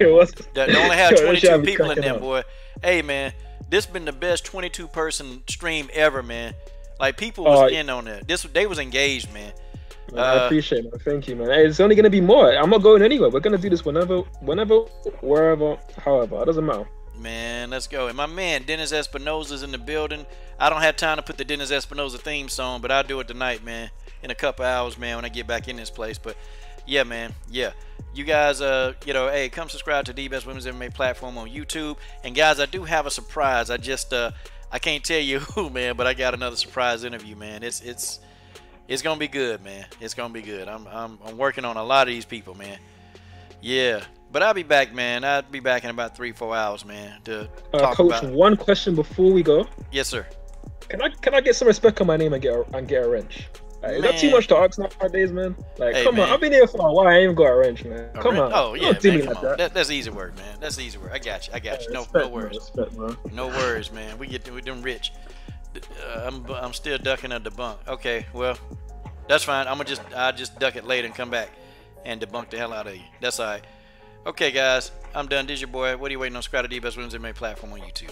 only had 22 people in there, boy. Hey, man, this been the best 22-person stream ever, man. Like, people was in on that. They was engaged, man. Man, I appreciate it, man. Thank you, man. Hey, it's only gonna be more. I'm not going anywhere. We're gonna do this whenever, wherever, however. It doesn't matter. Man, let's go. And my man Dennis Espinosa's in the building. I don't have time to put the Dennis Espinosa theme song, but I'll do it tonight, man. In a couple hours, man, when I get back in this place. But yeah, man, yeah. You guys, you know, hey, come subscribe to the Best Women's MMA platform on YouTube. And guys, I do have a surprise. I just, I can't tell you who, man, but I got another surprise interview, man. It's gonna be good, man. It's gonna be good. I'm working on a lot of these people, man. Yeah. But I'll be back, man. I'll be back in about 3-4 hours, man. To talk Coach, about. one question before we go. Yes, sir. Can I get some respect on my name and get a wrench? Is that too much to ask nowadays, man? Like, Hey, come man. on. I've been here for a while. I ain't got a wrench, man. Come on. Oh yeah, Don't do man. me Come like on. that. That's easy work, man. That's easy work. I got you. I got you. No Respect, worries. Respect, man. No worries, man. We them rich. I'm still ducking a debunk. Okay, well, that's fine. I'll just duck it later and come back and debunk the hell out of you. That's all right. Okay, guys, I'm done. This is your boy. What are you waiting on? Subscribe to the Best Women's MMA platform on YouTube.